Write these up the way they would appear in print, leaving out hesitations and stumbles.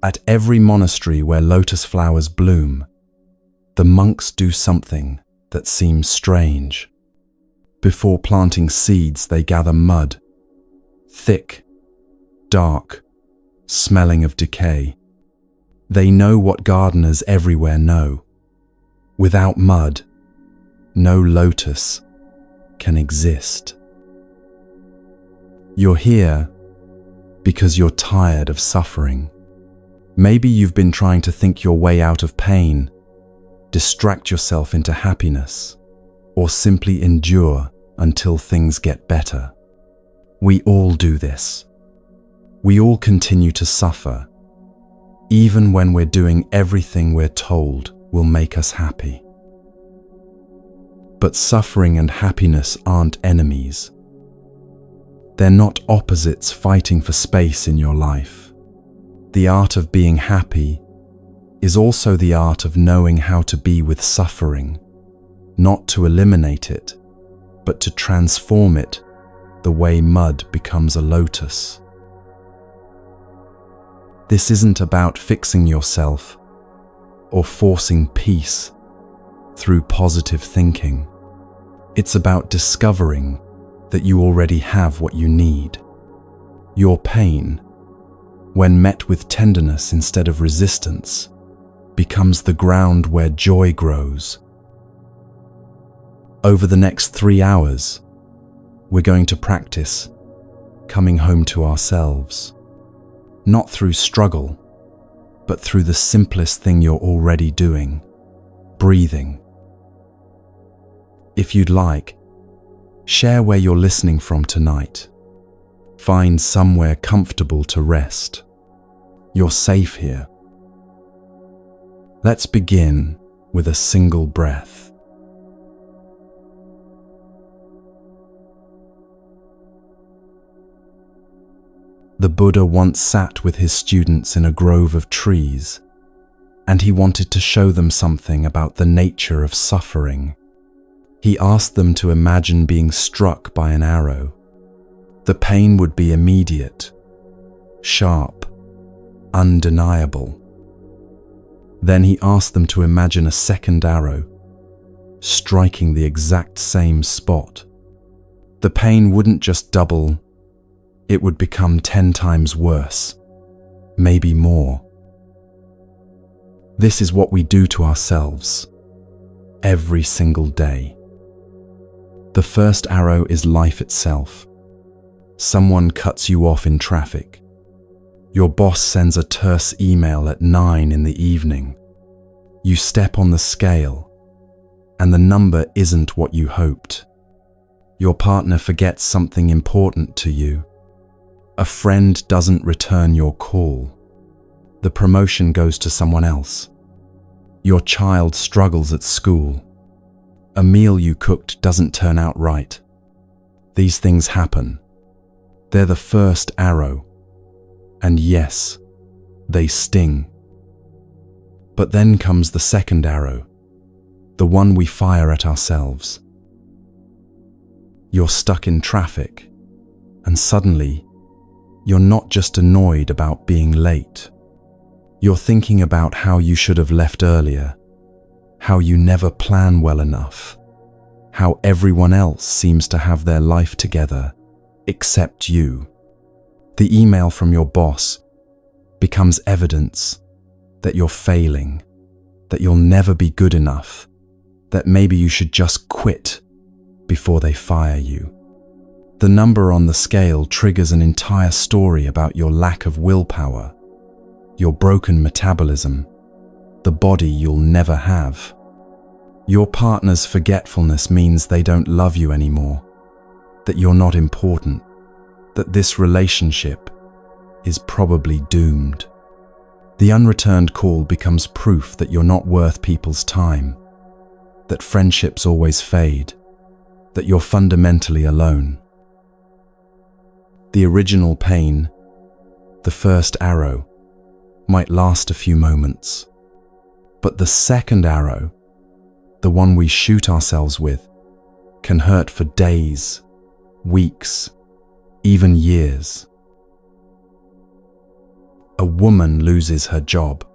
At every monastery where lotus flowers bloom, the monks do something that seems strange. Before planting seeds, they gather mud, thick, dark, smelling of decay. They know what gardeners everywhere know. Without mud, no lotus can exist. You're here because you're tired of suffering. Maybe you've been trying to think your way out of pain, distract yourself into happiness, or simply endure until things get better. We all do this. We all continue to suffer, even when we're doing everything we're told will make us happy. But suffering and happiness aren't enemies. They're not opposites fighting for space in your life. The art of being happy is also the art of knowing how to be with suffering, not to eliminate it, but to transform it the way mud becomes a lotus. This isn't about fixing yourself or forcing peace through positive thinking. It's about discovering that you already have what you need. Your pain, when met with tenderness instead of resistance, becomes the ground where joy grows. Over the next 3 hours, we're going to practice coming home to ourselves, not through struggle, but through the simplest thing you're already doing, breathing. If you'd like, share where you're listening from tonight. Find somewhere comfortable to rest. You're safe here. Let's begin with a single breath. The Buddha once sat with his students in a grove of trees, and he wanted to show them something about the nature of suffering. He asked them to imagine being struck by an arrow. The pain would be immediate, sharp, undeniable. Then he asked them to imagine a second arrow, striking the exact same spot. The pain wouldn't just double, it would become 10 times worse, maybe more. This is what we do to ourselves every single day. The first arrow is life itself. Someone cuts you off in traffic. Your boss sends a terse email at 9 in the evening. You step on the scale, and the number isn't what you hoped. Your partner forgets something important to you. A friend doesn't return your call. The promotion goes to someone else. Your child struggles at school. A meal you cooked doesn't turn out right. These things happen. They're the first arrow. And yes, they sting. But then comes the second arrow, the one we fire at ourselves. You're stuck in traffic, and suddenly, you're not just annoyed about being late. You're thinking about how you should have left earlier, how you never plan well enough, how everyone else seems to have their life together, except you. The email from your boss becomes evidence that you're failing, that you'll never be good enough, that maybe you should just quit before they fire you. The number on the scale triggers an entire story about your lack of willpower, your broken metabolism, the body you'll never have. Your partner's forgetfulness means they don't love you anymore, that you're not important, that this relationship is probably doomed. The unreturned call becomes proof that you're not worth people's time, that friendships always fade, that you're fundamentally alone. The original pain, the first arrow, might last a few moments. But the second arrow, the one we shoot ourselves with, can hurt for days, weeks, even years. A woman loses her job.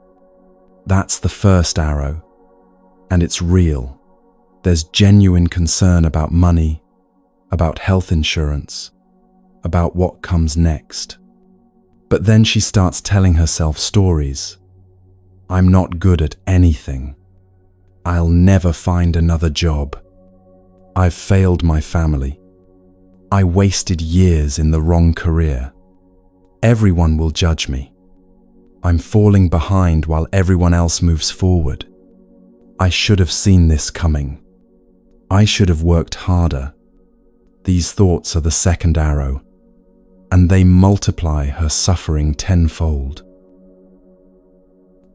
That's the first arrow, and it's real. There's genuine concern about money, about health insurance, about what comes next. But then she starts telling herself stories. I'm not good at anything. I'll never find another job. I've failed my family. I wasted years in the wrong career. Everyone will judge me. I'm falling behind while everyone else moves forward. I should have seen this coming. I should have worked harder. These thoughts are the second arrow, and they multiply her suffering tenfold.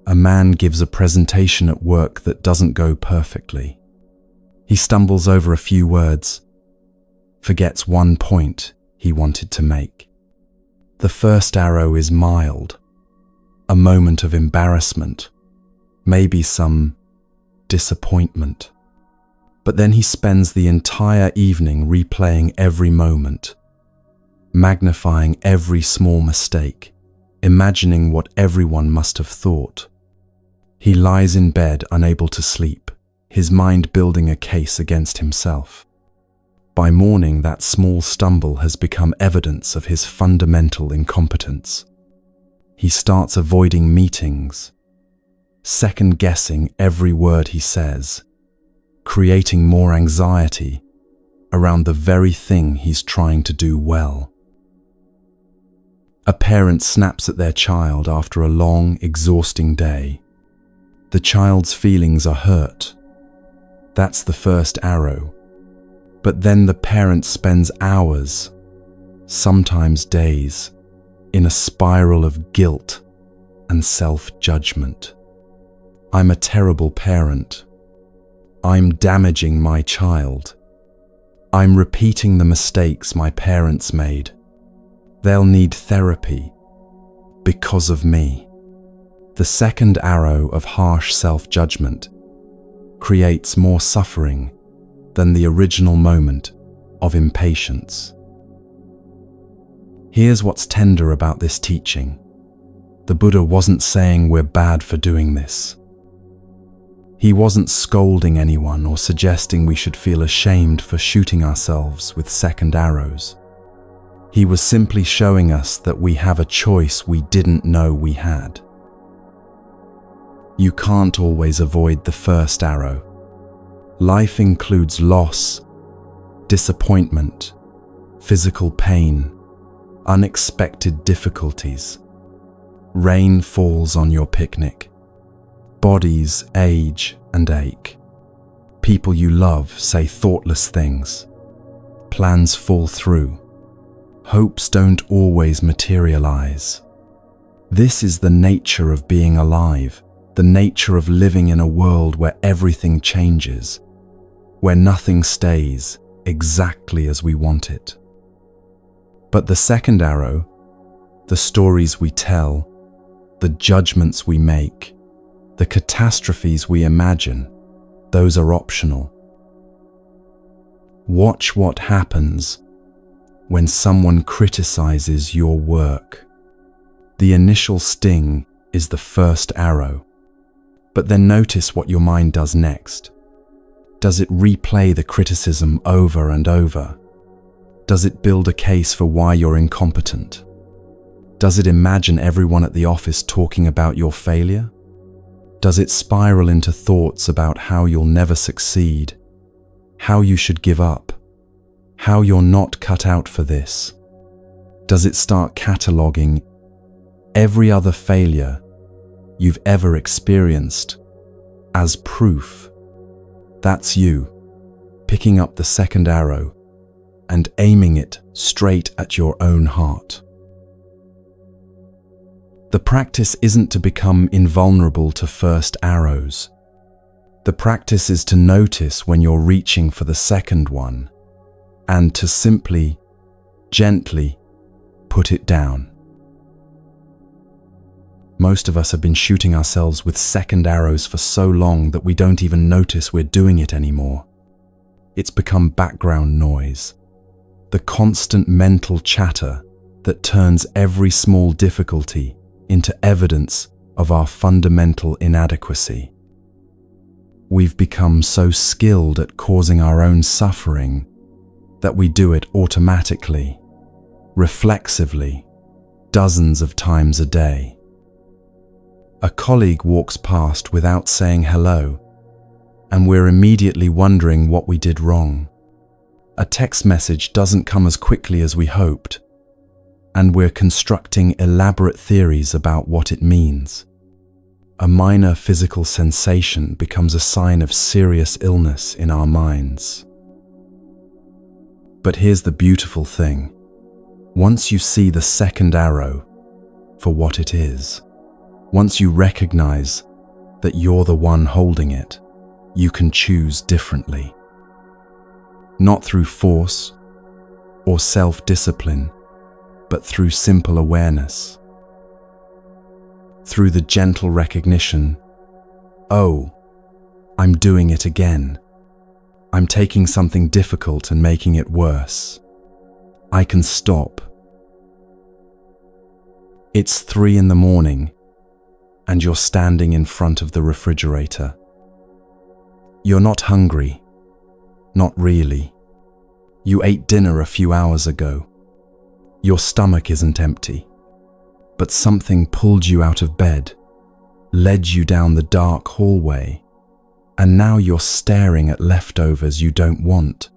A man gives a presentation at work that doesn't go perfectly. He stumbles over a few words, forgets one point he wanted to make. The first arrow is mild, a moment of embarrassment, maybe some disappointment. But then he spends the entire evening replaying every moment, magnifying every small mistake, imagining what everyone must have thought. He lies in bed unable to sleep, his mind building a case against himself. By morning, that small stumble has become evidence of his fundamental incompetence. He starts avoiding meetings, second-guessing every word he says, creating more anxiety around the very thing he's trying to do well. A parent snaps at their child after a long, exhausting day. The child's feelings are hurt. That's the first arrow. But then the parent spends hours, sometimes days, in a spiral of guilt and self-judgment. I'm a terrible parent. I'm damaging my child. I'm repeating the mistakes my parents made. They'll need therapy because of me. The second arrow of harsh self-judgment creates more suffering than the original moment of impatience. Here's what's tender about this teaching. The Buddha wasn't saying we're bad for doing this. He wasn't scolding anyone or suggesting we should feel ashamed for shooting ourselves with second arrows. He was simply showing us that we have a choice we didn't know we had. You can't always avoid the first arrow. Life includes loss, disappointment, physical pain, unexpected difficulties. Rain falls on your picnic. Bodies age and ache. People you love say thoughtless things. Plans fall through. Hopes don't always materialize. This is the nature of being alive, the nature of living in a world where everything changes, where nothing stays exactly as we want it. But the second arrow, the stories we tell, the judgments we make, the catastrophes we imagine, those are optional. Watch what happens when someone criticizes your work. The initial sting is the first arrow, but then notice what your mind does next. Does it replay the criticism over and over? Does it build a case for why you're incompetent? Does it imagine everyone at the office talking about your failure? Does it spiral into thoughts about how you'll never succeed, how you should give up, how you're not cut out for this? Does it start cataloging every other failure you've ever experienced as proof? That's you, picking up the second arrow and aiming it straight at your own heart. The practice isn't to become invulnerable to first arrows. The practice is to notice when you're reaching for the second one and to simply, gently put it down. Most of us have been shooting ourselves with second arrows for so long that we don't even notice we're doing it anymore. It's become background noise, the constant mental chatter that turns every small difficulty into evidence of our fundamental inadequacy. We've become so skilled at causing our own suffering that we do it automatically, reflexively, dozens of times a day. A colleague walks past without saying hello, and we're immediately wondering what we did wrong. A text message doesn't come as quickly as we hoped, and we're constructing elaborate theories about what it means. A minor physical sensation becomes a sign of serious illness in our minds. But here's the beautiful thing. Once you see the second arrow for what it is, once you recognize that you're the one holding it, you can choose differently. Not through force or self-discipline, but through simple awareness. Through the gentle recognition, oh, I'm doing it again. I'm taking something difficult and making it worse. I can stop. It's 3 a.m, and you're standing in front of the refrigerator. You're not hungry. Not really. You ate dinner a few hours ago. Your stomach isn't empty. But something pulled you out of bed, led you down the dark hallway, and now you're staring at leftovers you don't want,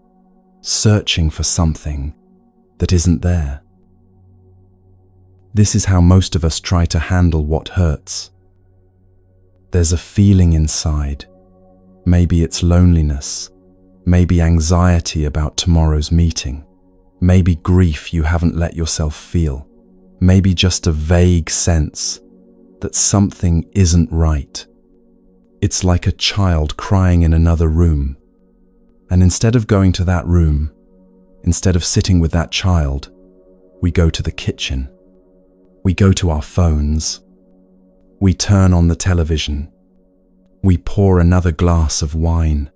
searching for something that isn't there. This is how most of us try to handle what hurts. There's a feeling inside. Maybe it's loneliness, maybe anxiety about tomorrow's meeting, maybe grief you haven't let yourself feel, maybe just a vague sense that something isn't right. It's like a child crying in another room. And instead of going to that room, instead of sitting with that child, we go to the kitchen. We go to our phones. We turn on the television. We pour another glass of wine.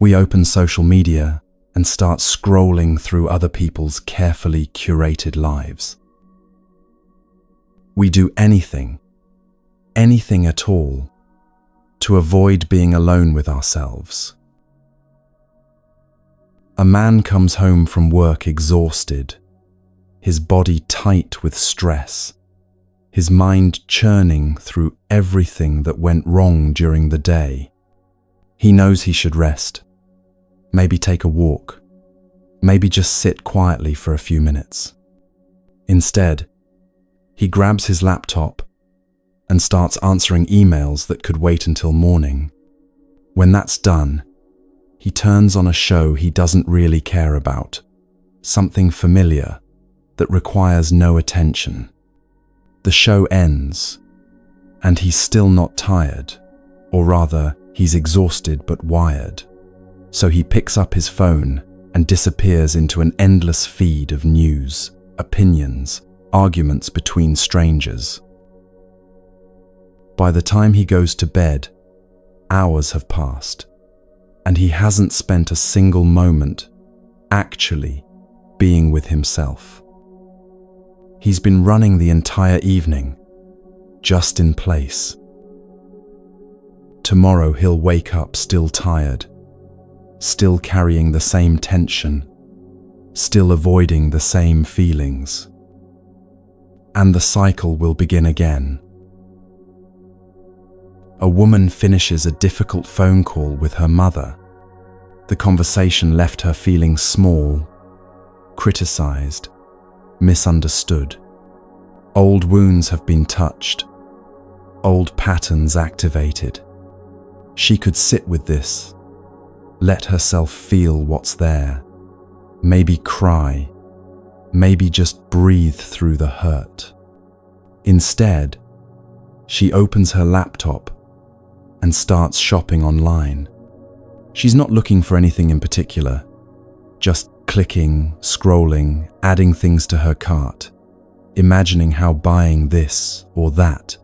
We open social media and start scrolling through other people's carefully curated lives. We do anything at all, to avoid being alone with ourselves. A man comes home from work exhausted, his body tight with stress, his mind churning through everything that went wrong during the day. He knows he should rest, maybe take a walk, maybe just sit quietly for a few minutes. Instead, he grabs his laptop and starts answering emails that could wait until morning. When that's done, he turns on a show he doesn't really care about, something familiar that requires no attention. The show ends, and he's still not tired, or rather, he's exhausted but wired. So he picks up his phone and disappears into an endless feed of news, opinions, arguments between strangers. By the time he goes to bed, hours have passed, and he hasn't spent a single moment actually being with himself. He's been running the entire evening, just in place. Tomorrow he'll wake up still tired, still carrying the same tension, still avoiding the same feelings. And the cycle will begin again. A woman finishes a difficult phone call with her mother. The conversation left her feeling small, criticized, misunderstood. Old wounds have been touched, old patterns activated. She could sit with this, let herself feel what's there, maybe cry, maybe just breathe through the hurt. Instead, she opens her laptop and starts shopping online. She's not looking for anything in particular, just clicking, scrolling, adding things to her cart, imagining how buying this or that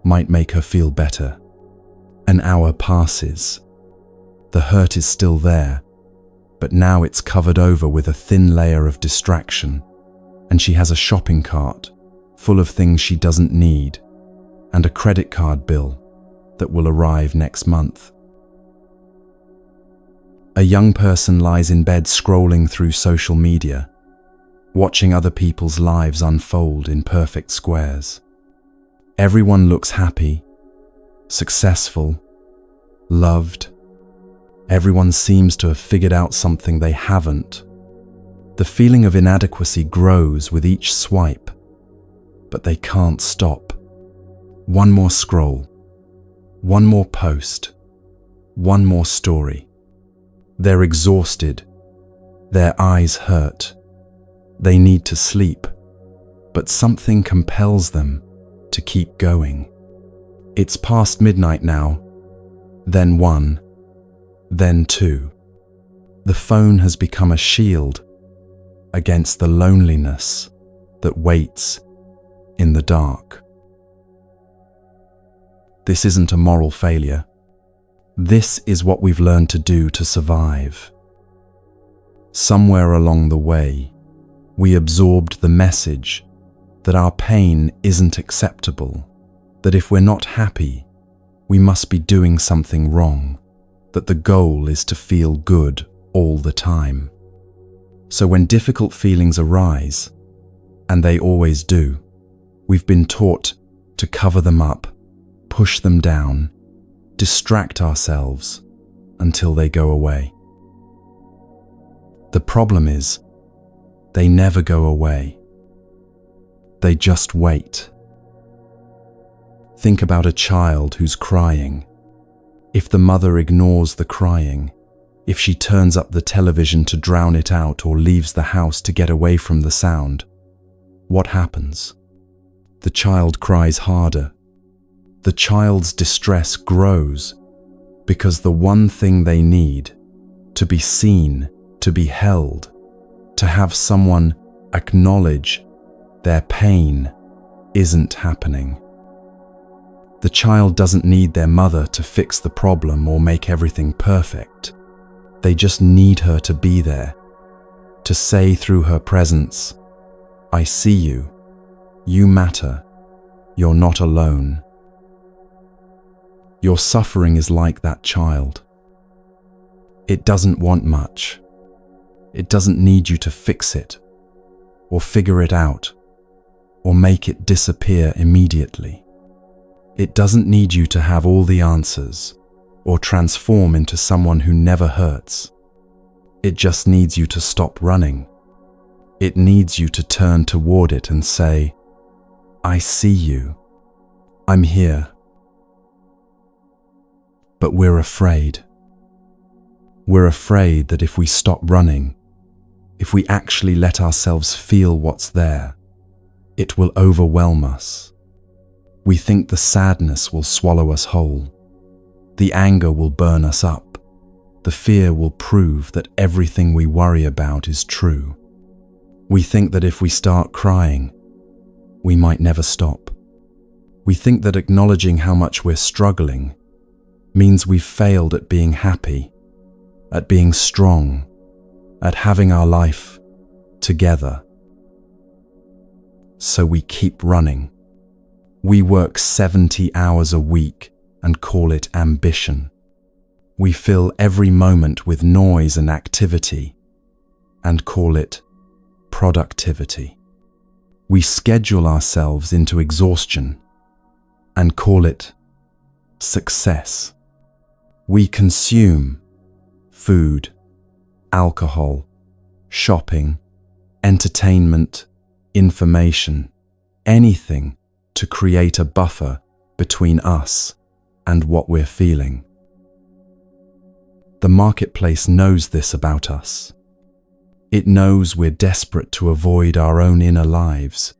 might make her feel better. An hour passes. The hurt is still there, but now it's covered over with a thin layer of distraction, and she has a shopping cart full of things she doesn't need, and a credit card bill that will arrive next month. A young person lies in bed scrolling through social media, watching other people's lives unfold in perfect squares. Everyone looks happy, successful, loved. Everyone seems to have figured out something they haven't. The feeling of inadequacy grows with each swipe, but they can't stop. One more scroll, one more post, one more story. They're exhausted, their eyes hurt. They need to sleep, but something compels them to keep going. It's past midnight now, then 1, then 2. The phone has become a shield against the loneliness that waits in the dark. This isn't a moral failure. This is what we've learned to do to survive. Somewhere along the way, we absorbed the message that our pain isn't acceptable, that if we're not happy, we must be doing something wrong, that the goal is to feel good all the time. So when difficult feelings arise, and they always do, we've been taught to cover them up, push them down, distract ourselves until they go away. The problem is, they never go away. They just wait. Think about a child who's crying. If the mother ignores the crying, if she turns up the television to drown it out or leaves the house to get away from the sound, what happens? The child cries harder. The child's distress grows because the one thing they need, to be seen, to be held, to have someone acknowledge their pain, isn't happening. The child doesn't need their mother to fix the problem or make everything perfect. They just need her to be there, to say through her presence, "I see you. You matter. You're not alone." Your suffering is like that child. It doesn't want much. It doesn't need you to fix it, or figure it out, or make it disappear immediately. It doesn't need you to have all the answers, or transform into someone who never hurts. It just needs you to stop running. It needs you to turn toward it and say, "I see you. I'm here." But we're afraid. We're afraid that if we stop running, if we actually let ourselves feel what's there, it will overwhelm us. We think the sadness will swallow us whole. The anger will burn us up. The fear will prove that everything we worry about is true. We think that if we start crying, we might never stop. We think that acknowledging how much we're struggling means we've failed at being happy, at being strong, at having our life together. So we keep running. We work 70 hours a week and call it ambition. We fill every moment with noise and activity and call it productivity. We schedule ourselves into exhaustion and call it success. We consume food, alcohol, shopping, entertainment, information, anything to create a buffer between us and what we're feeling. The marketplace knows this about us. It knows we're desperate to avoid our own inner lives,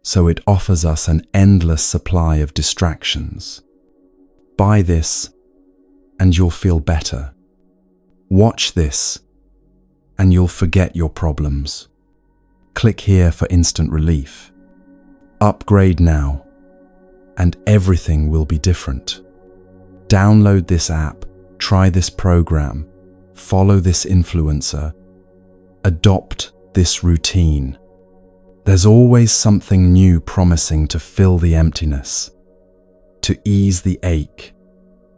so it offers us an endless supply of distractions. Buy this, and you'll feel better. Watch this, and you'll forget your problems. Click here for instant relief. Upgrade now, and everything will be different. Download this app, try this program, follow this influencer, adopt this routine. There's always something new promising to fill the emptiness, to ease the ache,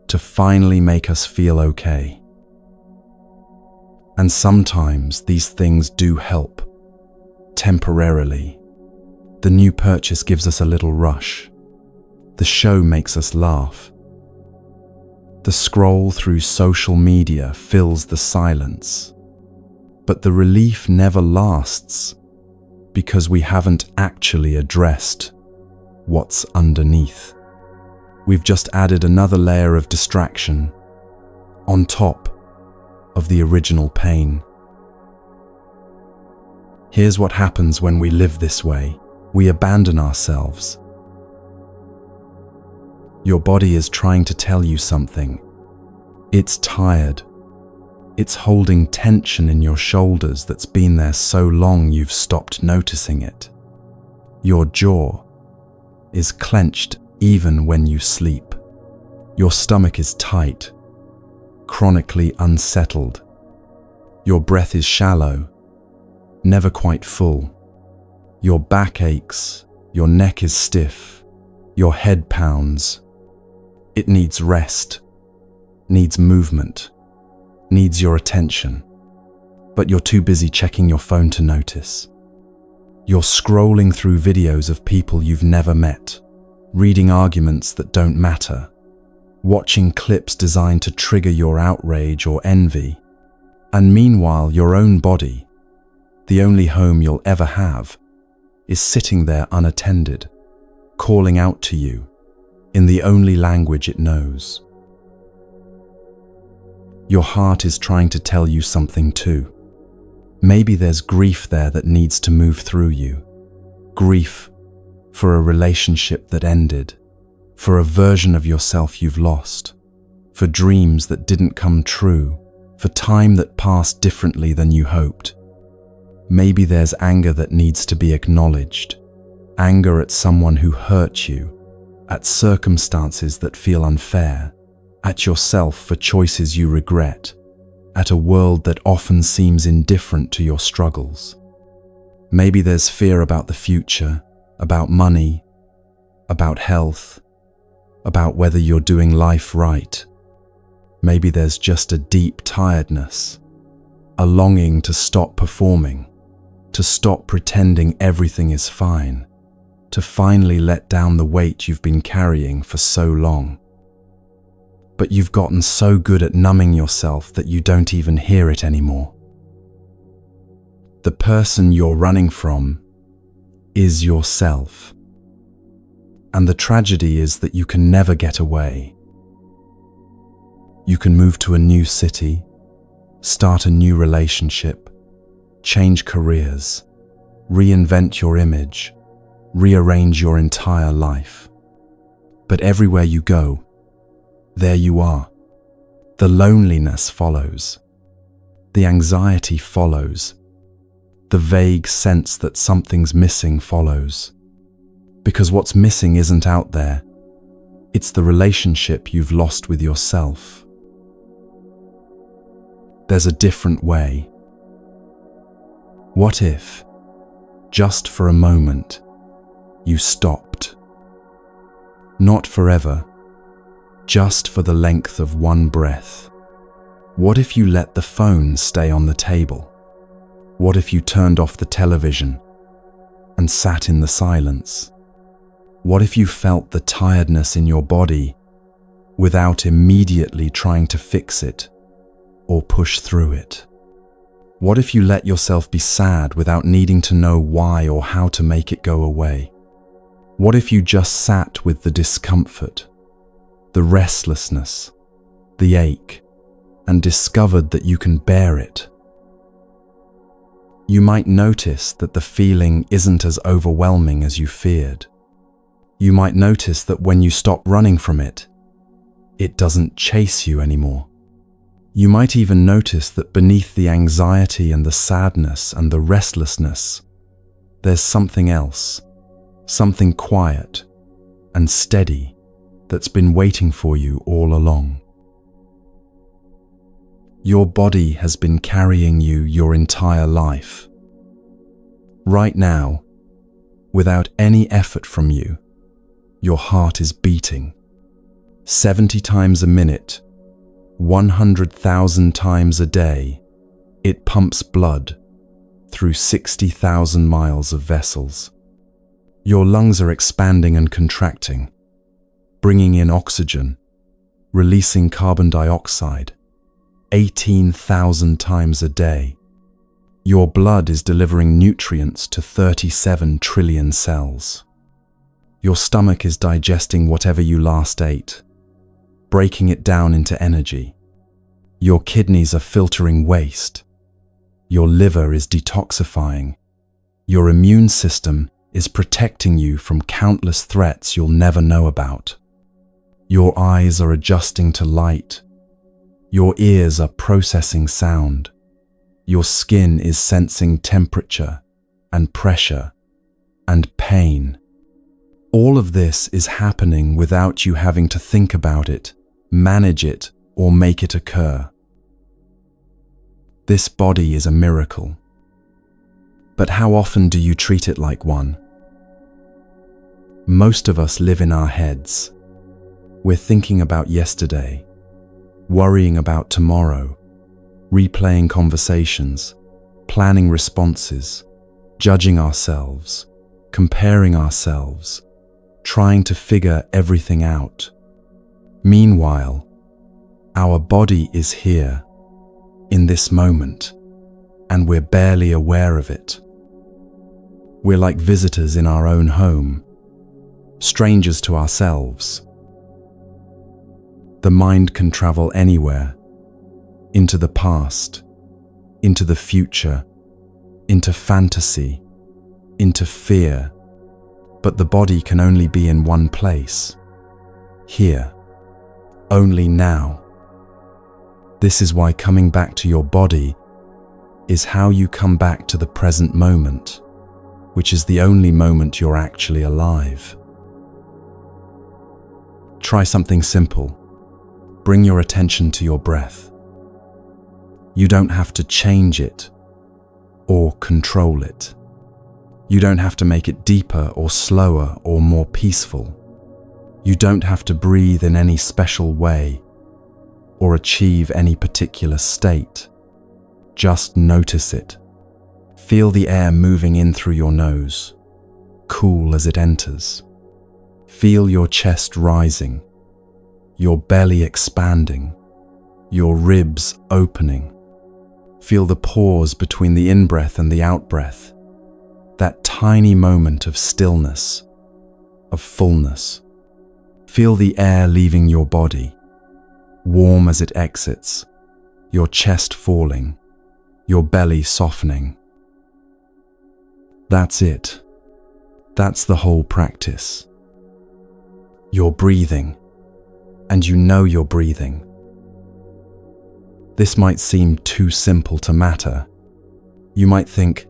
to finally make us feel okay. And sometimes these things do help, temporarily. The new purchase gives us a little rush. The show makes us laugh. The scroll through social media fills the silence. But the relief never lasts because we haven't actually addressed what's underneath. We've just added another layer of distraction on top of the original pain. Here's what happens when we live this way. We abandon ourselves. Your body is trying to tell you something. It's tired. It's holding tension in your shoulders that's been there so long you've stopped noticing it. Your jaw is clenched even when you sleep. Your stomach is tight, chronically unsettled. Your breath is shallow, never quite full. Your back aches, your neck is stiff, your head pounds. It needs rest, needs movement, needs your attention. But you're too busy checking your phone to notice. You're scrolling through videos of people you've never met, reading arguments that don't matter, watching clips designed to trigger your outrage or envy. And meanwhile, your own body, the only home you'll ever have, is sitting there unattended, calling out to you in the only language it knows. Your heart is trying to tell you something too. Maybe there's grief there that needs to move through you. Grief for a relationship that ended, for a version of yourself you've lost, for dreams that didn't come true, for time that passed differently than you hoped. Maybe there's anger that needs to be acknowledged, anger at someone who hurt you, at circumstances that feel unfair, at yourself for choices you regret, at a world that often seems indifferent to your struggles. Maybe there's fear about the future, about money, about health, about whether you're doing life right. Maybe there's just a deep tiredness, a longing to stop performing, to stop pretending everything is fine, to finally let down the weight you've been carrying for so long. But you've gotten so good at numbing yourself that you don't even hear it anymore. The person you're running from is yourself. And the tragedy is that you can never get away. You can move to a new city, start a new relationship, change careers, reinvent your image, rearrange your entire life. But everywhere you go, there you are. The loneliness follows. The anxiety follows. The vague sense that something's missing follows. Because what's missing isn't out there. It's the relationship you've lost with yourself. There's a different way. What if, just for a moment, you stopped? Not forever, just for the length of one breath. What if you let the phone stay on the table? What if you turned off the television and sat in the silence? What if you felt the tiredness in your body without immediately trying to fix it or push through it? What if you let yourself be sad without needing to know why or how to make it go away? What if you just sat with the discomfort, the restlessness, the ache, and discovered that you can bear it? You might notice that the feeling isn't as overwhelming as you feared. You might notice that when you stop running from it, it doesn't chase you anymore. You might even notice that beneath the anxiety and the sadness and the restlessness, there's something else, something quiet and steady that's been waiting for you all along. Your body has been carrying you your entire life. Right now, Without any effort from you, your heart is beating 70 times a minute, 100,000 times a day. It pumps blood through 60,000 miles of vessels. Your lungs are expanding and contracting, bringing in oxygen, releasing carbon dioxide 18,000 times a day. Your blood is delivering nutrients to 37 trillion cells. Your stomach is digesting whatever you last ate, breaking it down into energy. Your kidneys are filtering waste. Your liver is detoxifying. Your immune system is protecting you from countless threats you'll never know about. Your eyes are adjusting to light. Your ears are processing sound. Your skin is sensing temperature and pressure and pain. All of this is happening without you having to think about it, manage it, or make it occur. This body is a miracle. But how often do you treat it like one? Most of us live in our heads. We're thinking about yesterday, worrying about tomorrow, replaying conversations, planning responses, judging ourselves, comparing ourselves, trying to figure everything out. Meanwhile, our body is here, in this moment, and we're barely aware of it. We're like visitors in our own home, strangers to ourselves. The mind can travel anywhere, into the past, into the future, into fantasy, into fear, but the body can only be in one place, here, only now. This is why coming back to your body is how you come back to the present moment, which is the only moment you're actually alive. Try something simple. Bring your attention to your breath. You don't have to change it or control it. You don't have to make it deeper or slower or more peaceful. You don't have to breathe in any special way or achieve any particular state. Just notice it. Feel the air moving in through your nose, cool as it enters. Feel your chest rising, your belly expanding, your ribs opening. Feel the pause between the in-breath and the out-breath, that tiny moment of stillness, of fullness. Feel the air leaving your body, warm as it exits, your chest falling, your belly softening. That's it. That's the whole practice. You're breathing, and you know you're breathing. This might seem too simple to matter. You might think,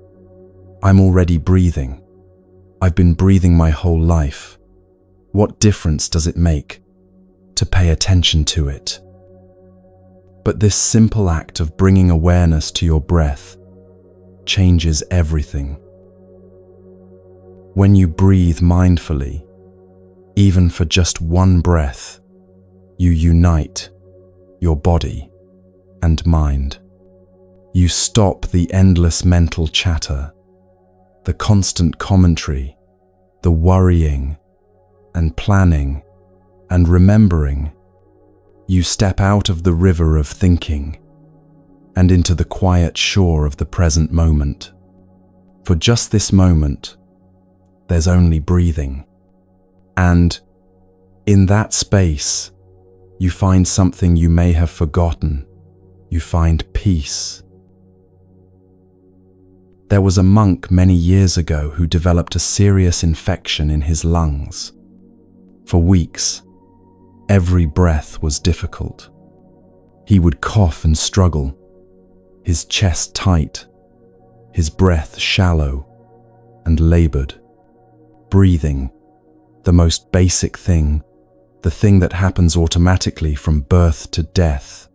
I'm already breathing. I've been breathing my whole life. What difference does it make to pay attention to it? But this simple act of bringing awareness to your breath changes everything. When you breathe mindfully, even for just one breath, you unite your body and mind. You stop the endless mental chatter, the constant commentary, the worrying and planning and remembering. You step out of the river of thinking and into the quiet shore of the present moment. For just this moment, there's only breathing. And in that space, you find something you may have forgotten. You find peace. There was a monk many years ago who developed a serious infection in his lungs. For weeks, every breath was difficult. He would cough and struggle, his chest tight, his breath shallow and labored. Breathing, the most basic thing, the thing that happens automatically from birth to death,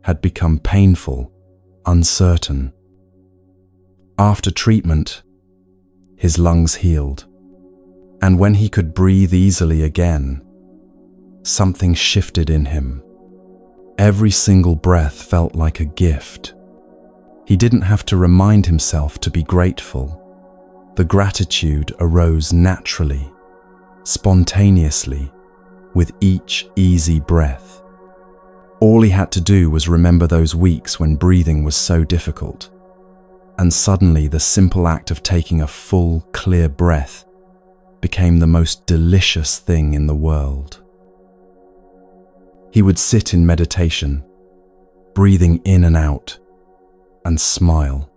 had become painful, uncertain. After treatment, his lungs healed. And when he could breathe easily again, something shifted in him. Every single breath felt like a gift. He didn't have to remind himself to be grateful. The gratitude arose naturally, spontaneously, with each easy breath. All he had to do was remember those weeks when breathing was so difficult. And suddenly the simple act of taking a full, clear breath became the most delicious thing in the world. He would sit in meditation, breathing in and out, and smile,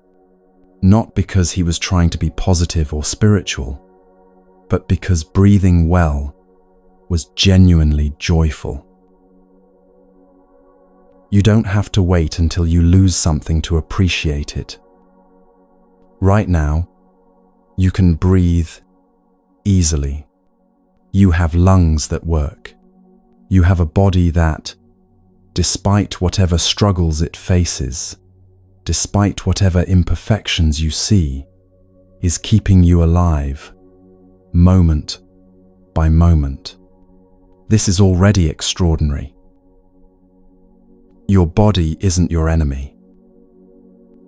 not because he was trying to be positive or spiritual, but because breathing well was genuinely joyful. You don't have to wait until you lose something to appreciate it. Right now, you can breathe easily. You have lungs that work. You have a body that, despite whatever struggles it faces, despite whatever imperfections you see, is keeping you alive, moment by moment. This is already extraordinary. Your body isn't your enemy.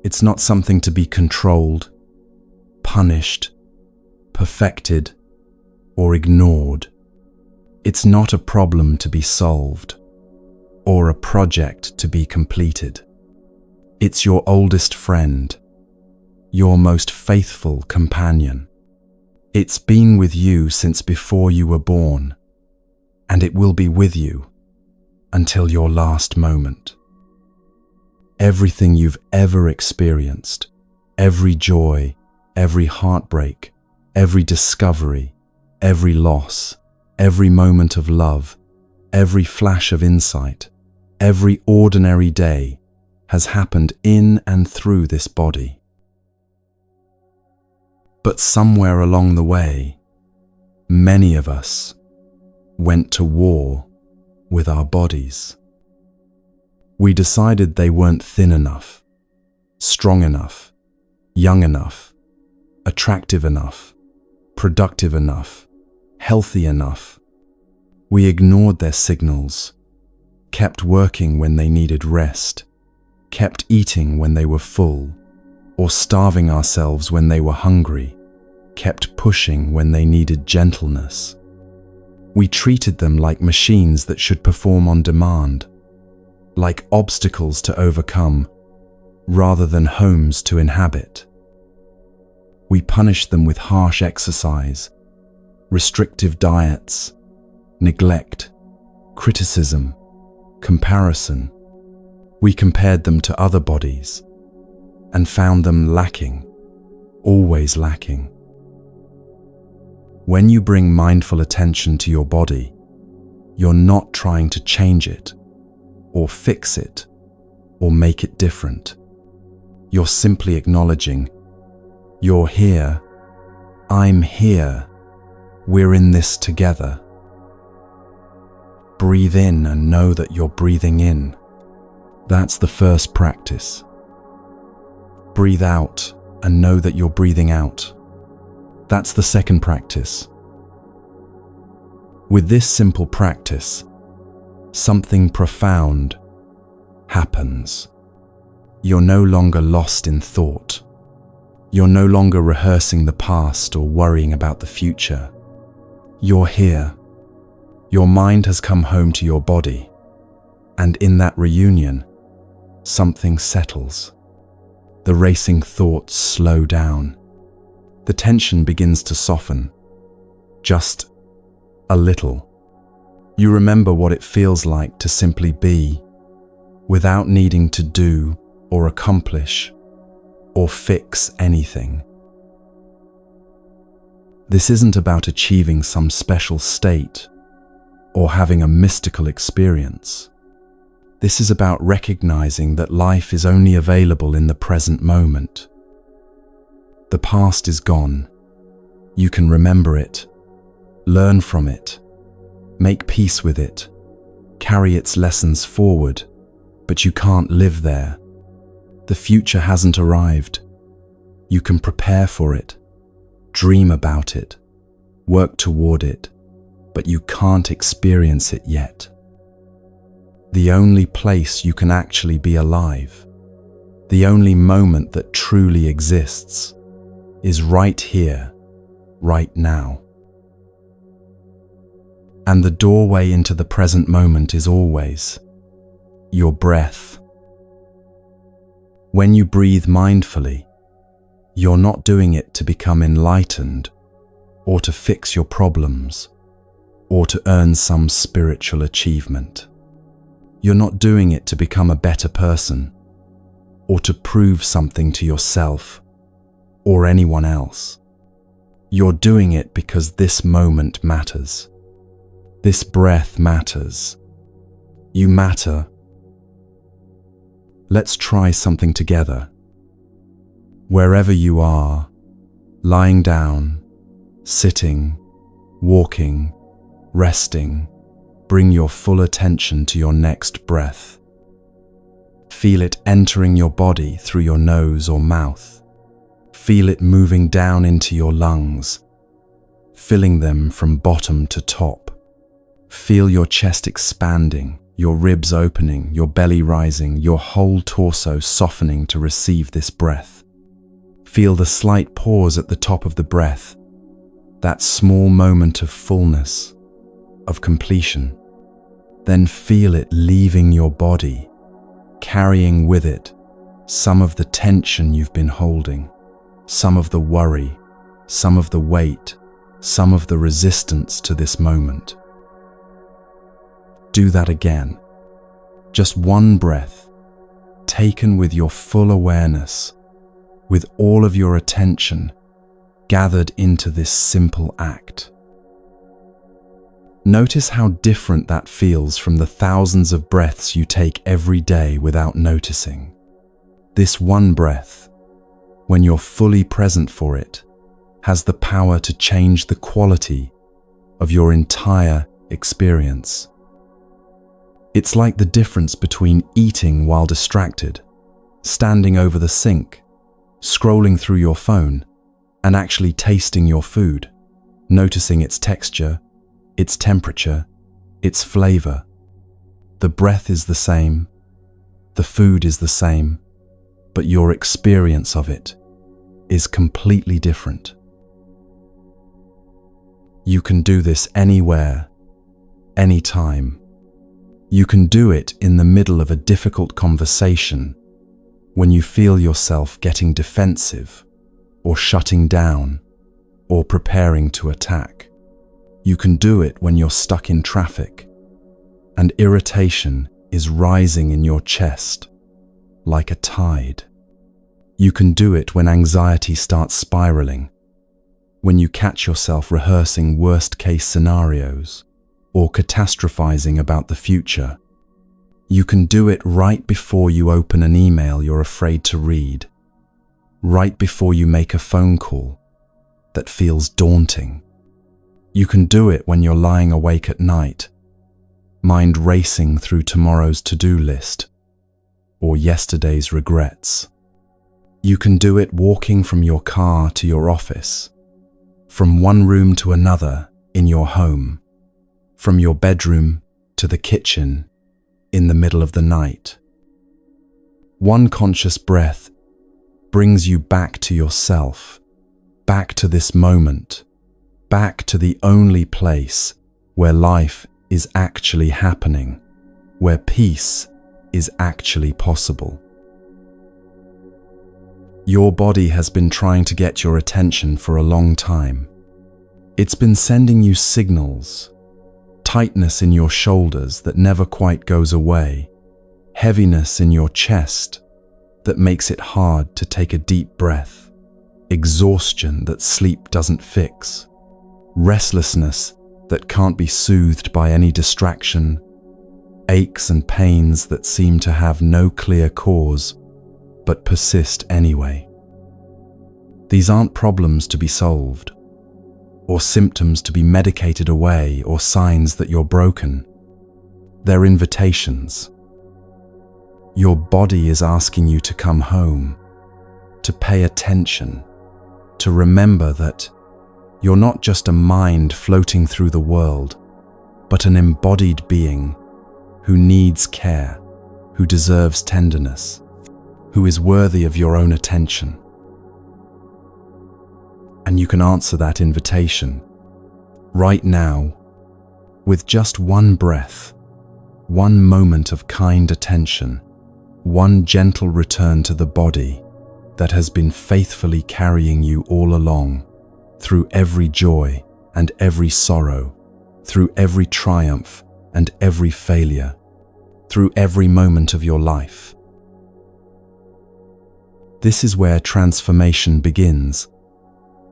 It's not something to be controlled, punished, perfected, or ignored. It's not a problem to be solved, or a project to be completed. It's your oldest friend, your most faithful companion. It's been with you since before you were born, and it will be with you until your last moment. Everything you've ever experienced, every joy, every heartbreak, every discovery, every loss, every moment of love, every flash of insight, every ordinary day has happened in and through this body. But somewhere along the way, many of us went to war with our bodies. We decided they weren't thin enough, strong enough, young enough, attractive enough, productive enough, healthy enough. We ignored their signals, kept working when they needed rest, kept eating when they were full, or starving ourselves when they were hungry, kept pushing when they needed gentleness. We treated them like machines that should perform on demand, like obstacles to overcome, rather than homes to inhabit. We punished them with harsh exercise, restrictive diets, neglect, criticism, comparison. We compared them to other bodies and found them lacking, always lacking. When you bring mindful attention to your body, you're not trying to change it, or fix it, or make it different. You're simply acknowledging, you're here, I'm here, we're in this together. Breathe in and know that you're breathing in. That's the first practice. Breathe out and know that you're breathing out. That's the second practice. With this simple practice, something profound happens. You're no longer lost in thought. You're no longer rehearsing the past or worrying about the future. You're here. Your mind has come home to your body, and in that reunion, something settles. The racing thoughts slow down. The tension begins to soften, just a little. You remember what it feels like to simply be, without needing to do or accomplish or fix anything. This isn't about achieving some special state or having a mystical experience. This is about recognizing that life is only available in the present moment. The past is gone. You can remember it, learn from it, make peace with it, carry its lessons forward, but you can't live there. The future hasn't arrived. You can prepare for it, dream about it, work toward it, but you can't experience it yet. The only place you can actually be alive, the only moment that truly exists, is right here, right now. And the doorway into the present moment is always your breath. When you breathe mindfully, you're not doing it to become enlightened or to fix your problems or to earn some spiritual achievement. You're not doing it to become a better person or to prove something to yourself or anyone else. You're doing it because this moment matters. This breath matters. You matter. Let's try something together. Wherever you are, lying down, sitting, walking, resting, bring your full attention to your next breath. Feel it entering your body through your nose or mouth. Feel it moving down into your lungs, filling them from bottom to top. Feel your chest expanding, your ribs opening, your belly rising, your whole torso softening to receive this breath. Feel the slight pause at the top of the breath, that small moment of fullness, of completion. Then feel it leaving your body, carrying with it some of the tension you've been holding, some of the worry, some of the weight, some of the resistance to this moment. Do that again. Just one breath, taken with your full awareness, with all of your attention gathered into this simple act. Notice how different that feels from the thousands of breaths you take every day without noticing. This one breath, when you're fully present for it, has the power to change the quality of your entire experience. It's like the difference between eating while distracted, standing over the sink, scrolling through your phone, and actually tasting your food, noticing its texture, its temperature, its flavor. The breath is the same, the food is the same, but your experience of it is completely different. You can do this anywhere, anytime. You can do it in the middle of a difficult conversation, when you feel yourself getting defensive, or shutting down, or preparing to attack. You can do it when you're stuck in traffic, and irritation is rising in your chest, like a tide. You can do it when anxiety starts spiraling, when you catch yourself rehearsing worst-case scenarios, or catastrophizing about the future. You can do it right before you open an email you're afraid to read, right before you make a phone call that feels daunting. You can do it when you're lying awake at night, mind racing through tomorrow's to-do list or yesterday's regrets. You can do it walking from your car to your office, from one room to another in your home, from your bedroom to the kitchen in the middle of the night. One conscious breath brings you back to yourself, back to this moment, back to the only place where life is actually happening, where peace is actually possible. Your body has been trying to get your attention for a long time. It's been sending you signals, tightness in your shoulders that never quite goes away, heaviness in your chest that makes it hard to take a deep breath, exhaustion that sleep doesn't fix, restlessness that can't be soothed by any distraction, aches and pains that seem to have no clear cause but persist anyway. These aren't problems to be solved, or symptoms to be medicated away, or signs that you're broken. They're invitations. Your body is asking you to come home, to pay attention, to remember that You're not just a mind floating through the world, but an embodied being who needs care, who deserves tenderness, who is worthy of your own attention. And you can answer that invitation right now with just one breath, one moment of kind attention, one gentle return to the body that has been faithfully carrying you all along, through every joy and every sorrow, through every triumph and every failure, through every moment of your life. This is where transformation begins,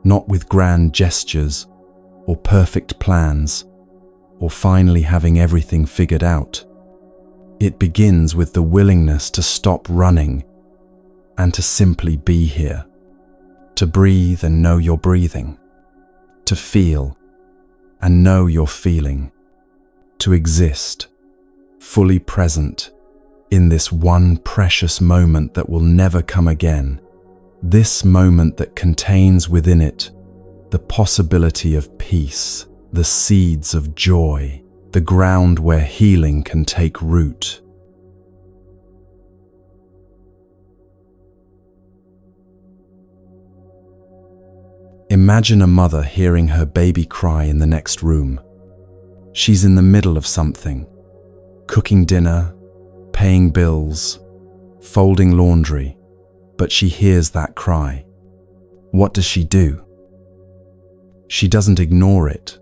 not with grand gestures or perfect plans or finally having everything figured out. It begins with the willingness to stop running and to simply be here, to breathe and know you're breathing, to feel and know you're feeling, to exist fully present in this one precious moment that will never come again, this moment that contains within it the possibility of peace, the seeds of joy, the ground where healing can take root. Imagine a mother hearing her baby cry in the next room. She's in the middle of something, cooking dinner, paying bills, folding laundry, but she hears that cry. What does she do? She doesn't ignore it,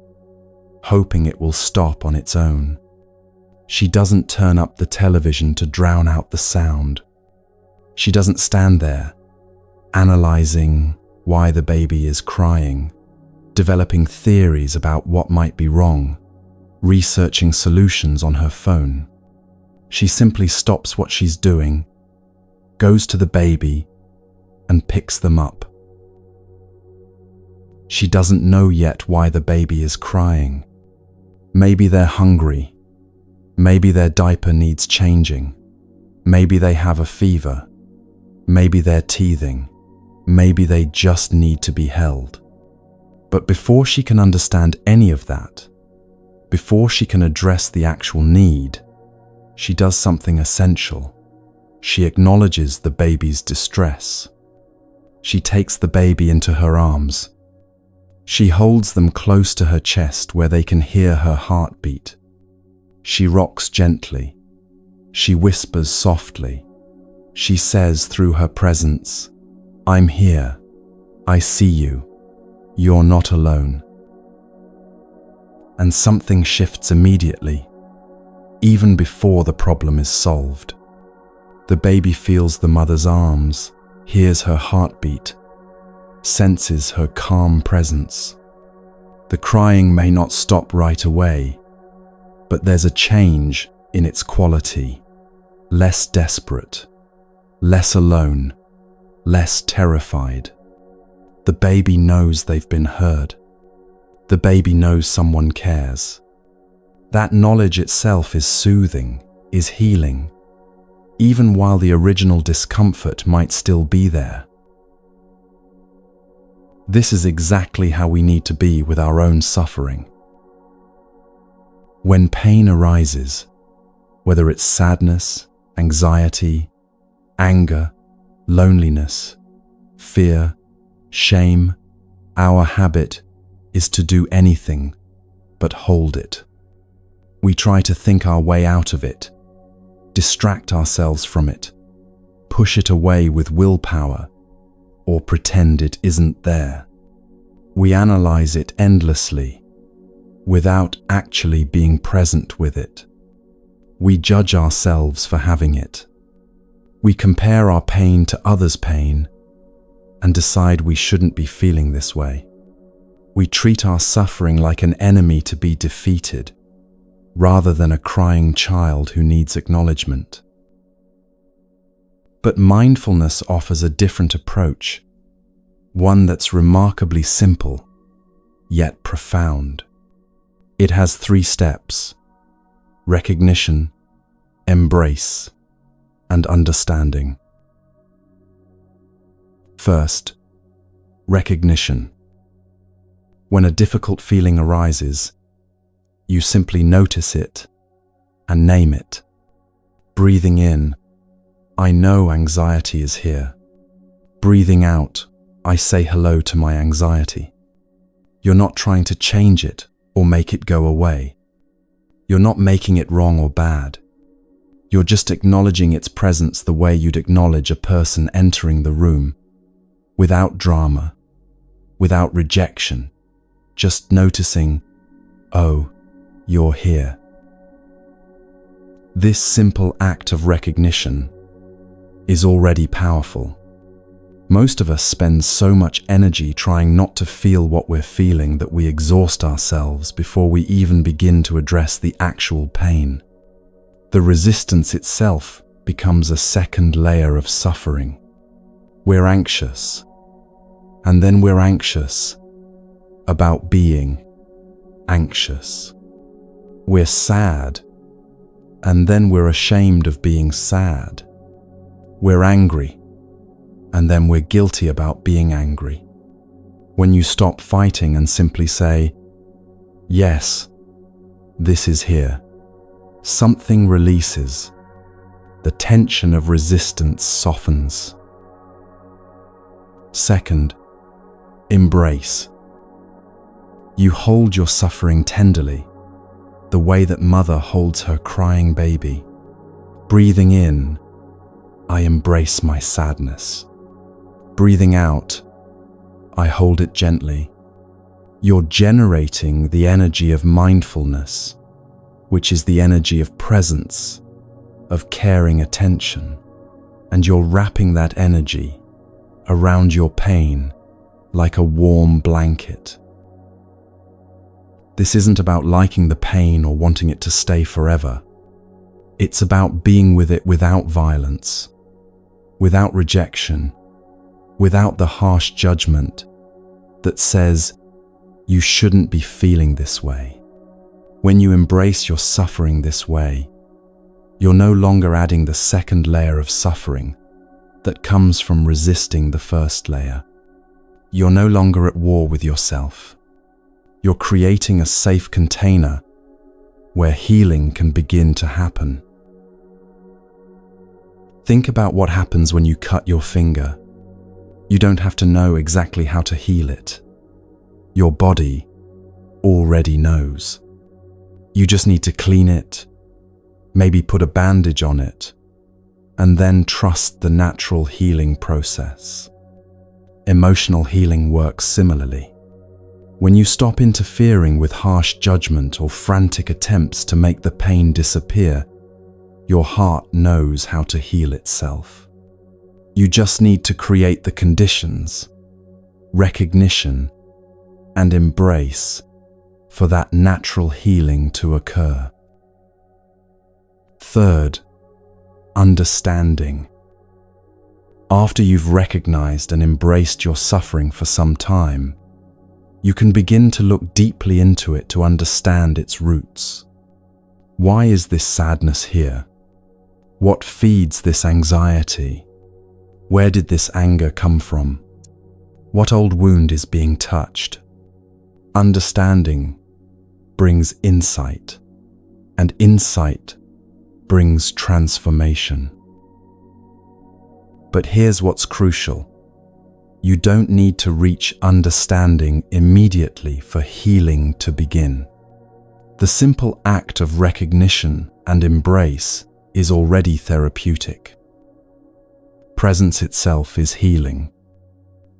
hoping it will stop on its own. She doesn't turn up the television to drown out the sound. She doesn't stand there, analyzing why the baby is crying, developing theories about what might be wrong, researching solutions on her phone. She simply stops what she's doing, goes to the baby, and picks them up. She doesn't know yet why the baby is crying. Maybe they're hungry. Maybe their diaper needs changing. Maybe they have a fever. Maybe they're teething. Maybe they just need to be held. But before she can understand any of that, before she can address the actual need, she does something essential. She acknowledges the baby's distress. She takes the baby into her arms. She holds them close to her chest where they can hear her heartbeat. She rocks gently. She whispers softly. She says through her presence, "I'm here. I see you. You're not alone." And something shifts immediately, even before the problem is solved. The baby feels the mother's arms, hears her heartbeat, senses her calm presence. The crying may not stop right away, but there's a change in its quality. Less desperate, less alone, less terrified. The baby knows they've been heard. The baby knows someone cares. That knowledge itself is soothing, is healing, even while the original discomfort might still be there. This is exactly how we need to be with our own suffering. When pain arises, whether it's sadness, anxiety, anger, loneliness, fear, shame, our habit is to do anything but hold it. We try to think our way out of it, distract ourselves from it, push it away with willpower, or pretend it isn't there. We analyze it endlessly, without actually being present with it. We judge ourselves for having it. We compare our pain to others' pain and decide we shouldn't be feeling this way. We treat our suffering like an enemy to be defeated, rather than a crying child who needs acknowledgement. But mindfulness offers a different approach, one that's remarkably simple, yet profound. It has 3 steps: recognition, embrace, and understanding. First, recognition. When a difficult feeling arises, you simply notice it and name it. Breathing in, I know anxiety is here. Breathing out, I say hello to my anxiety. You're not trying to change it or make it go away. You're not making it wrong or bad. You're just acknowledging its presence the way you'd acknowledge a person entering the room, without drama, without rejection, just noticing, oh, you're here. This simple act of recognition is already powerful. Most of us spend so much energy trying not to feel what we're feeling that we exhaust ourselves before we even begin to address the actual pain. The resistance itself becomes a second layer of suffering. We're anxious, and then we're anxious about being anxious. We're sad, and then we're ashamed of being sad. We're angry, and then we're guilty about being angry. When you stop fighting and simply say, yes, this is here, something releases. The tension of resistance softens. Second, embrace. You hold your suffering tenderly, the way that mother holds her crying baby. Breathing in, I embrace my sadness. Breathing out, I hold it gently. You're generating the energy of mindfulness, which is the energy of presence, of caring attention, and you're wrapping that energy around your pain like a warm blanket. This isn't about liking the pain or wanting it to stay forever. It's about being with it without violence, without rejection, without the harsh judgment that says, you shouldn't be feeling this way. When you embrace your suffering this way, you're no longer adding the second layer of suffering that comes from resisting the first layer. You're no longer at war with yourself. You're creating a safe container where healing can begin to happen. Think about what happens when you cut your finger. You don't have to know exactly how to heal it. Your body already knows. You just need to clean it, maybe put a bandage on it, and then trust the natural healing process. Emotional healing works similarly. When you stop interfering with harsh judgment or frantic attempts to make the pain disappear, your heart knows how to heal itself. You just need to create the conditions, recognition, and embrace for that natural healing to occur. Third, understanding. After you've recognized and embraced your suffering for some time, you can begin to look deeply into it to understand its roots. Why is this sadness here? What feeds this anxiety? Where did this anger come from? What old wound is being touched? Understanding brings insight, and insight brings transformation. But here's what's crucial. You don't need to reach understanding immediately for healing to begin. The simple act of recognition and embrace is already therapeutic. Presence itself is healing.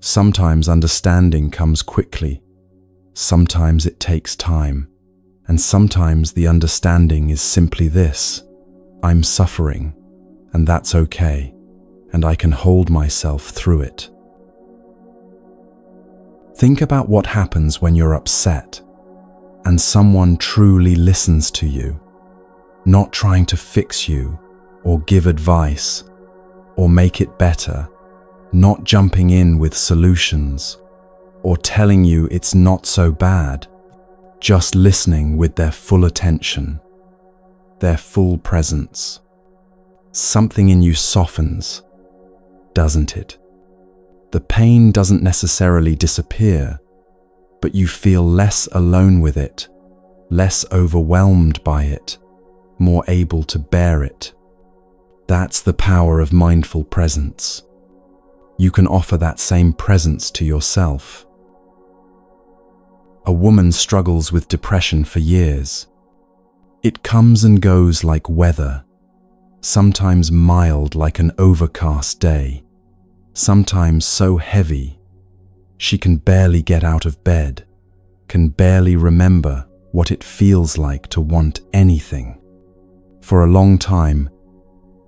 Sometimes understanding comes quickly, sometimes it takes time, and sometimes the understanding is simply this: I'm suffering, and that's okay, and I can hold myself through it. Think about what happens when you're upset and someone truly listens to you, not trying to fix you or give advice or make it better, not jumping in with solutions or telling you it's not so bad, just listening with their full attention, their full presence. Something in you softens, doesn't it? The pain doesn't necessarily disappear, but you feel less alone with it, less overwhelmed by it, more able to bear it. That's the power of mindful presence. You can offer that same presence to yourself. A woman struggles with depression for years. It comes and goes like weather, sometimes mild like an overcast day, sometimes so heavy she can barely get out of bed, can barely remember what it feels like to want anything. For a long time,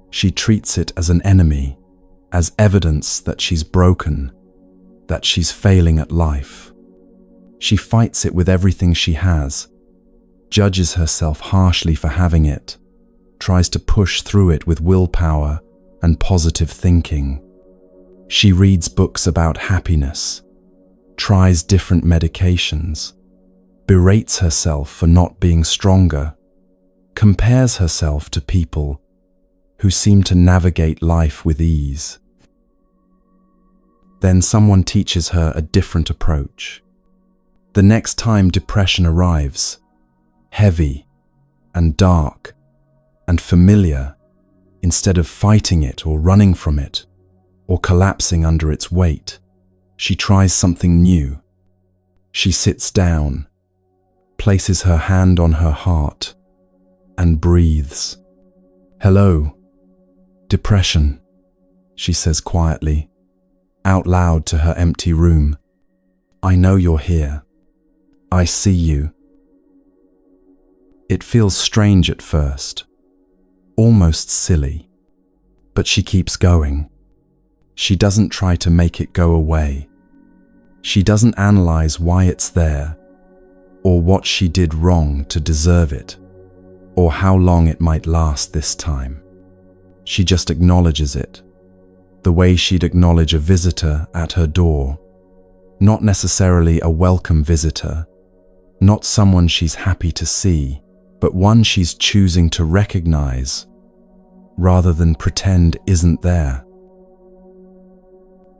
she treats it as an enemy, as evidence that she's broken, that she's failing at life. She fights it with everything she has, judges herself harshly for having it, tries to push through it with willpower and positive thinking. She reads books about happiness, tries different medications, berates herself for not being stronger, compares herself to people who seem to navigate life with ease. Then someone teaches her a different approach. The next time depression arrives, heavy and dark and familiar, instead of fighting it or running from it or collapsing under its weight, she tries something new. She sits down, places her hand on her heart, and breathes. "Hello, depression," she says quietly, out loud to her empty room. "I know you're here. I see you." It feels strange at first, almost silly, but she keeps going. She doesn't try to make it go away. She doesn't analyze why it's there, or what she did wrong to deserve it, or how long it might last this time. She just acknowledges it, the way she'd acknowledge a visitor at her door, not necessarily a welcome visitor, not someone she's happy to see, but one she's choosing to recognize rather than pretend isn't there.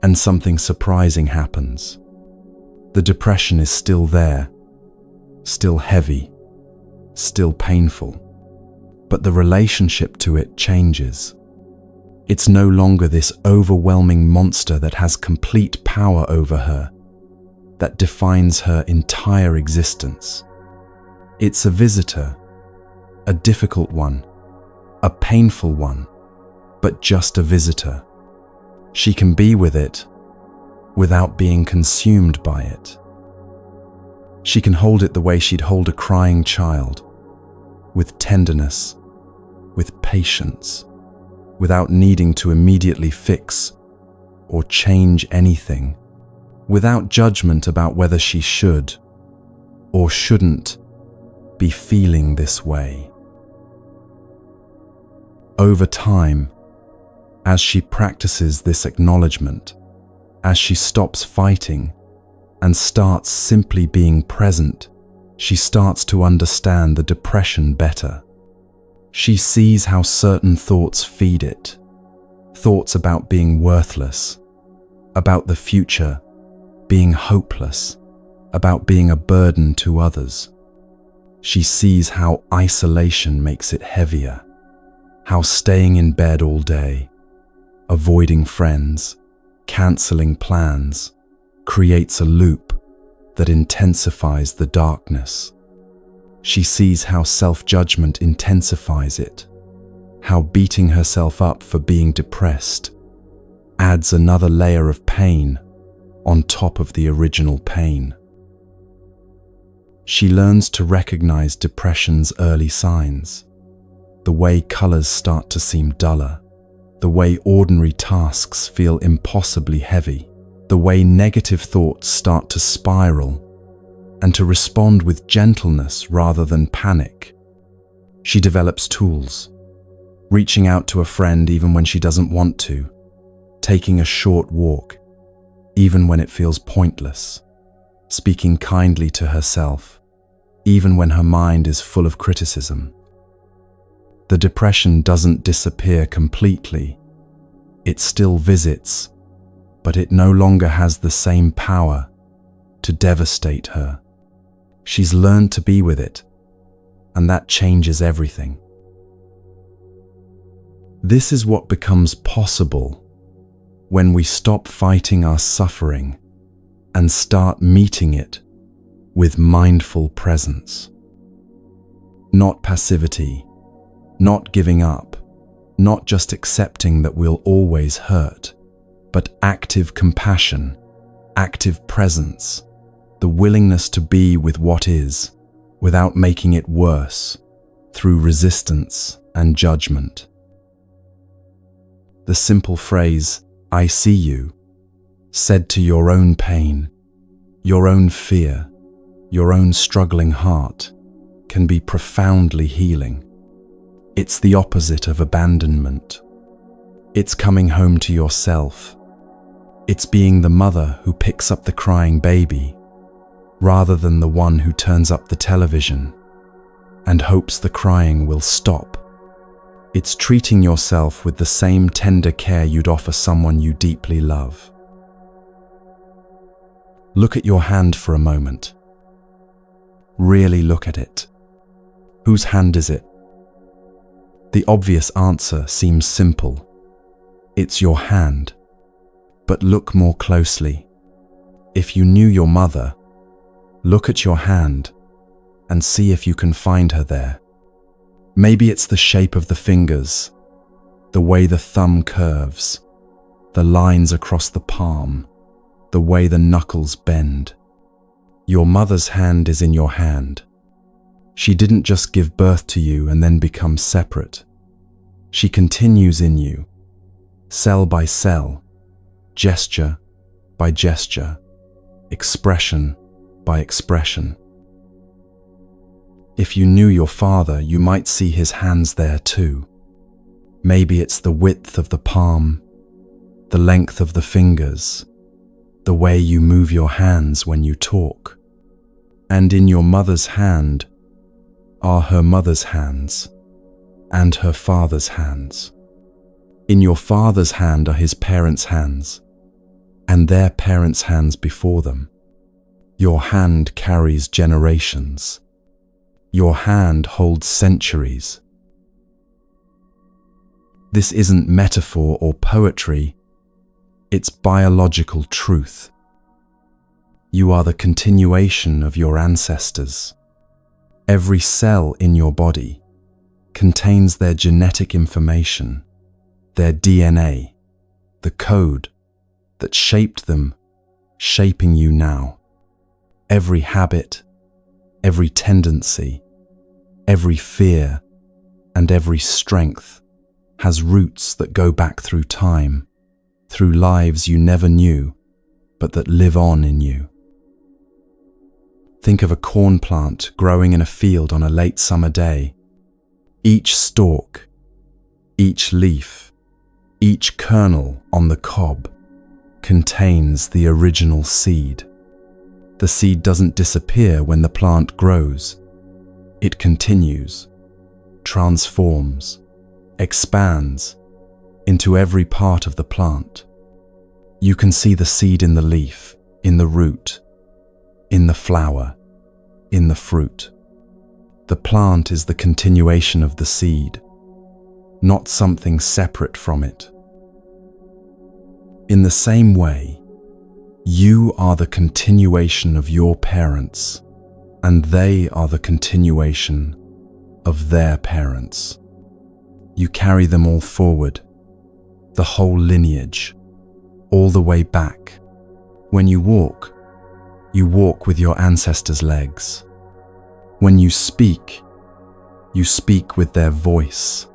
And something surprising happens. The depression is still there, still heavy, still painful, but the relationship to it changes. It's no longer this overwhelming monster that has complete power over her, that defines her entire existence. It's a visitor, a difficult one, a painful one, but just a visitor. She can be with it without being consumed by it. She can hold it the way she'd hold a crying child, with tenderness, with patience, without needing to immediately fix or change anything, without judgment about whether she should or shouldn't be feeling this way. Over time, as she practices this acknowledgement, as she stops fighting and starts simply being present, she starts to understand the depression better. She sees how certain thoughts feed it, thoughts about being worthless, about the future, being hopeless, about being a burden to others. She sees how isolation makes it heavier, how staying in bed all day, avoiding friends, cancelling plans, creates a loop that intensifies the darkness. She sees how self-judgment intensifies it, how beating herself up for being depressed adds another layer of pain on top of the original pain. She learns to recognize depression's early signs, the way colors start to seem duller, the way ordinary tasks feel impossibly heavy, the way negative thoughts start to spiral, and to respond with gentleness rather than panic. She develops tools, reaching out to a friend even when she doesn't want to, taking a short walk, even when it feels pointless, speaking kindly to herself, even when her mind is full of criticism. The depression doesn't disappear completely. It still visits, but it no longer has the same power, to devastate her. She's learned to be with it, and that changes everything. This is what becomes possible when we stop fighting our suffering and start meeting it with mindful presence. Not passivity, not giving up, not just accepting that we'll always hurt, but active compassion, active presence, the willingness to be with what is, without making it worse, through resistance and judgment. The simple phrase, "I see you," said to your own pain, your own fear, your own struggling heart, can be profoundly healing. It's the opposite of abandonment. It's coming home to yourself. It's being the mother who picks up the crying baby, rather than the one who turns up the television and hopes the crying will stop. It's treating yourself with the same tender care you'd offer someone you deeply love. Look at your hand for a moment. Really look at it. Whose hand is it? The obvious answer seems simple. It's your hand. But look more closely. If you knew your mother, look at your hand and see if you can find her there. Maybe it's the shape of the fingers, the way the thumb curves, the lines across the palm, the way the knuckles bend. Your mother's hand is in your hand. She didn't just give birth to you and then become separate. She continues in you, cell by cell, gesture by gesture, expression by expression. If you knew your father, you might see his hands there too. Maybe it's the width of the palm, the length of the fingers, the way you move your hands when you talk. And in your mother's hand are her mother's hands and her father's hands. In your father's hand are his parents' hands and their parents' hands before them. Your hand carries generations. Your hand holds centuries. This isn't metaphor or poetry, it's biological truth. You are the continuation of your ancestors. Every cell in your body contains their genetic information, their DNA, the code that shaped them, shaping you now. Every habit, every tendency, every fear, and every strength has roots that go back through time, through lives you never knew, but that live on in you. Think of a corn plant growing in a field on a late summer day. Each stalk, each leaf, each kernel on the cob contains the original seed. The seed doesn't disappear when the plant grows. It continues, transforms, expands into every part of the plant. You can see the seed in the leaf, in the root, in the flower, in the fruit. The plant is the continuation of the seed, not something separate from it. In the same way, you are the continuation of your parents, and they are the continuation of their parents. You carry them all forward, the whole lineage, all the way back. When you walk with your ancestors' legs. When you speak with their voice,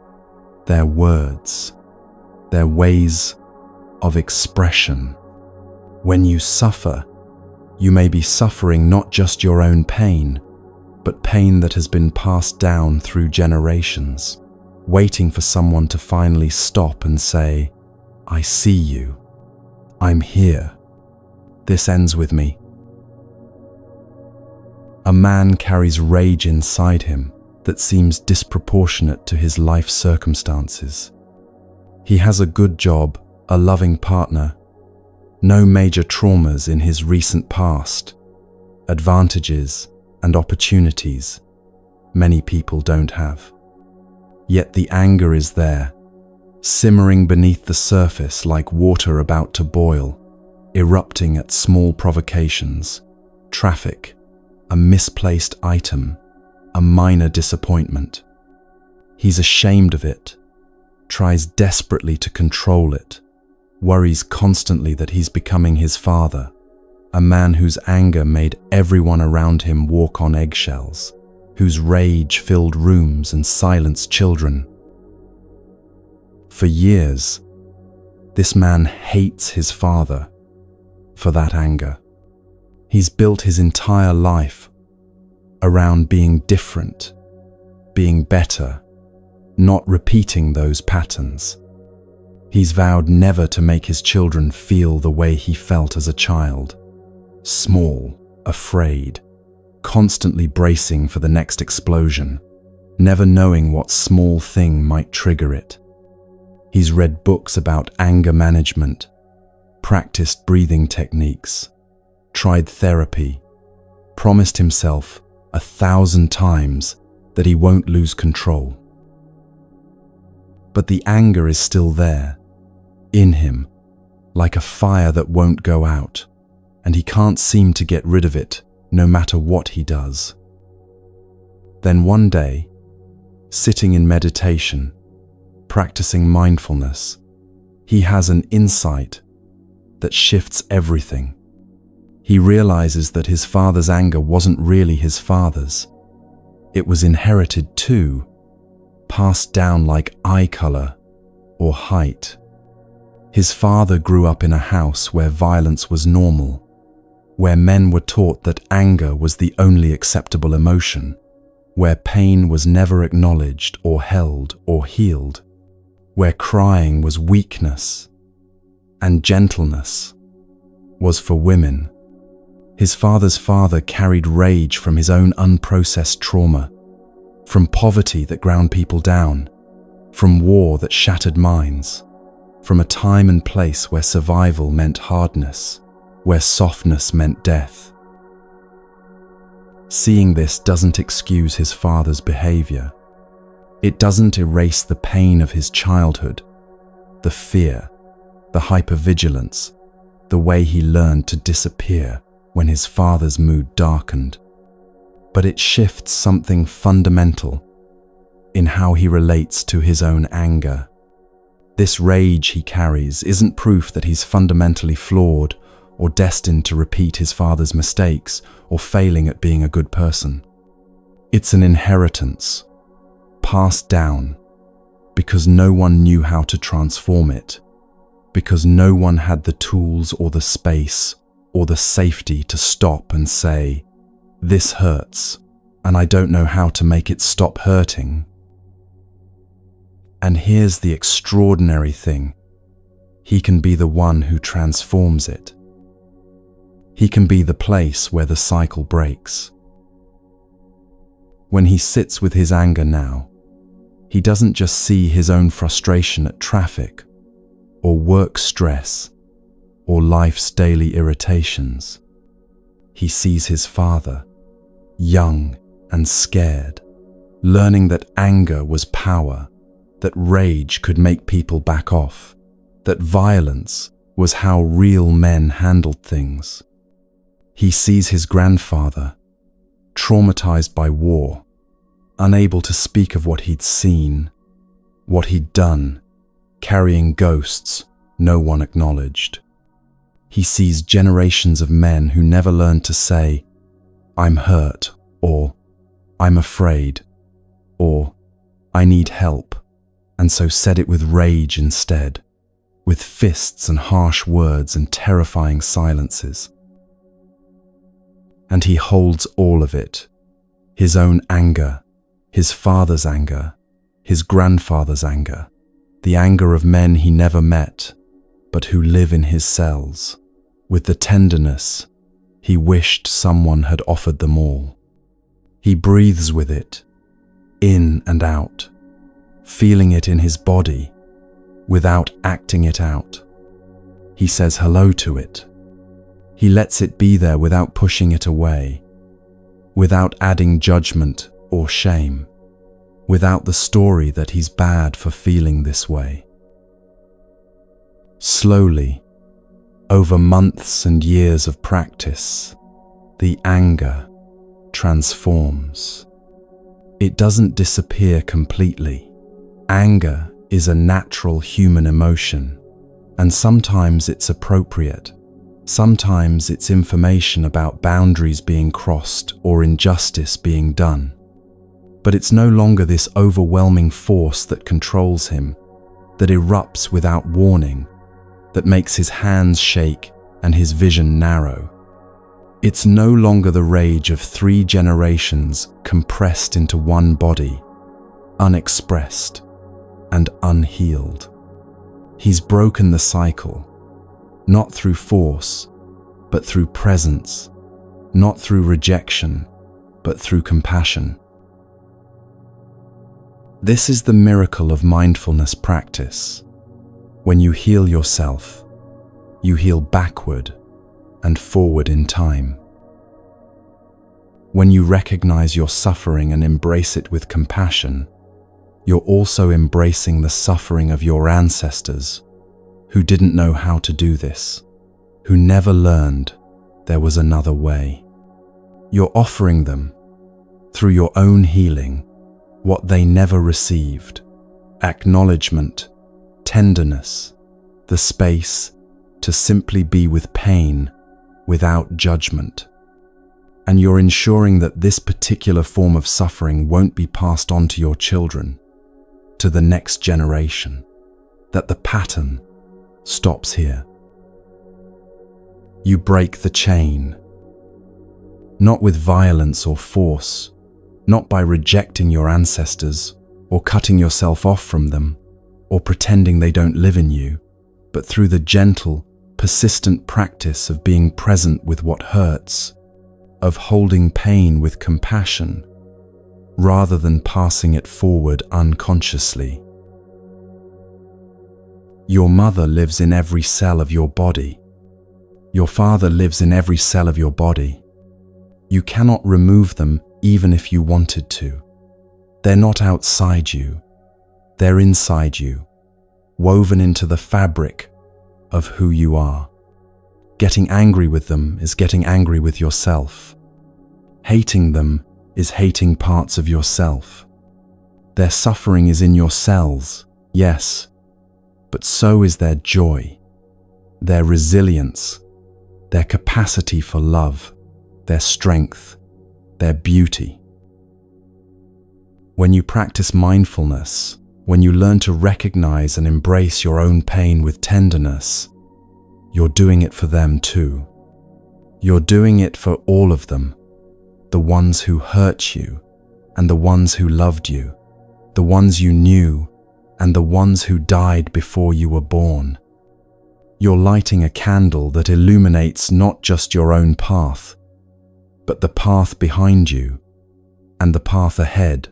their words, their ways of expression. When you suffer, you may be suffering not just your own pain, but pain that has been passed down through generations, waiting for someone to finally stop and say, "I see you. I'm here. This ends with me." A man carries rage inside him that seems disproportionate to his life circumstances. He has a good job, a loving partner, no major traumas in his recent past, advantages, and opportunities many people don't have. Yet the anger is there, simmering beneath the surface like water about to boil, erupting at small provocations, traffic, a misplaced item, a minor disappointment. He's ashamed of it, tries desperately to control it, worries constantly that he's becoming his father, a man whose anger made everyone around him walk on eggshells, whose rage filled rooms and silenced children. For years, this man hates his father for that anger. He's built his entire life around being different, being better, not repeating those patterns. He's vowed never to make his children feel the way he felt as a child, small, afraid, constantly bracing for the next explosion, never knowing what small thing might trigger it. He's read books about anger management, practiced breathing techniques, tried therapy, promised himself 1,000 times that he won't lose control. But the anger is still there, in him, like a fire that won't go out, and he can't seem to get rid of it no matter what he does. Then one day, sitting in meditation, practicing mindfulness, he has an insight that shifts everything. He realizes that his father's anger wasn't really his father's. It was inherited too, passed down like eye color or height. His father grew up in a house where violence was normal, where men were taught that anger was the only acceptable emotion, where pain was never acknowledged or held or healed, where crying was weakness and gentleness was for women. His father's father carried rage from his own unprocessed trauma, from poverty that ground people down, from war that shattered minds, from a time and place where survival meant hardness, where softness meant death. Seeing this doesn't excuse his father's behavior. It doesn't erase the pain of his childhood, the fear, the hypervigilance, the way he learned to disappear when his father's mood darkened. But it shifts something fundamental in how he relates to his own anger. This rage he carries isn't proof that he's fundamentally flawed or destined to repeat his father's mistakes or failing at being a good person. It's an inheritance, passed down, because no one knew how to transform it, because no one had the tools or the space or the safety to stop and say, "This hurts, and I don't know how to make it stop hurting." And here's the extraordinary thing. He can be the one who transforms it. He can be the place where the cycle breaks. When he sits with his anger now, he doesn't just see his own frustration at traffic, or work stress, or life's daily irritations. He sees his father, young and scared, learning that anger was power, that rage could make people back off, that violence was how real men handled things. He sees his grandfather, traumatized by war, unable to speak of what he'd seen, what he'd done, carrying ghosts no one acknowledged. He sees generations of men who never learned to say, "I'm hurt," or "I'm afraid," or "I need help," and so said it with rage instead, with fists and harsh words and terrifying silences. And he holds all of it, his own anger, his father's anger, his grandfather's anger, the anger of men he never met, but who live in his cells, with the tenderness he wished someone had offered them all. He breathes with it, in and out, feeling it in his body, without acting it out. He says hello to it. He lets it be there without pushing it away, without adding judgment or shame, without the story that he's bad for feeling this way. Slowly, over months and years of practice, the anger transforms. It doesn't disappear completely. Anger is a natural human emotion, and sometimes it's appropriate. Sometimes it's information about boundaries being crossed or injustice being done. But it's no longer this overwhelming force that controls him, that erupts without warning, that makes his hands shake and his vision narrow. It's no longer the rage of 3 generations compressed into one body, unexpressed and unhealed. He's broken the cycle, not through force, but through presence, not through rejection, but through compassion. This is the miracle of mindfulness practice. When you heal yourself, you heal backward and forward in time. When you recognize your suffering and embrace it with compassion, you're also embracing the suffering of your ancestors who didn't know how to do this, who never learned there was another way. You're offering them, through your own healing, what they never received: acknowledgement, tenderness, the space to simply be with pain without judgment. And you're ensuring that this particular form of suffering won't be passed on to your children, to the next generation, that the pattern stops here. You break the chain, not with violence or force, not by rejecting your ancestors or cutting yourself off from them or pretending they don't live in you, but through the gentle, persistent practice of being present with what hurts, of holding pain with compassion, rather than passing it forward unconsciously. Your mother lives in every cell of your body. Your father lives in every cell of your body. You cannot remove them even if you wanted to. They're not outside you. They're inside you, woven into the fabric of who you are. Getting angry with them is getting angry with yourself. Hating them is hating parts of yourself. Their suffering is in your cells, yes, but so is their joy, their resilience, their capacity for love, their strength, their beauty. When you practice mindfulness, when you learn to recognize and embrace your own pain with tenderness, you're doing it for them too. You're doing it for all of them, the ones who hurt you and the ones who loved you, the ones you knew and the ones who died before you were born. You're lighting a candle that illuminates not just your own path, but the path behind you and the path ahead,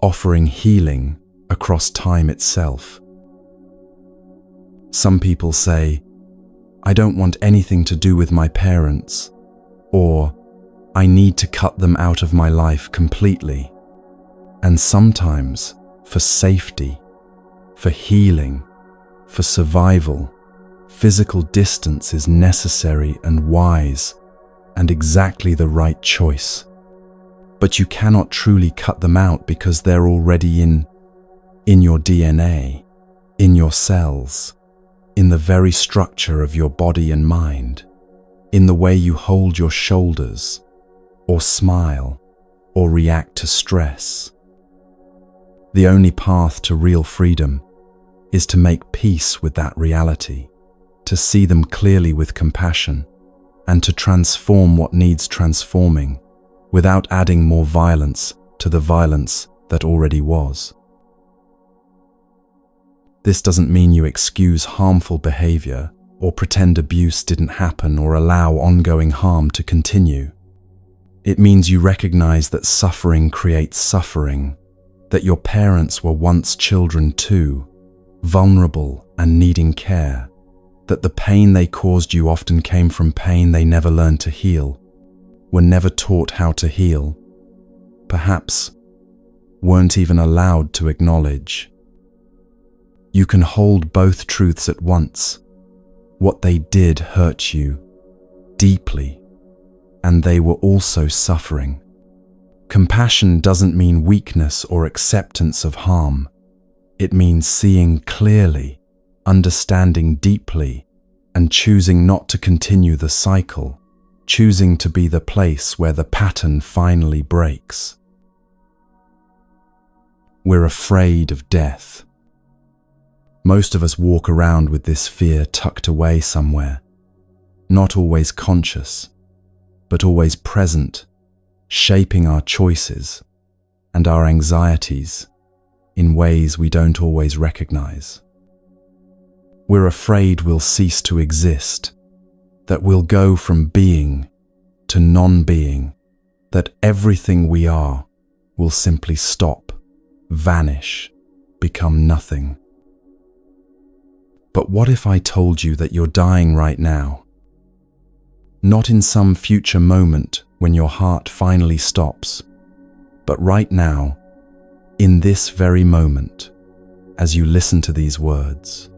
offering healing across time itself. Some people say, "I don't want anything to do with my parents," or "I need to cut them out of my life completely." And sometimes, for safety, for healing, for survival, physical distance is necessary and wise, and exactly the right choice. But you cannot truly cut them out because they're already in your DNA, in your cells, in the very structure of your body and mind, in the way you hold your shoulders, or smile, or react to stress. The only path to real freedom is to make peace with that reality, to see them clearly with compassion, and to transform what needs transforming without adding more violence to the violence that already was. This doesn't mean you excuse harmful behavior or pretend abuse didn't happen or allow ongoing harm to continue. It means you recognize that suffering creates suffering, that your parents were once children too, vulnerable and needing care, that the pain they caused you often came from pain they never learned to heal, were never taught how to heal, perhaps weren't even allowed to acknowledge. You can hold both truths at once. What they did hurt you deeply, and they were also suffering. Compassion doesn't mean weakness or acceptance of harm. It means seeing clearly, understanding deeply, and choosing not to continue the cycle, choosing to be the place where the pattern finally breaks. We're afraid of death. Most of us walk around with this fear tucked away somewhere, not always conscious, but always present, shaping our choices and our anxieties in ways we don't always recognize. We're afraid we'll cease to exist, that we'll go from being to non-being, that everything we are will simply stop, vanish, become nothing. But what if I told you that you're dying right now? Not in some future moment when your heart finally stops, but right now, in this very moment, as you listen to these words.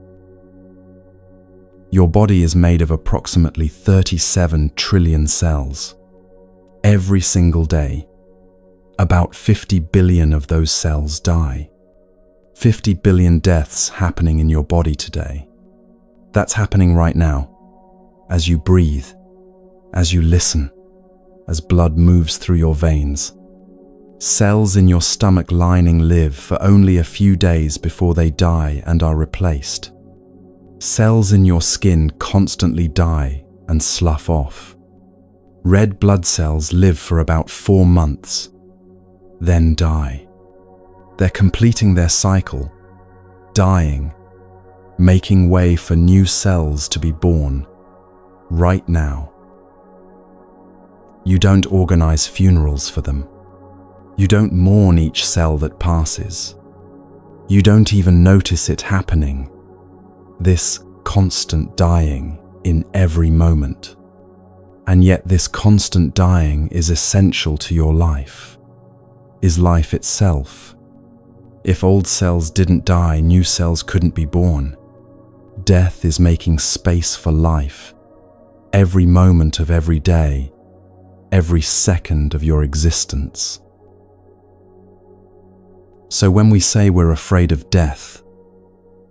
Your body is made of approximately 37 trillion cells. Every single day, about 50 billion of those cells die. 50 billion deaths happening in your body today. That's happening right now, as you breathe, as you listen, as blood moves through your veins. Cells in your stomach lining live for only a few days before they die and are replaced. Cells in your skin constantly die and slough off. Red blood cells live for about 4 months, then die. They're completing their cycle, dying, making way for new cells to be born, right now. You don't organize funerals for them. You don't mourn each cell that passes. You don't even notice it happening. This constant dying in every moment. And yet this constant dying is essential to your life, is life itself. If old cells didn't die, new cells couldn't be born. Death is making space for life, every moment of every day, every second of your existence. So when we say we're afraid of death,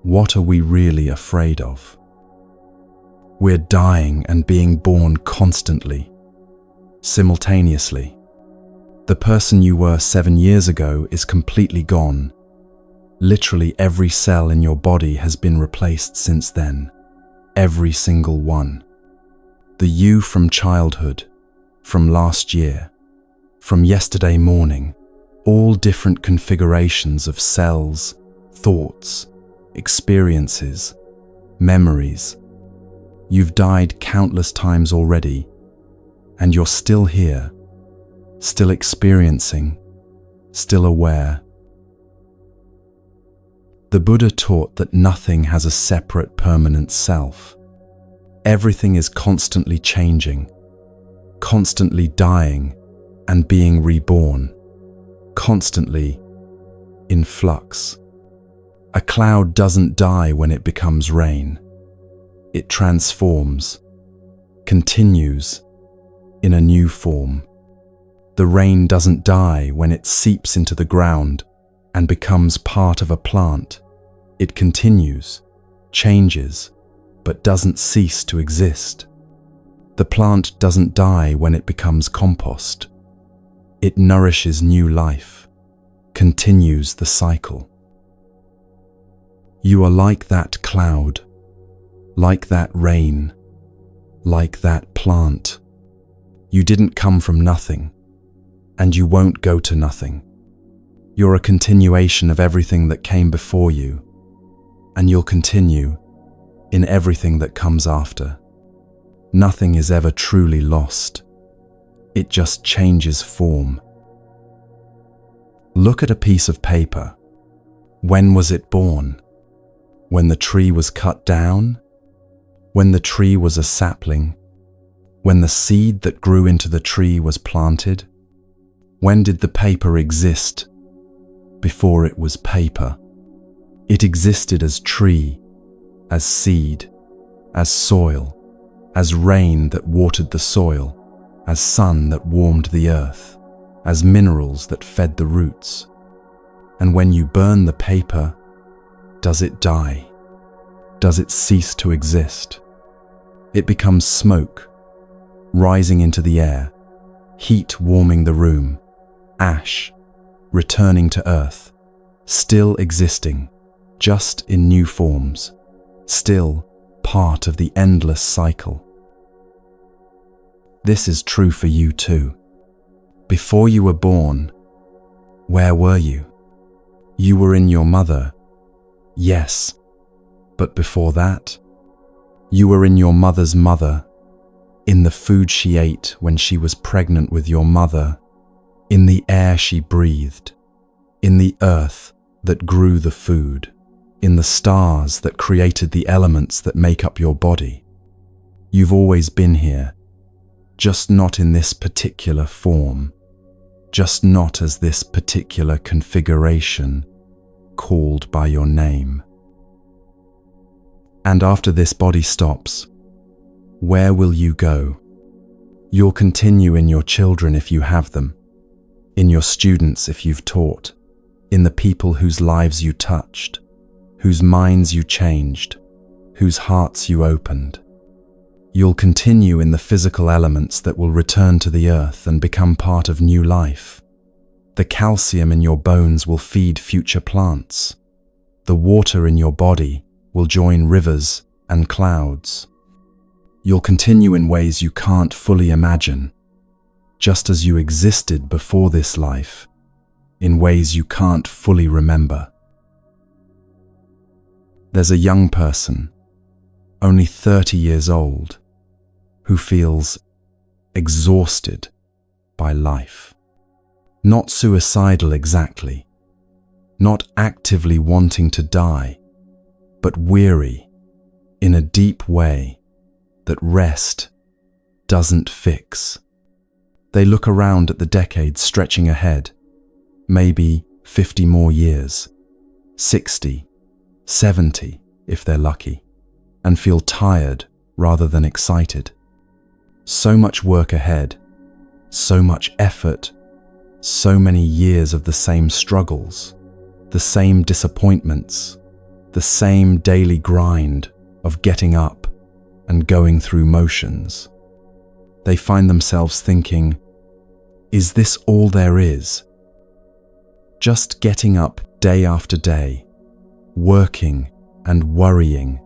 what are we really afraid of? We're dying and being born constantly, simultaneously. The person you were 7 years ago is completely gone. Literally every cell in your body has been replaced since then. Every single one. The you from childhood, from last year, from yesterday morning, all different configurations of cells, thoughts, experiences, memories. You've died countless times already, and you're still here, still experiencing, still aware. The Buddha taught that nothing has a separate permanent self. Everything is constantly changing, constantly dying and being reborn, constantly in flux. A cloud doesn't die when it becomes rain. It transforms, continues in a new form. The rain doesn't die when it seeps into the ground and becomes part of a plant. It continues, changes, but doesn't cease to exist. The plant doesn't die when it becomes compost. It nourishes new life, continues the cycle. You are like that cloud, like that rain, like that plant. You didn't come from nothing, and you won't go to nothing. You're a continuation of everything that came before you, and you'll continue in everything that comes after. Nothing is ever truly lost. It just changes form. Look at a piece of paper. When was it born? When the tree was cut down? When the tree was a sapling? When the seed that grew into the tree was planted? When did the paper exist before it was paper? It existed as tree, as seed, as soil, as rain that watered the soil, as sun that warmed the earth, as minerals that fed the roots. And when you burn the paper, does it die? Does it cease to exist? It becomes smoke, rising into the air, heat warming the room, ash, returning to earth, still existing, just in new forms, still part of the endless cycle. This is true for you too. Before you were born, where were you? You were in your mother, yes, but before that, you were in your mother's mother, in the food she ate when she was pregnant with your mother, in the air she breathed, in the earth that grew the food, in the stars that created the elements that make up your body. You've always been here, just not in this particular form, just not as this particular configuration called by your name. And after this body stops, where will you go? You'll continue in your children if you have them, in your students if you've taught, in the people whose lives you touched, whose minds you changed, whose hearts you opened. You'll continue in the physical elements that will return to the earth and become part of new life. The calcium in your bones will feed future plants. The water in your body will join rivers and clouds. You'll continue in ways you can't fully imagine, just as you existed before this life, in ways you can't fully remember. There's a young person, only 30 years old, who feels exhausted by life. Not suicidal exactly, not actively wanting to die, but weary in a deep way that rest doesn't fix. They look around at the decades stretching ahead, maybe 50 more years, 60, 70 if they're lucky, and feel tired rather than excited. So much work ahead, so much effort, so many years of the same struggles, the same disappointments, the same daily grind of getting up and going through motions. They find themselves thinking, is this all there is? Just getting up day after day, working and worrying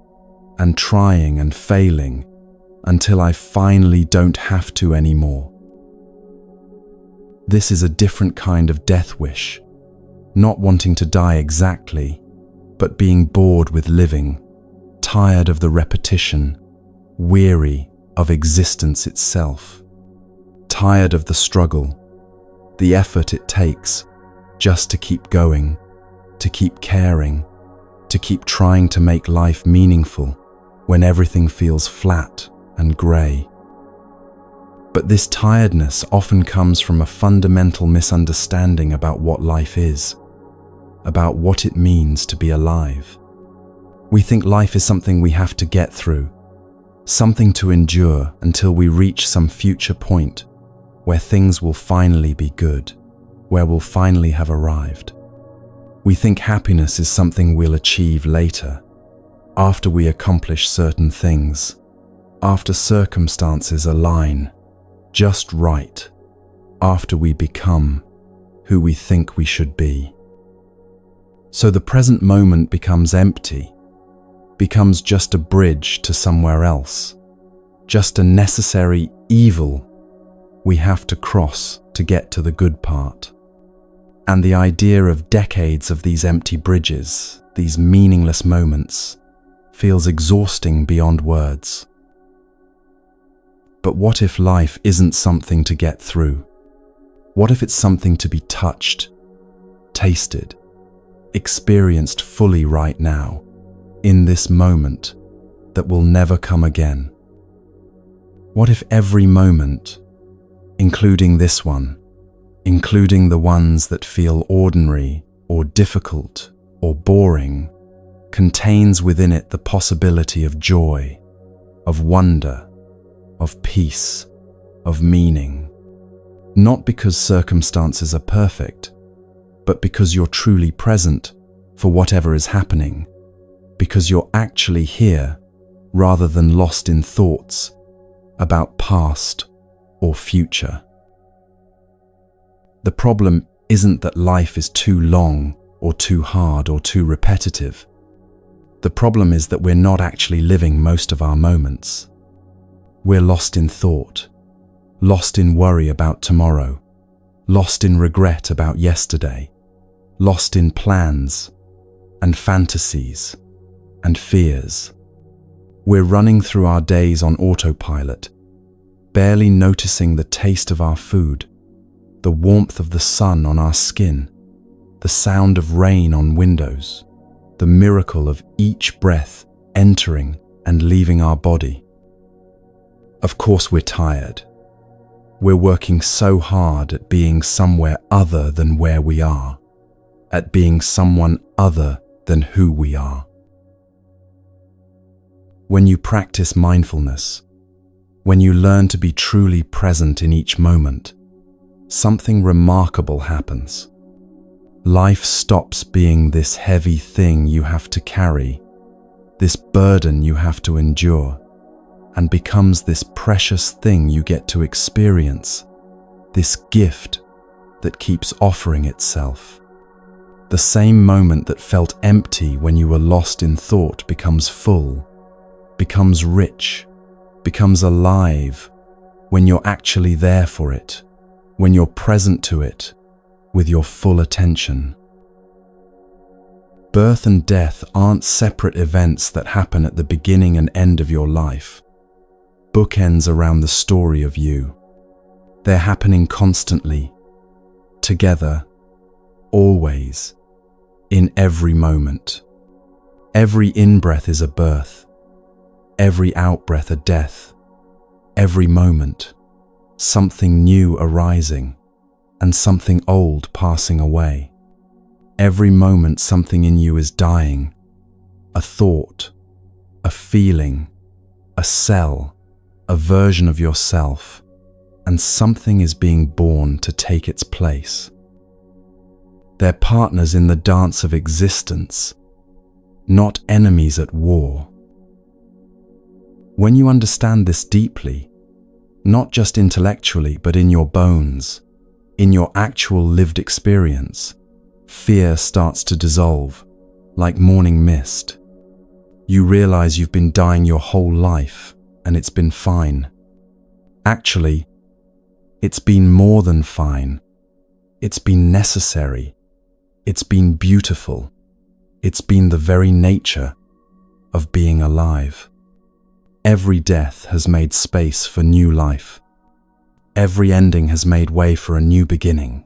and trying and failing until I finally don't have to anymore. This is a different kind of death wish, not wanting to die exactly, but being bored with living, tired of the repetition, weary of existence itself, tired of the struggle, the effort it takes just to keep going, to keep caring, to keep trying to make life meaningful when everything feels flat and grey. But this tiredness often comes from a fundamental misunderstanding about what life is, about what it means to be alive. We think life is something we have to get through, something to endure until we reach some future point where things will finally be good, where we'll finally have arrived. We think happiness is something we'll achieve later, after we accomplish certain things, after circumstances align just right, after we become who we think we should be. So the present moment becomes empty, becomes just a bridge to somewhere else, just a necessary evil we have to cross to get to the good part. And the idea of decades of these empty bridges, these meaningless moments, feels exhausting beyond words. But what if life isn't something to get through? What if it's something to be touched, tasted, experienced fully right now, in this moment, that will never come again? What if every moment, including this one, including the ones that feel ordinary or difficult or boring, contains within it the possibility of joy, of wonder, of peace, of meaning? Not because circumstances are perfect, but because you're truly present for whatever is happening, because you're actually here rather than lost in thoughts about past or future. The problem isn't that life is too long or too hard or too repetitive. The problem is that we're not actually living most of our moments. We're lost in thought, lost in worry about tomorrow, lost in regret about yesterday, lost in plans and fantasies and fears. We're running through our days on autopilot, barely noticing the taste of our food, the warmth of the sun on our skin, the sound of rain on windows, the miracle of each breath entering and leaving our body. Of course we're tired. We're working so hard at being somewhere other than where we are, at being someone other than who we are. When you practice mindfulness, when you learn to be truly present in each moment, something remarkable happens. Life stops being this heavy thing you have to carry, this burden you have to endure, and becomes this precious thing you get to experience, this gift that keeps offering itself. The same moment that felt empty when you were lost in thought becomes full, becomes rich, becomes alive when you're actually there for it, when you're present to it with your full attention. Birth and death aren't separate events that happen at the beginning and end of your life, bookends around the story of you. They're happening constantly, together, always, in every moment. Every in-breath is a birth, every out-breath a death, every moment, something new arising and something old passing away. Every moment something in you is dying, a thought, a feeling, a cell, a version of yourself, and something is being born to take its place. They're partners in the dance of existence, not enemies at war. When you understand this deeply, not just intellectually but in your bones, in your actual lived experience, fear starts to dissolve, like morning mist. You realize you've been dying your whole life, and it's been fine. Actually, it's been more than fine. It's been necessary. It's been beautiful. It's been the very nature of being alive. Every death has made space for new life. Every ending has made way for a new beginning.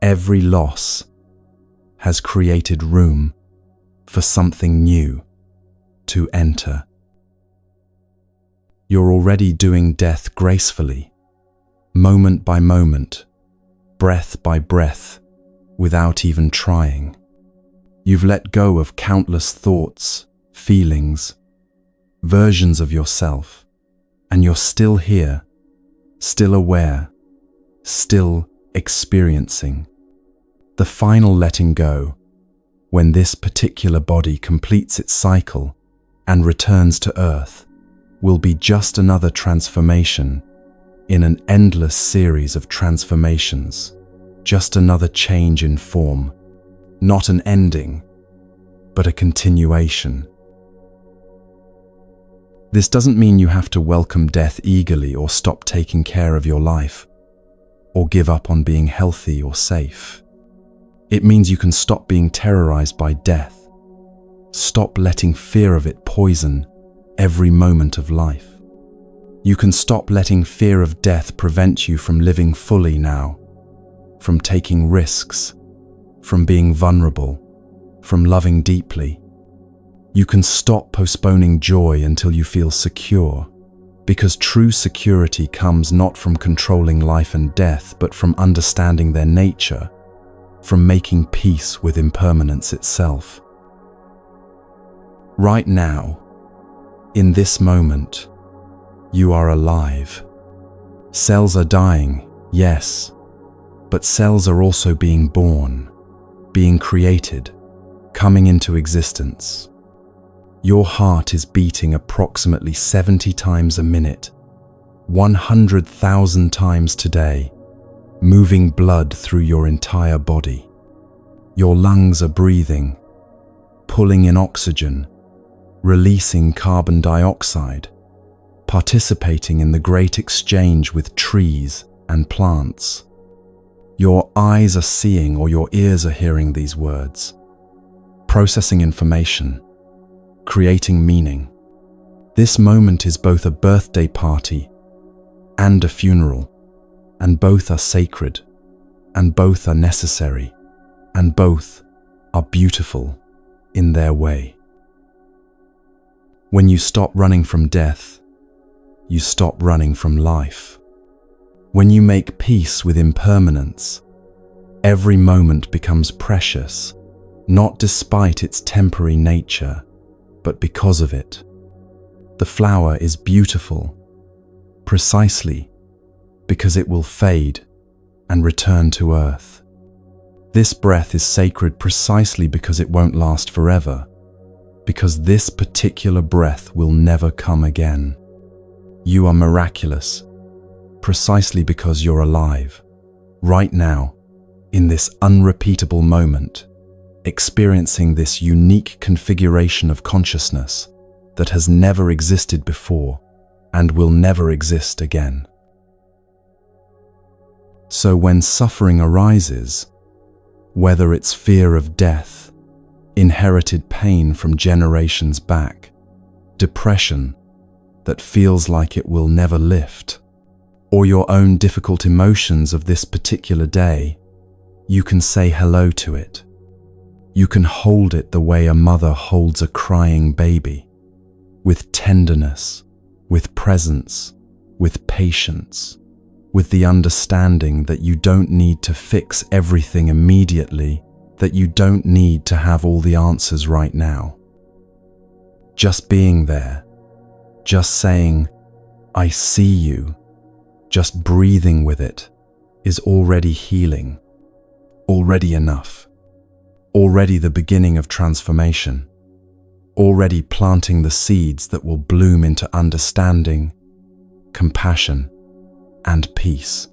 Every loss has created room for something new to enter. You're already doing death gracefully, moment by moment, breath by breath, without even trying. You've let go of countless thoughts, feelings, versions of yourself, and you're still here, still aware, still experiencing. The final letting go, when this particular body completes its cycle and returns to Earth, will be just another transformation in an endless series of transformations, just another change in form, not an ending, but a continuation. This doesn't mean you have to welcome death eagerly or stop taking care of your life, or give up on being healthy or safe. It means you can stop being terrorized by death, stop letting fear of it poison every moment of life. You can stop letting fear of death prevent you from living fully now, from taking risks, from being vulnerable, from loving deeply. You can stop postponing joy until you feel secure, because true security comes not from controlling life and death, but from understanding their nature, from making peace with impermanence itself. Right now, in this moment, you are alive. Cells are dying, yes, but cells are also being born, being created, coming into existence. Your heart is beating approximately 70 times a minute, 100,000 times today, moving blood through your entire body. Your lungs are breathing, pulling in oxygen, releasing carbon dioxide, participating in the great exchange with trees and plants. Your eyes are seeing or your ears are hearing these words, processing information, creating meaning. This moment is both a birthday party and a funeral, and both are sacred, and both are necessary, and both are beautiful in their way. When you stop running from death, you stop running from life. When you make peace with impermanence, every moment becomes precious, not despite its temporary nature, but because of it. The flower is beautiful, precisely because it will fade and return to earth. This breath is sacred precisely because it won't last forever, because this particular breath will never come again. You are miraculous, precisely because you're alive, right now, in this unrepeatable moment, experiencing this unique configuration of consciousness that has never existed before and will never exist again. So when suffering arises, whether it's fear of death, inherited pain from generations back, depression that feels like it will never lift, or your own difficult emotions of this particular day, you can say hello to it. You can hold it the way a mother holds a crying baby, with tenderness, with presence, with patience, with the understanding that you don't need to fix everything immediately, that you don't need to have all the answers right now. Just being there, just saying, "I see you," just breathing with it, is already healing, already enough. Already the beginning of transformation, already planting the seeds that will bloom into understanding, compassion, and peace.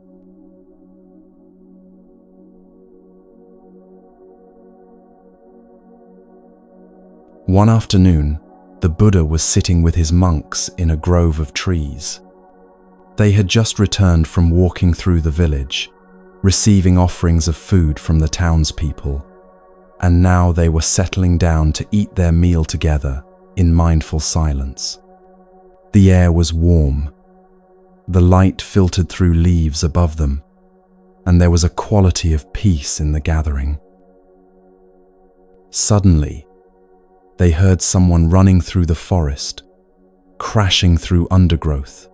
One afternoon, the Buddha was sitting with his monks in a grove of trees. They had just returned from walking through the village, receiving offerings of food from the townspeople, and now they were settling down to eat their meal together in mindful silence. The air was warm. The light filtered through leaves above them, and there was a quality of peace in the gathering. Suddenly, they heard someone running through the forest, crashing through undergrowth,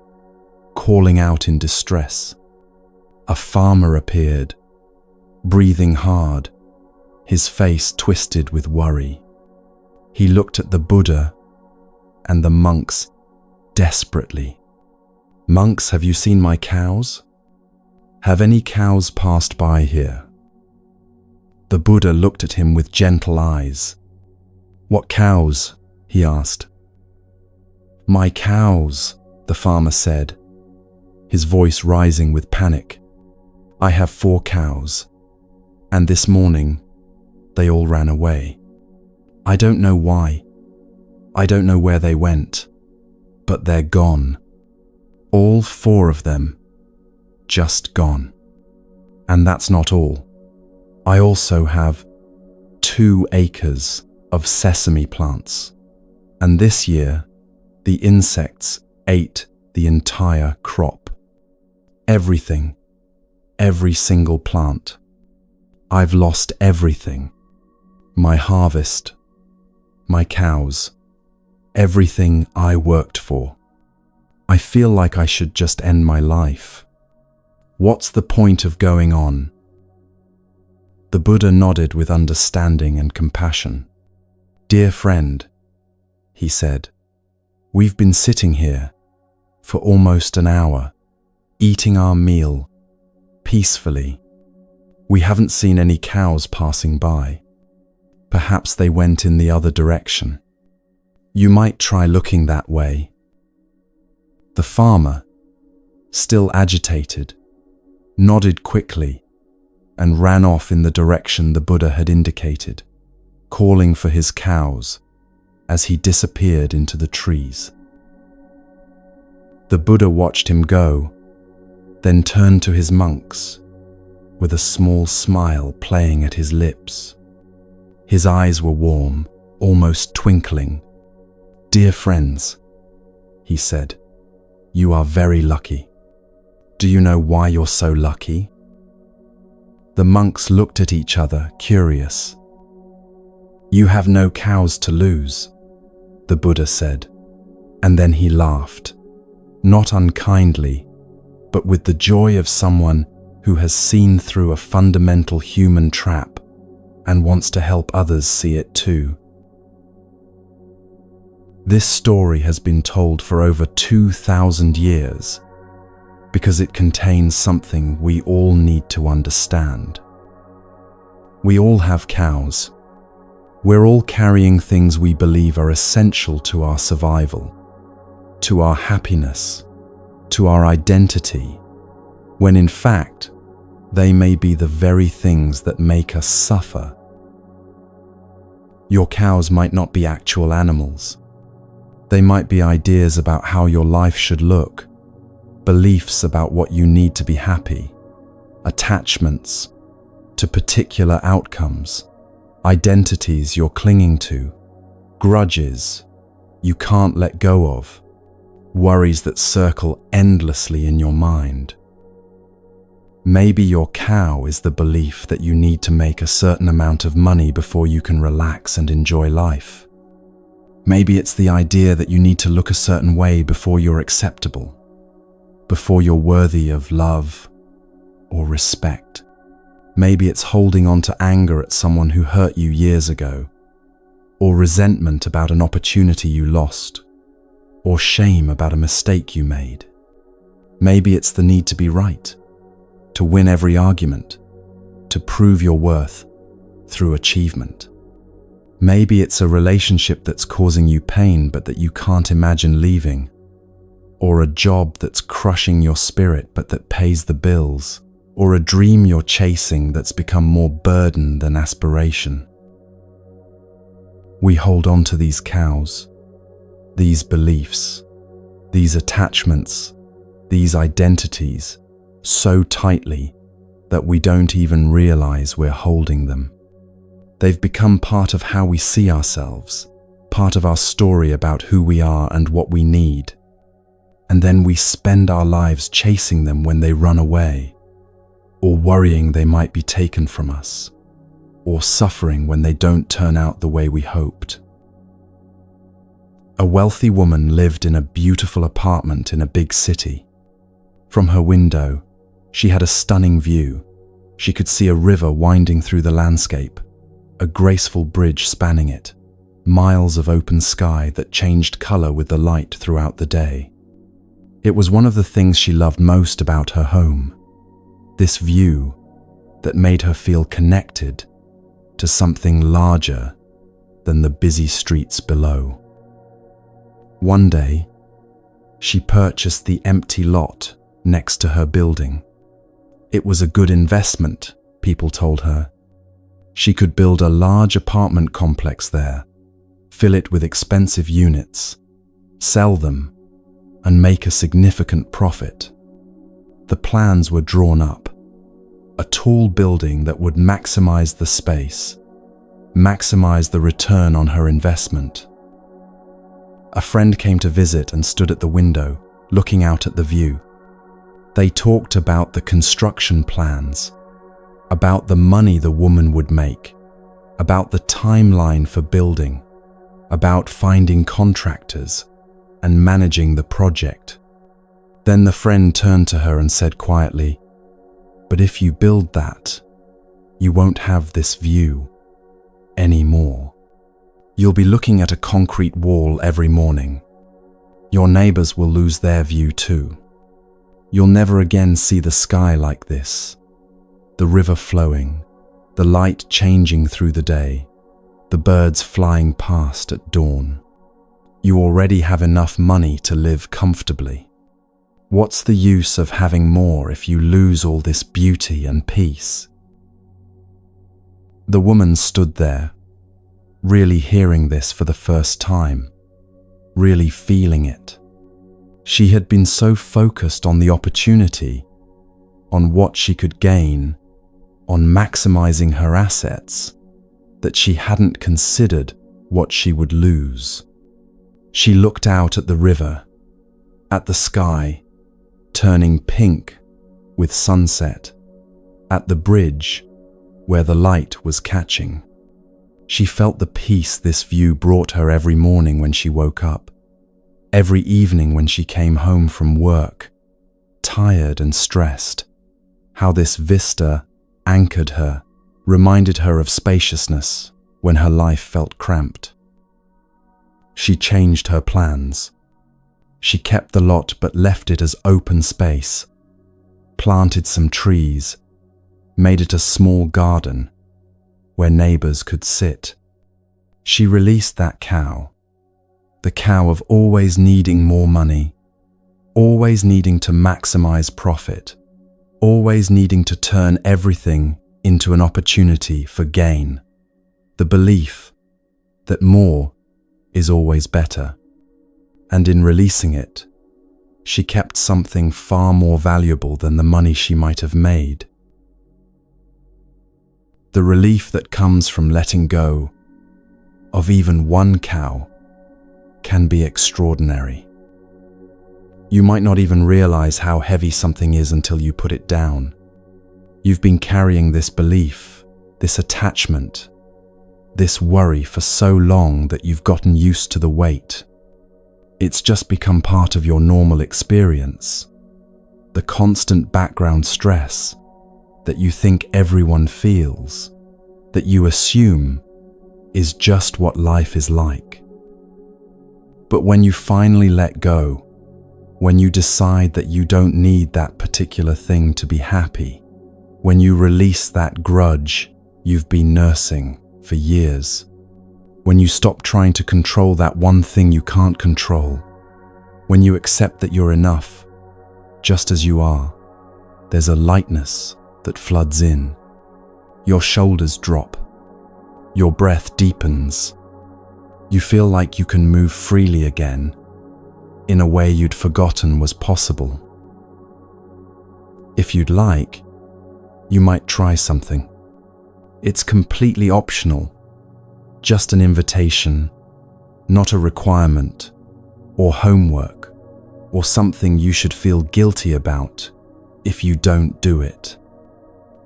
calling out in distress. A farmer appeared, breathing hard, his face twisted with worry. He looked at the Buddha and the monks desperately. "Monks, have you seen my cows? Have any cows passed by here?" The Buddha looked at him with gentle eyes. "What cows?" he asked. "My cows," the farmer said, his voice rising with panic. "I have 4 cows, and this morning they all ran away. I don't know why. I don't know where they went, but they're gone. All 4 of them, just gone. And that's not all. I also have 2 acres of sesame plants, and this year the insects ate the entire crop. Everything, every single plant. I've lost everything. My harvest, my cows, everything I worked for. I feel like I should just end my life. What's the point of going on?" The Buddha nodded with understanding and compassion. "Dear friend," he said, "we've been sitting here for almost an hour, eating our meal peacefully. We haven't seen any cows passing by. Perhaps they went in the other direction. You might try looking that way." The farmer, still agitated, nodded quickly and ran off in the direction the Buddha had indicated, calling for his cows as he disappeared into the trees. The Buddha watched him go, then turned to his monks with a small smile playing at his lips. His eyes were warm, almost twinkling. "Dear friends," he said, "you are very lucky. Do you know why you're so lucky?" The monks looked at each other, curious. "You have no cows to lose," the Buddha said, and then he laughed, not unkindly, but with the joy of someone who has seen through a fundamental human trap and wants to help others see it too. This story has been told for over 2,000 years because it contains something we all need to understand. We all have cows. We're all carrying things we believe are essential to our survival, to our happiness, to our identity, when in fact, they may be the very things that make us suffer. Your cows might not be actual animals. They might be ideas about how your life should look, beliefs about what you need to be happy, attachments to particular outcomes, identities you're clinging to, grudges you can't let go of, worries that circle endlessly in your mind. Maybe your cow is the belief that you need to make a certain amount of money before you can relax and enjoy life. Maybe it's the idea that you need to look a certain way before you're acceptable, before you're worthy of love or respect. Maybe it's holding on to anger at someone who hurt you years ago, or resentment about an opportunity you lost, or shame about a mistake you made. Maybe it's the need to be right, to win every argument, to prove your worth through achievement. Maybe it's a relationship that's causing you pain but that you can't imagine leaving, or a job that's crushing your spirit but that pays the bills, or a dream you're chasing that's become more burden than aspiration. We hold on to these cows, these beliefs, these attachments, these identities so tightly that we don't even realize we're holding them. They've become part of how we see ourselves, part of our story about who we are and what we need. And then we spend our lives chasing them when they run away, or worrying they might be taken from us, or suffering when they don't turn out the way we hoped. A wealthy woman lived in a beautiful apartment in a big city. From her window, she had a stunning view. She could see a river winding through the landscape, a graceful bridge spanning it, miles of open sky that changed color with the light throughout the day. It was one of the things she loved most about her home, this view that made her feel connected to something larger than the busy streets below. One day, she purchased the empty lot next to her building. It was a good investment, people told her. She could build a large apartment complex there, fill it with expensive units, sell them, and make a significant profit. The plans were drawn up. A tall building that would maximize the space, maximize the return on her investment. A friend came to visit and stood at the window, looking out at the view. They talked about the construction plans, about the money the woman would make, about the timeline for building, about finding contractors and managing the project. Then the friend turned to her and said quietly, "But if you build that, you won't have this view anymore. You'll be looking at a concrete wall every morning. Your neighbors will lose their view too. You'll never again see the sky like this, the river flowing, the light changing through the day, the birds flying past at dawn. You already have enough money to live comfortably. What's the use of having more if you lose all this beauty and peace?" The woman stood there, really hearing this for the first time, really feeling it. She had been so focused on the opportunity, on what she could gain, on maximizing her assets, that she hadn't considered what she would lose. She looked out at the river, at the sky, turning pink with sunset, at the bridge where the light was catching. She felt the peace this view brought her every morning when she woke up, every evening when she came home from work, tired and stressed. How this vista anchored her, reminded her of spaciousness when her life felt cramped. She changed her plans. She kept the lot but left it as open space, planted some trees, made it a small garden where neighbors could sit. She released that cow, the cow of always needing more money, always needing to maximize profit, always needing to turn everything into an opportunity for gain, the belief that more is always better. And in releasing it, she kept something far more valuable than the money she might have made. The relief that comes from letting go of even one cow can be extraordinary. You might not even realize how heavy something is until you put it down. You've been carrying this belief, this attachment, this worry for so long that you've gotten used to the weight. It's just become part of your normal experience, the constant background stress that you think everyone feels, that you assume is just what life is like. But when you finally let go, when you decide that you don't need that particular thing to be happy, when you release that grudge you've been nursing for years, when you stop trying to control that one thing you can't control, when you accept that you're enough, just as you are, there's a lightness that floods in. Your shoulders drop. Your breath deepens. You feel like you can move freely again, in a way you'd forgotten was possible. If you'd like, you might try something. It's completely optional, just an invitation, not a requirement, or homework, or something you should feel guilty about if you don't do it.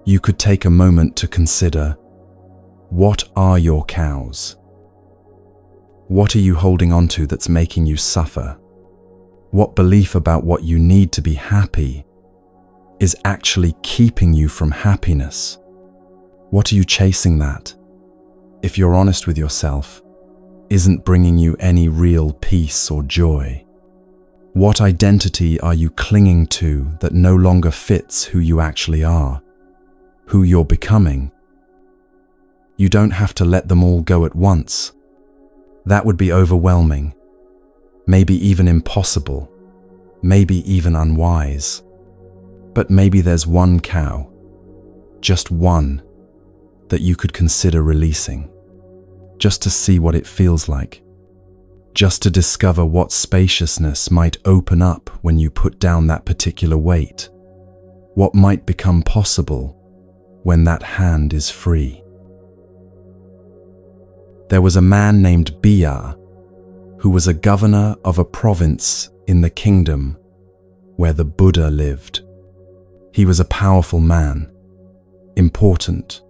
You could take a moment to consider, what are your cows? What are you holding on to that's making you suffer? What belief about what you need to be happy is actually keeping you from happiness? What are you chasing that, if you're honest with yourself, isn't bringing you any real peace or joy? What identity are you clinging to that no longer fits who you actually are, who you're becoming? You don't have to let them all go at once. That would be overwhelming, maybe even impossible, maybe even unwise. But maybe there's one cow, just one, that you could consider releasing, just to see what it feels like, just to discover what spaciousness might open up when you put down that particular weight, what might become possible when that hand is free. There was a man named Bia who was a governor of a province in the kingdom where the Buddha lived. He was a powerful man, important,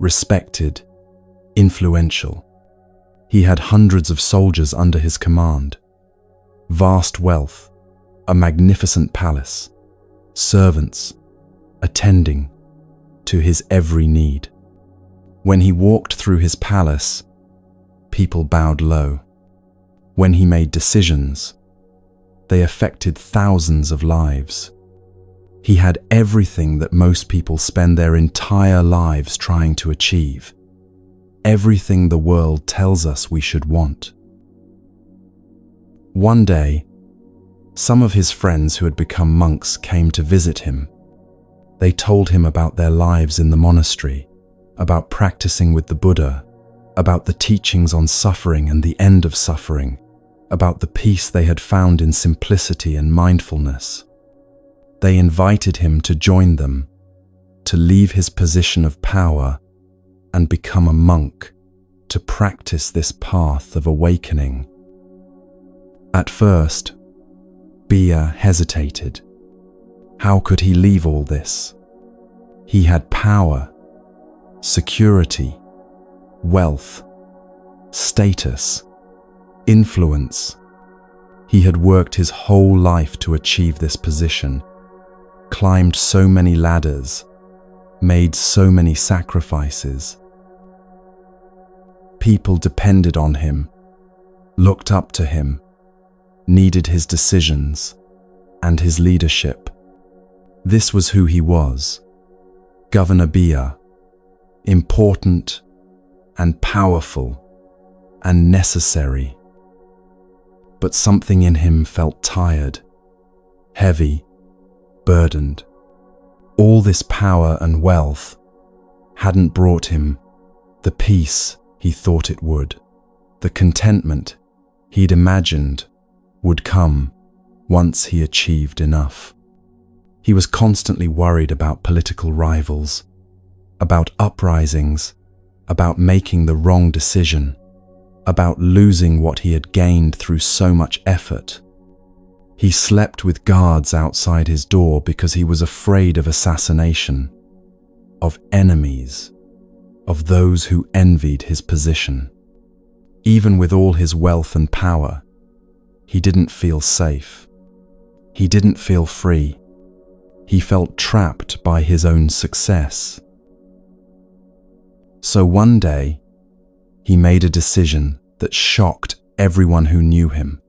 respected, influential. He had hundreds of soldiers under his command, vast wealth, a magnificent palace, servants attending to his every need. When he walked through his palace, people bowed low. When he made decisions, they affected thousands of lives. He had everything that most people spend their entire lives trying to achieve. Everything the world tells us we should want. One day, some of his friends who had become monks came to visit him. They told him about their lives in the monastery, about practicing with the Buddha, about the teachings on suffering and the end of suffering, about the peace they had found in simplicity and mindfulness. They invited him to join them, to leave his position of power and become a monk, to practice this path of awakening. At first, Bia hesitated. How could he leave all this? He had power, security, wealth, status, influence. He had worked his whole life to achieve this position, climbed so many ladders, made so many sacrifices. People depended on him, looked up to him, needed his decisions and his leadership. This was who he was, Governor Bia, important and powerful and necessary. But something in him felt tired, heavy, burdened. All this power and wealth hadn't brought him the peace he thought it would, the contentment he'd imagined would come once he achieved enough. He was constantly worried about political rivals, about uprisings, about making the wrong decision, about losing what he had gained through so much effort. He slept with guards outside his door because he was afraid of assassination, of enemies, of those who envied his position. Even with all his wealth and power, he didn't feel safe. He didn't feel free. He felt trapped by his own success. So one day, he made a decision that shocked everyone who knew him,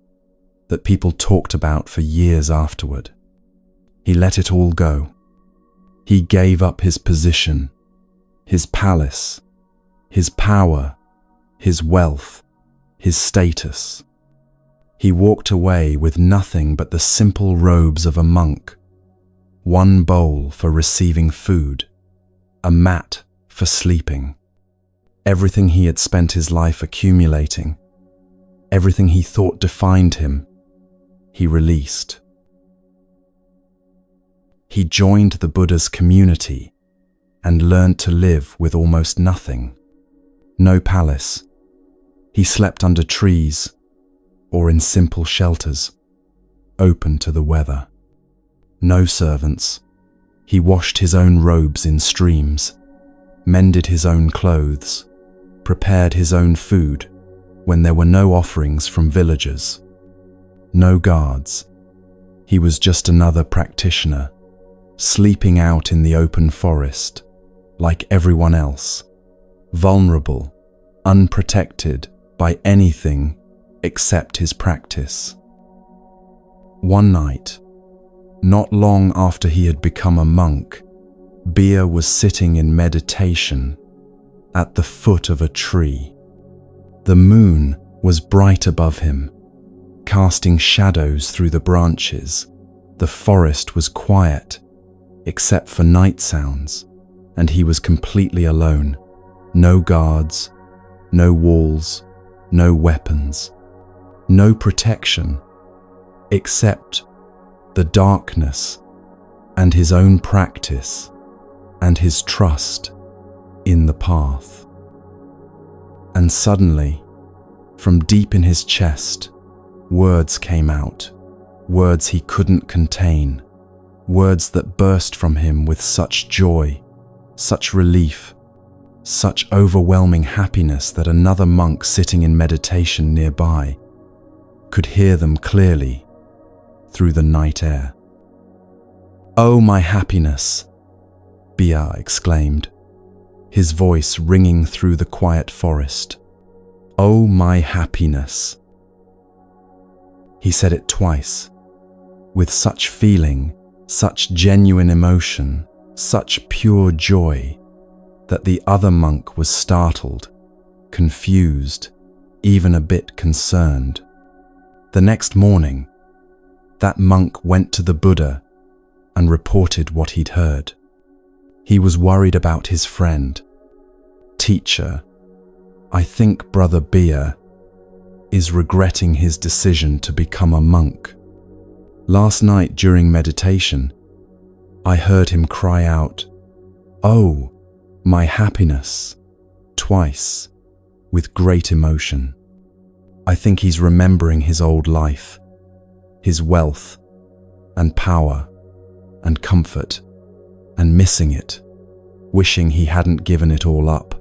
that people talked about for years afterward. He let it all go. He gave up his position, his palace, his power, his wealth, his status. He walked away with nothing but the simple robes of a monk, one bowl for receiving food, a mat for sleeping. Everything he had spent his life accumulating, everything he thought defined him, he released. He joined the Buddha's community and learned to live with almost nothing. No palace. He slept under trees or in simple shelters, open to the weather. No servants. He washed his own robes in streams, mended his own clothes, prepared his own food when there were no offerings from villagers. No guards. He was just another practitioner, sleeping out in the open forest, like everyone else, vulnerable, unprotected by anything except his practice. One night, not long after he had become a monk, Bia was sitting in meditation at the foot of a tree. The moon was bright above him, casting shadows through the branches. The forest was quiet, except for night sounds, and he was completely alone. No guards, no walls, no weapons, no protection, except the darkness and his own practice and his trust in the path. And suddenly, from deep in his chest, words came out, words he couldn't contain, words that burst from him with such joy, such relief, such overwhelming happiness that another monk sitting in meditation nearby could hear them clearly through the night air. "Oh, my happiness!" Bia exclaimed, his voice ringing through the quiet forest. "Oh, my happiness!" He said it twice, with such feeling, such genuine emotion, such pure joy, that the other monk was startled, confused, even a bit concerned. The next morning, that monk went to the Buddha and reported what he'd heard. He was worried about his friend. "Teacher, I think Brother Bia is regretting his decision to become a monk. Last night during meditation, I heard him cry out, 'Oh, my happiness,' twice, with great emotion. I think he's remembering his old life, his wealth and power and comfort, and missing it, wishing he hadn't given it all up."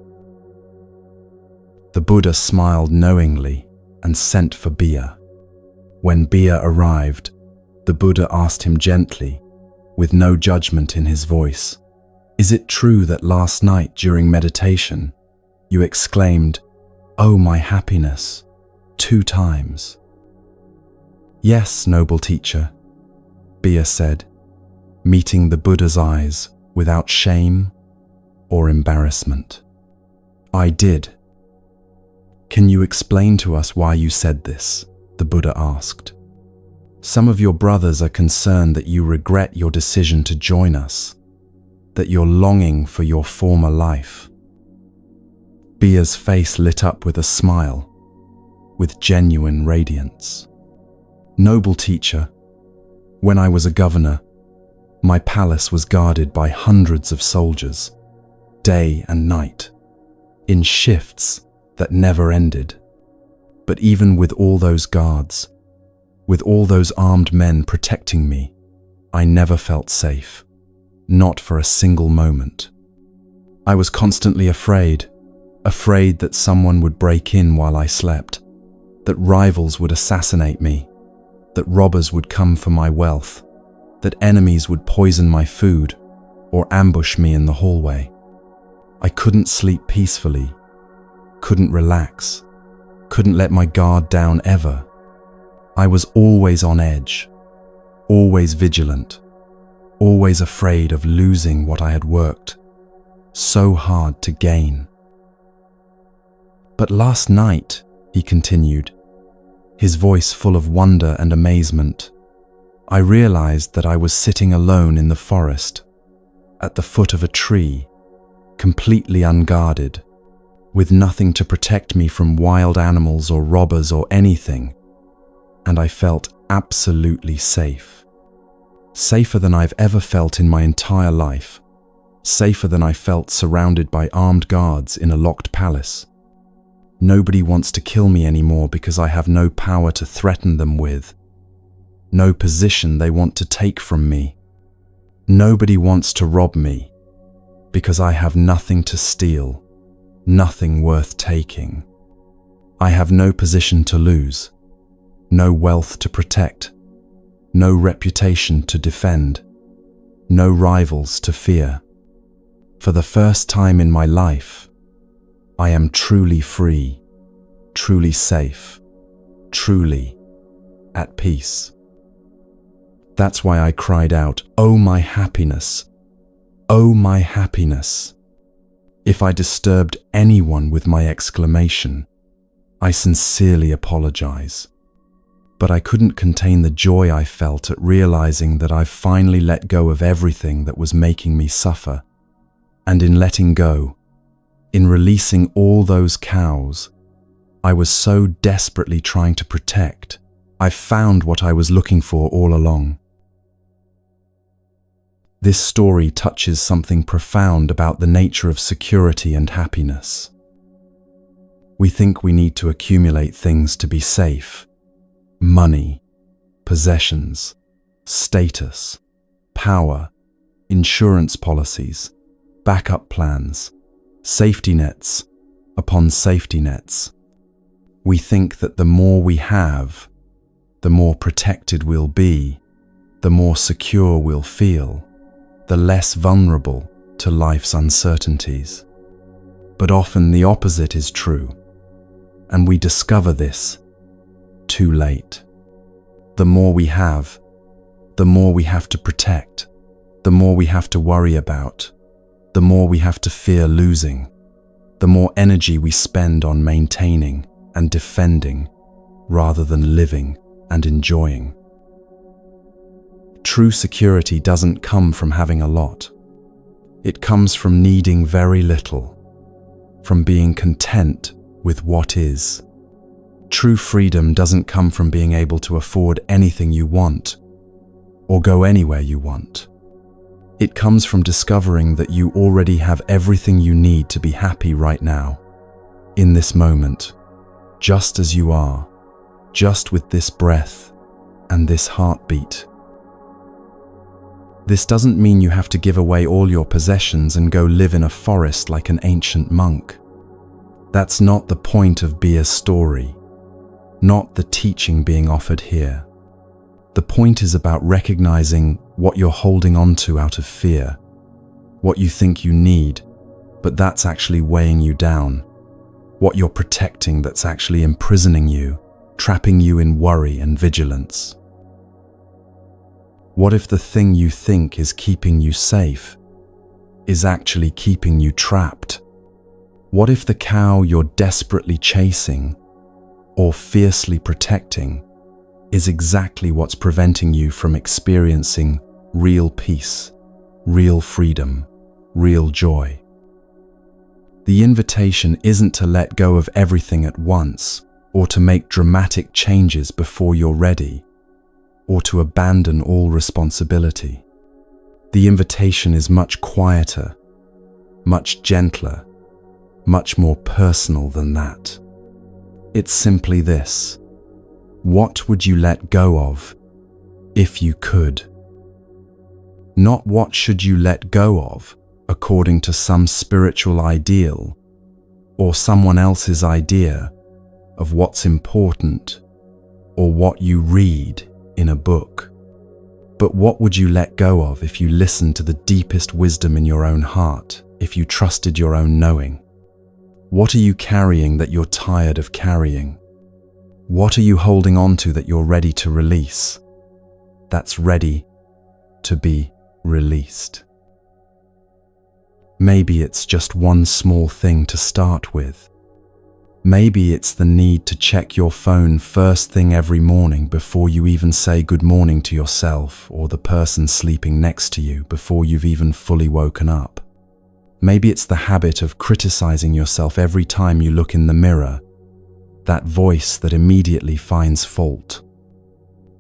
The Buddha smiled knowingly and sent for Bia. When Bia arrived, the Buddha asked him gently, with no judgment in his voice, "Is it true that last night during meditation, you exclaimed, 'Oh, my happiness,' 2 times?" "Yes, noble teacher," Bia said, meeting the Buddha's eyes without shame or embarrassment. "I did." "Can you explain to us why you said this?" the Buddha asked. "Some of your brothers are concerned that you regret your decision to join us, that you're longing for your former life." Bia's face lit up with a smile, with genuine radiance. "Noble teacher, when I was a governor, my palace was guarded by hundreds of soldiers, day and night, in shifts that never ended. But even with all those guards, with all those armed men protecting me, I never felt safe, not for a single moment. I was constantly afraid that someone would break in while I slept, that rivals would assassinate me, that robbers would come for my wealth, that enemies would poison my food or ambush me in the hallway. I couldn't sleep peacefully, couldn't relax, couldn't let my guard down ever. I was always on edge, always vigilant, always afraid of losing what I had worked so hard to gain. But last night," he continued, his voice full of wonder and amazement, "I realized that I was sitting alone in the forest, at the foot of a tree, completely unguarded, with nothing to protect me from wild animals or robbers or anything, and I felt absolutely safe. Safer than I've ever felt in my entire life, safer than I felt surrounded by armed guards in a locked palace. Nobody wants to kill me anymore because I have no power to threaten them with, no position they want to take from me. Nobody wants to rob me because I have nothing to steal, nothing worth taking. I have no position to lose, no wealth to protect, no reputation to defend, no rivals to fear. For the first time in my life, I am truly free, truly safe, truly at peace. That's why I cried out, 'Oh, my happiness! Oh, my happiness!' If I disturbed anyone with my exclamation, I sincerely apologize. But I couldn't contain the joy I felt at realizing that I've finally let go of everything that was making me suffer. And in letting go, in releasing all those cows I was so desperately trying to protect, I found what I was looking for all along." This story touches something profound about the nature of security and happiness. We think we need to accumulate things to be safe: money, possessions, status, power, insurance policies, backup plans, Safety nets upon safety nets. We think that the more we have, the more protected we'll be, the more secure we'll feel, the less vulnerable to life's uncertainties. But often the opposite is true, and we discover this too late. The more we have, the more we have to protect, the more we have to worry about, the more we have to fear losing, the more energy we spend on maintaining and defending rather than living and enjoying. True security doesn't come from having a lot. It comes from needing very little, from being content with what is. True freedom doesn't come from being able to afford anything you want or go anywhere you want. It comes from discovering that you already have everything you need to be happy right now, in this moment, just as you are, just with this breath and this heartbeat. This doesn't mean you have to give away all your possessions and go live in a forest like an ancient monk. That's not the point of Beer's story, not the teaching being offered here. The point is about recognizing what you're holding on to out of fear, what you think you need, but that's actually weighing you down, what you're protecting that's actually imprisoning you, trapping you in worry and vigilance. What if the thing you think is keeping you safe is actually keeping you trapped? What if the cow you're desperately chasing or fiercely protecting is exactly what's preventing you from experiencing real peace, real freedom, real joy? The invitation isn't to let go of everything at once or to make dramatic changes before you're ready, or to abandon all responsibility. The invitation is much quieter, much gentler, much more personal than that. It's simply this: what would you let go of if you could? Not what should you let go of according to some spiritual ideal or someone else's idea of what's important or what you read in a book. But what would you let go of if you listened to the deepest wisdom in your own heart, if you trusted your own knowing? What are you carrying that you're tired of carrying? What are you holding on to that you're ready to release? That's ready to be released. Maybe it's just one small thing to start with. Maybe it's the need to check your phone first thing every morning before you even say good morning to yourself or the person sleeping next to you before you've even fully woken up. Maybe it's the habit of criticizing yourself every time you look in the mirror, that voice that immediately finds fault.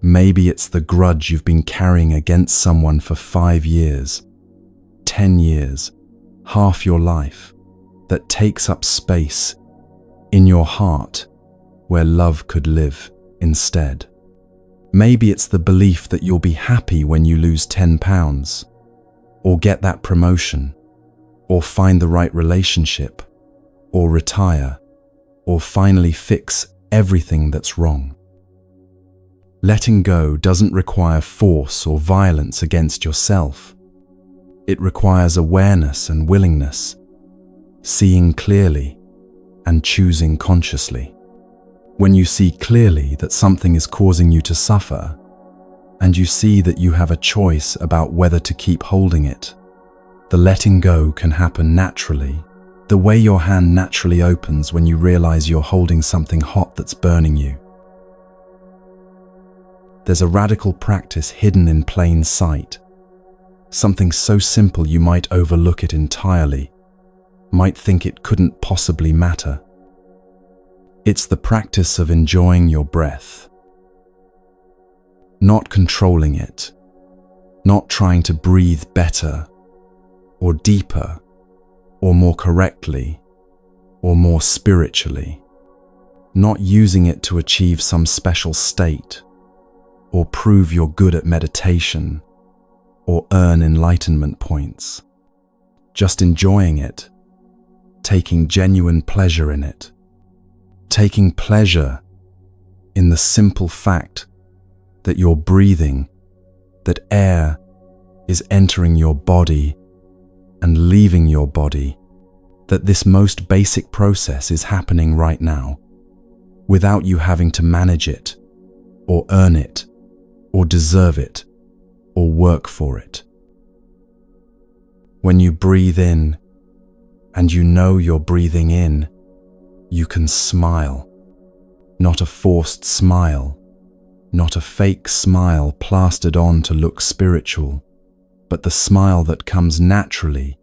Maybe it's the grudge you've been carrying against someone for 5 years, 10 years, half your life, that takes up space in your heart where love could live instead. Maybe it's the belief that you'll be happy when you lose 10 pounds, or get that promotion, or find the right relationship, or retire, or finally fix everything that's wrong. Letting go doesn't require force or violence against yourself. It requires awareness and willingness, seeing clearly and choosing consciously. When you see clearly that something is causing you to suffer, and you see that you have a choice about whether to keep holding it, the letting go can happen naturally, the way your hand naturally opens when you realize you're holding something hot that's burning you. There's a radical practice hidden in plain sight, something so simple you might overlook it entirely, might think it couldn't possibly matter. It's the practice of enjoying your breath, not controlling it, not trying to breathe better or deeper or more correctly or more spiritually, not using it to achieve some special state or prove you're good at meditation or earn enlightenment points. Just enjoying it taking genuine pleasure in it. Taking pleasure in the simple fact that you're breathing, that air is entering your body and leaving your body, that this most basic process is happening right now, without you having to manage it, or earn it, or deserve it, or work for it. When you breathe in, and you know you're breathing in, you can smile. Not a forced smile, not a fake smile plastered on to look spiritual, but the smile that comes naturally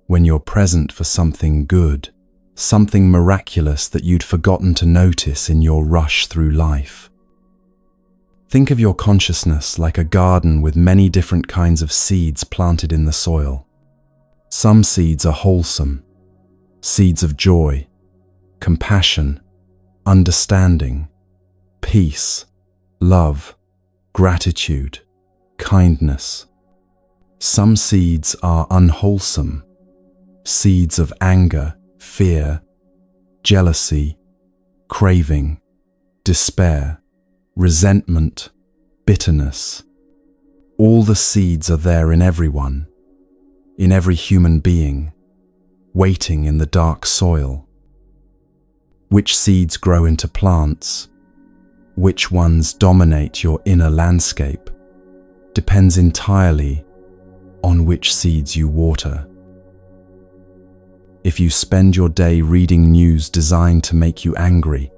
when you're present for something good, something miraculous that you'd forgotten to notice in your rush through life. Think of your consciousness like a garden with many different kinds of seeds planted in the soil. Some seeds are wholesome, seeds of joy, compassion, understanding, peace, love, gratitude, kindness. Some seeds are unwholesome, seeds of anger, fear, jealousy, craving, despair, resentment, bitterness. All the seeds are there in everyone, in every human being, waiting in the dark soil. Which seeds grow into plants, which ones dominate your inner landscape, depends entirely on which seeds you water. If you spend your day reading news designed to make you angry,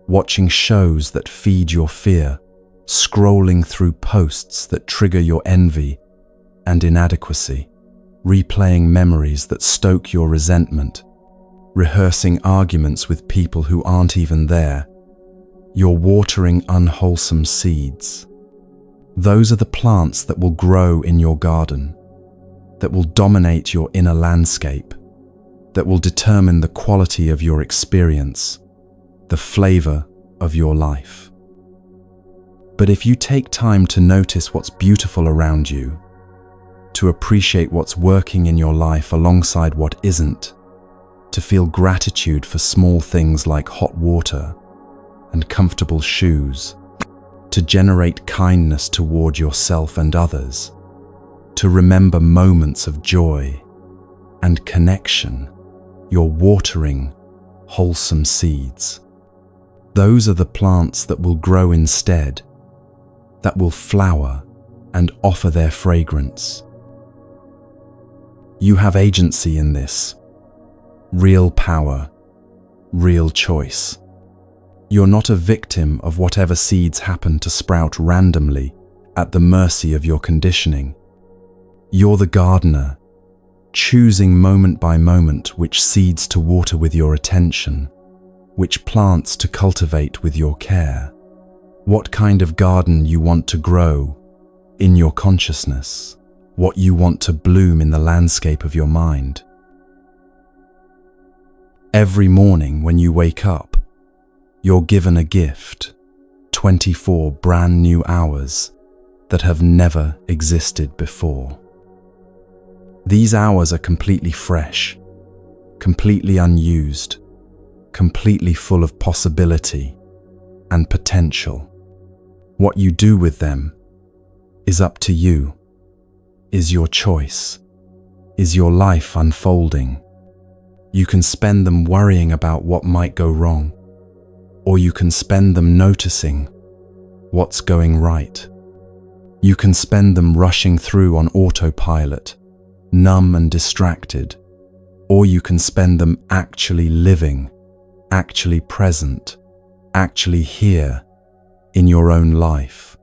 watching shows that feed your fear, scrolling through posts that trigger your envy and inadequacy, replaying memories that stoke your resentment, rehearsing arguments with people who aren't even there, you're watering unwholesome seeds. Those are the plants that will grow in your garden, that will dominate your inner landscape, that will determine the quality of your experience, the flavor of your life. But if you take time to notice what's beautiful around you, to appreciate what's working in your life alongside what isn't, to feel gratitude for small things like hot water and comfortable shoes, to generate kindness toward yourself and others, to remember moments of joy and connection, you're watering wholesome seeds. Those are the plants that will grow instead, that will flower and offer their fragrance. You have agency in this, real power, real choice. You're not a victim of whatever seeds happen to sprout randomly at the mercy of your conditioning. You're the gardener, choosing moment by moment which seeds to water with your attention, which plants to cultivate with your care, what kind of garden you want to grow in your consciousness, what you want to bloom in the landscape of your mind. Every morning when you wake up, you're given a gift, 24 brand new hours that have never existed before. These hours are completely fresh, completely unused, completely full of possibility and potential. What you do with them is up to you, is your choice, is your life unfolding. You can spend them worrying about what might go wrong, or you can spend them noticing what's going right. You can spend them rushing through on autopilot, numb and distracted, or you can spend them actually living, actually present, actually here in your own life.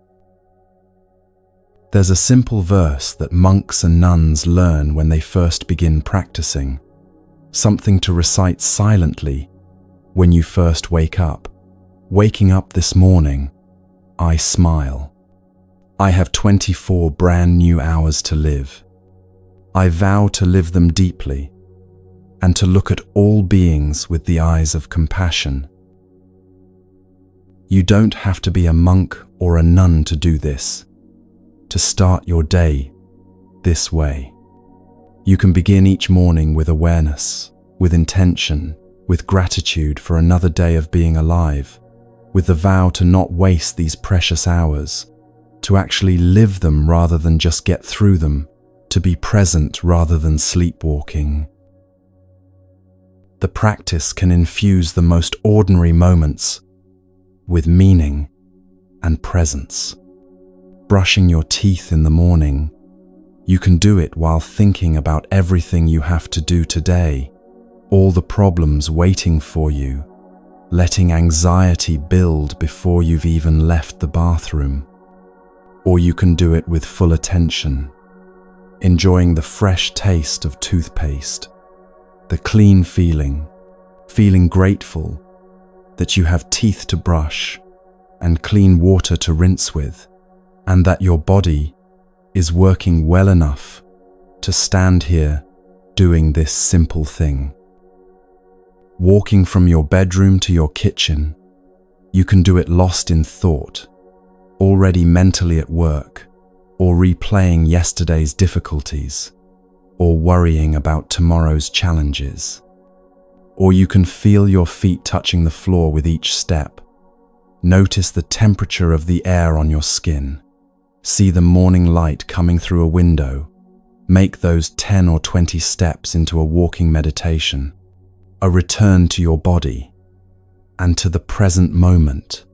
There's a simple verse that monks and nuns learn when they first begin practicing, something to recite silently when you first wake up. Waking up this morning, I smile. I have 24 brand new hours to live. I vow to live them deeply and to look at all beings with the eyes of compassion. You don't have to be a monk or a nun to do this, to start your day this way. You can begin each morning with awareness, with intention, with gratitude for another day of being alive, with the vow to not waste these precious hours, to actually live them rather than just get through them, to be present rather than sleepwalking. The practice can infuse the most ordinary moments with meaning and presence. Brushing your teeth in the morning, you can do it while thinking about everything you have to do today, all the problems waiting for you, letting anxiety build before you've even left the bathroom. Or you can do it with full attention, enjoying the fresh taste of toothpaste, the clean feeling grateful that you have teeth to brush and clean water to rinse with, and that your body is working well enough to stand here doing this simple thing. Walking from your bedroom to your kitchen, you can do it lost in thought, already mentally at work, or replaying yesterday's difficulties, or worrying about tomorrow's challenges. Or you can feel your feet touching the floor with each step. Notice the temperature of the air on your skin. See the morning light coming through a window. Make those 10 or 20 steps into a walking meditation, a return to your body and to the present moment,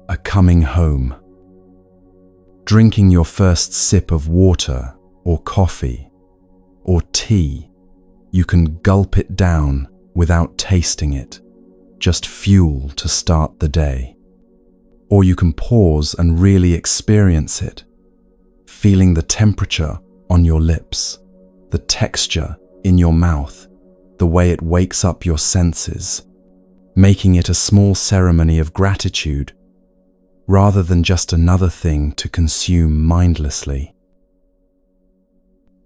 a coming home. Drinking your first sip of water or coffee or tea, you can gulp it down without tasting it, just fuel to start the day. Or you can pause and really experience it, feeling the temperature on your lips, the texture in your mouth, the way it wakes up your senses, making it a small ceremony of gratitude rather than just another thing to consume mindlessly.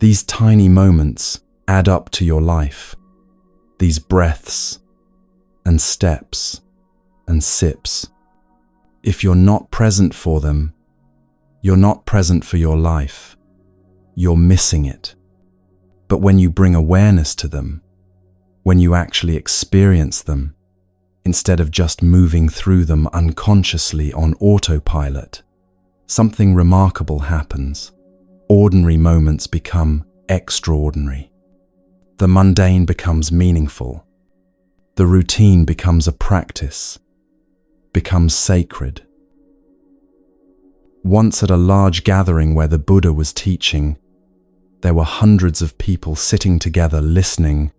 These tiny moments add up to your life, these breaths and steps and sips. If you're not present for them, you're not present for your life. You're missing it. But when you bring awareness to them, when you actually experience them, instead of just moving through them unconsciously on autopilot, something remarkable happens. Ordinary moments become extraordinary. The mundane becomes meaningful. The routine becomes a practice, becomes sacred. Once at a large gathering where the Buddha was teaching, there were hundreds of people sitting together listening,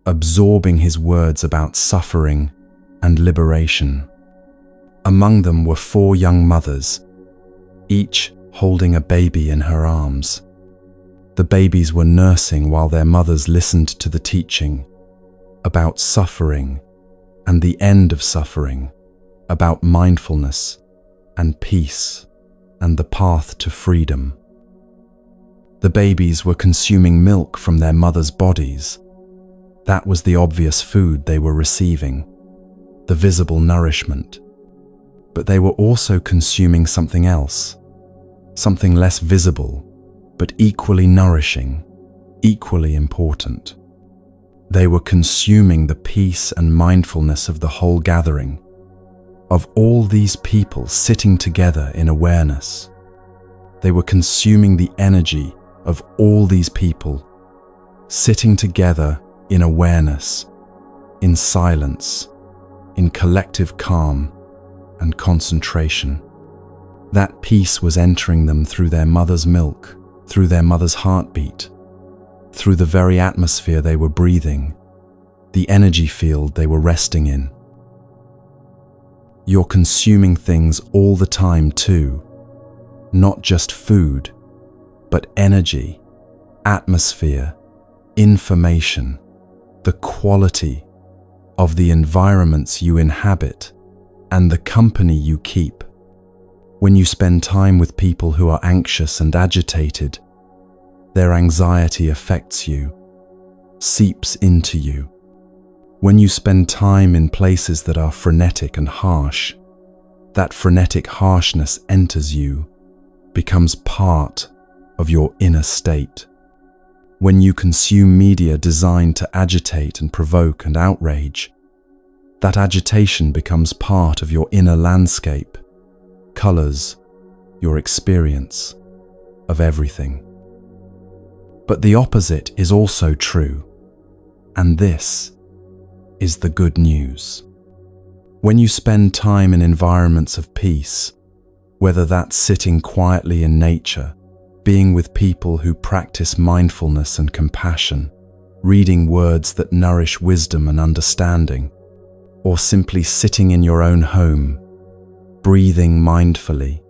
absorbing his words about suffering and liberation. Among them were 4 young mothers, each holding a baby in her arms. The babies were nursing while their mothers listened to the teaching about suffering and the end of suffering, about mindfulness and peace and the path to freedom. The babies were consuming milk from their mothers' bodies. That was the obvious food they were receiving, the visible nourishment. But they were also consuming something else, something less visible, but equally nourishing, equally important. They were consuming the peace and mindfulness of the whole gathering, of all these people sitting together in awareness. They were consuming the energy of all these people sitting together in awareness, in silence, in collective calm and concentration. That peace was entering them through their mother's milk, through their mother's heartbeat, through the very atmosphere they were breathing, the energy field they were resting in. You're consuming things all the time too, not just food, but energy, atmosphere, information, the quality of the environments you inhabit and the company you keep. When you spend time with people who are anxious and agitated, their anxiety affects you, seeps into you. When you spend time in places that are frenetic and harsh, that frenetic harshness enters you, becomes part of your inner state. When you consume media designed to agitate and provoke and outrage, that agitation becomes part of your inner landscape, colors your experience of everything. But the opposite is also true, and this is the good news. When you spend time in environments of peace, whether that's sitting quietly in nature, being with people who practice mindfulness and compassion, reading words that nourish wisdom and understanding, or simply sitting in your own home, breathing mindfully,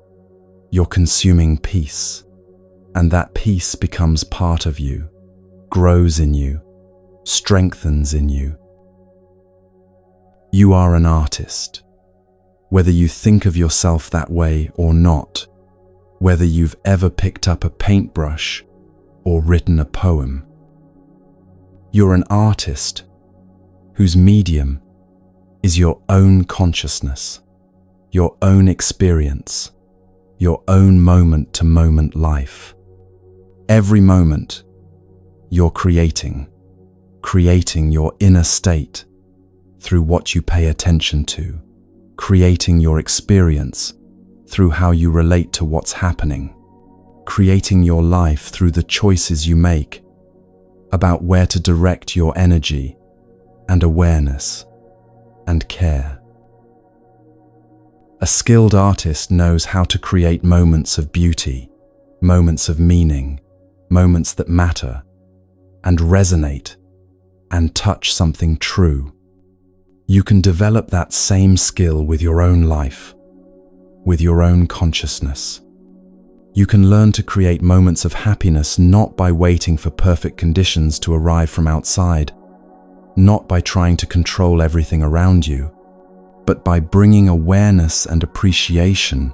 you're consuming peace, and that peace becomes part of you, grows in you, strengthens in you. You are an artist, whether you think of yourself that way or not, whether you've ever picked up a paintbrush or written a poem. You're an artist whose medium is your own consciousness, your own experience, your own moment-to-moment life. Every moment, you're creating your inner state through what you pay attention to, creating your experience through how you relate to what's happening, creating your life through the choices you make about where to direct your energy and awareness and care. A skilled artist knows how to create moments of beauty, moments of meaning, moments that matter and resonate and touch something true. You can develop that same skill with your own life, with your own consciousness. You can learn to create moments of happiness not by waiting for perfect conditions to arrive from outside, not by trying to control everything around you, but by bringing awareness and appreciation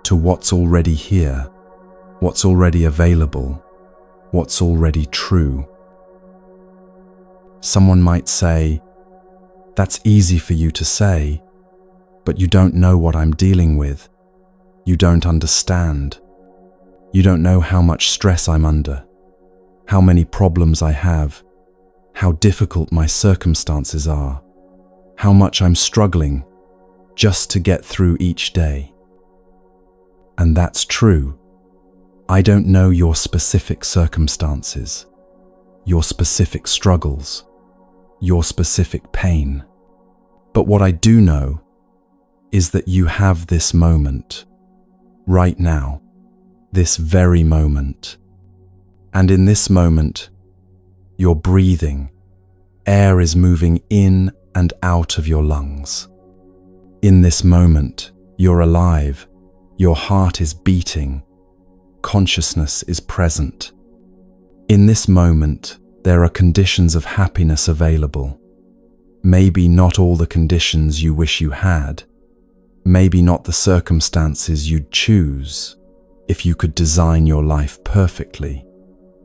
to what's already here, what's already available, what's already true. Someone might say, "That's easy for you to say, but you don't know what I'm dealing with. You don't understand. You don't know how much stress I'm under, how many problems I have, how difficult my circumstances are, how much I'm struggling just to get through each day." And that's true. I don't know your specific circumstances, your specific struggles, your specific pain. But what I do know is that you have this moment, right now, this very moment. And in this moment, you're breathing. Air is moving in and out of your lungs. In this moment, you're alive. Your heart is beating. Consciousness is present. In this moment, there are conditions of happiness available. Maybe not all the conditions you wish you had. Maybe not the circumstances you'd choose if you could design your life perfectly,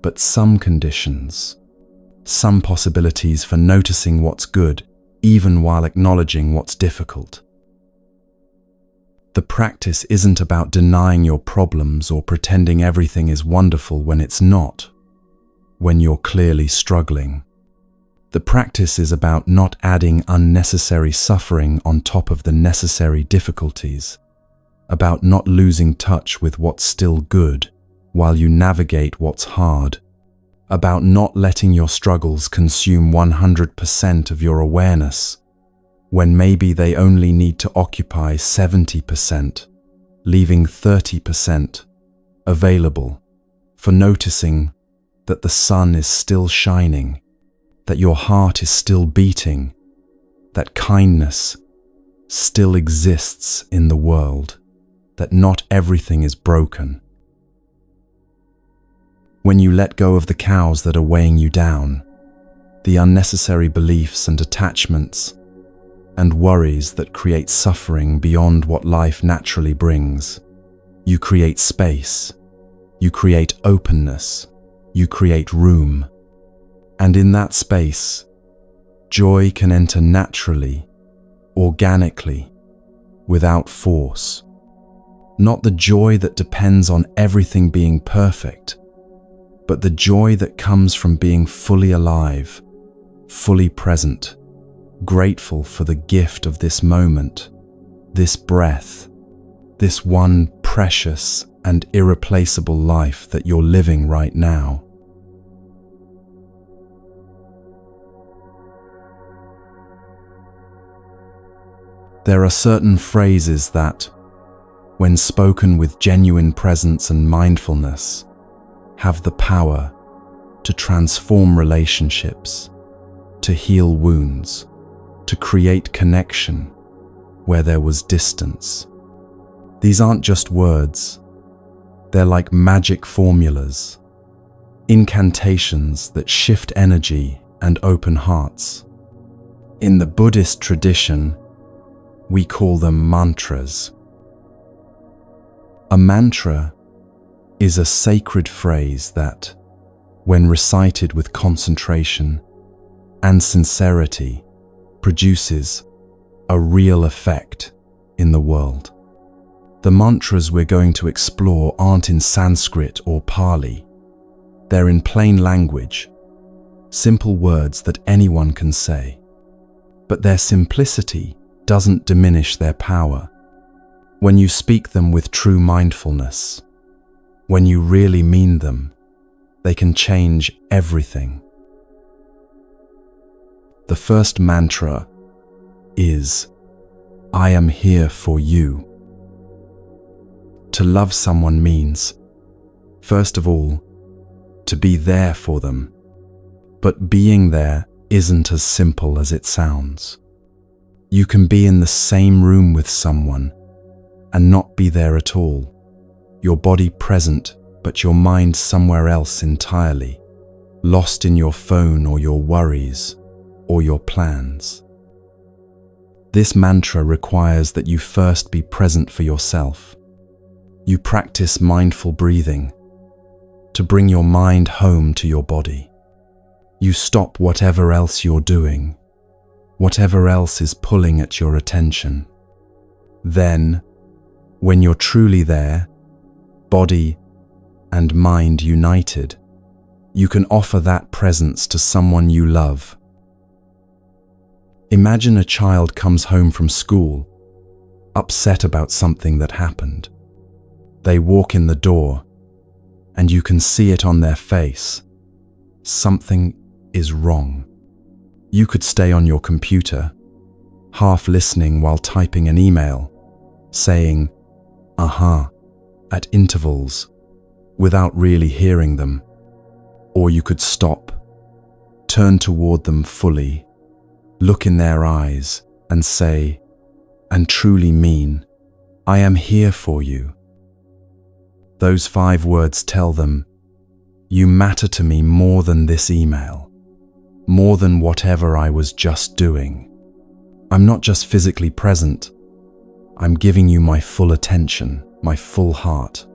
but some conditions, some possibilities for noticing what's good, even while acknowledging what's difficult. The practice isn't about denying your problems or pretending everything is wonderful when it's not, when you're clearly struggling. The practice is about not adding unnecessary suffering on top of the necessary difficulties, about not losing touch with what's still good while you navigate what's hard, about not letting your struggles consume 100% of your awareness when maybe they only need to occupy 70%, leaving 30% available for noticing that the sun is still shining, that your heart is still beating, that kindness still exists in the world, that not everything is broken. When you let go of the cows that are weighing you down, the unnecessary beliefs and attachments and worries that create suffering beyond what life naturally brings, you create space, you create openness, you create room. And in that space, joy can enter naturally, organically, without force. Not the joy that depends on everything being perfect, but the joy that comes from being fully alive, fully present, grateful for the gift of this moment, this breath, this one precious and irreplaceable life that you're living right now. There are certain phrases that, when spoken with genuine presence and mindfulness, have the power to transform relationships, to heal wounds, to create connection where there was distance. These aren't just words, they're like magic formulas, incantations that shift energy and open hearts. In the Buddhist tradition, we call them mantras. A mantra is a sacred phrase that, when recited with concentration and sincerity, produces a real effect in the world. The mantras we're going to explore aren't in Sanskrit or Pali. They're in plain language, simple words that anyone can say. But their simplicity doesn't diminish their power. When you speak them with true mindfulness, when you really mean them, they can change everything. The first mantra is, I am here for you. To love someone means, first of all, to be there for them. But being there isn't as simple as it sounds. You can be in the same room with someone and not be there at all. Your body present, but your mind somewhere else entirely, lost in your phone or your worries or your plans. This mantra requires that you first be present for yourself. You practice mindful breathing to bring your mind home to your body. You stop whatever else you're doing, whatever else is pulling at your attention. Then, when you're truly there, body and mind united, you can offer that presence to someone you love. Imagine a child comes home from school, upset about something that happened. They walk in the door, and you can see it on their face. Something is wrong. You could stay on your computer, half listening while typing an email, saying, "Aha," at intervals, without really hearing them. Or you could stop, turn toward them fully, look in their eyes, and say, and truly mean, "I am here for you." Those 5 words tell them, you matter to me more than this email, more than whatever I was just doing. I'm not just physically present, I'm giving you my full attention, my full heart.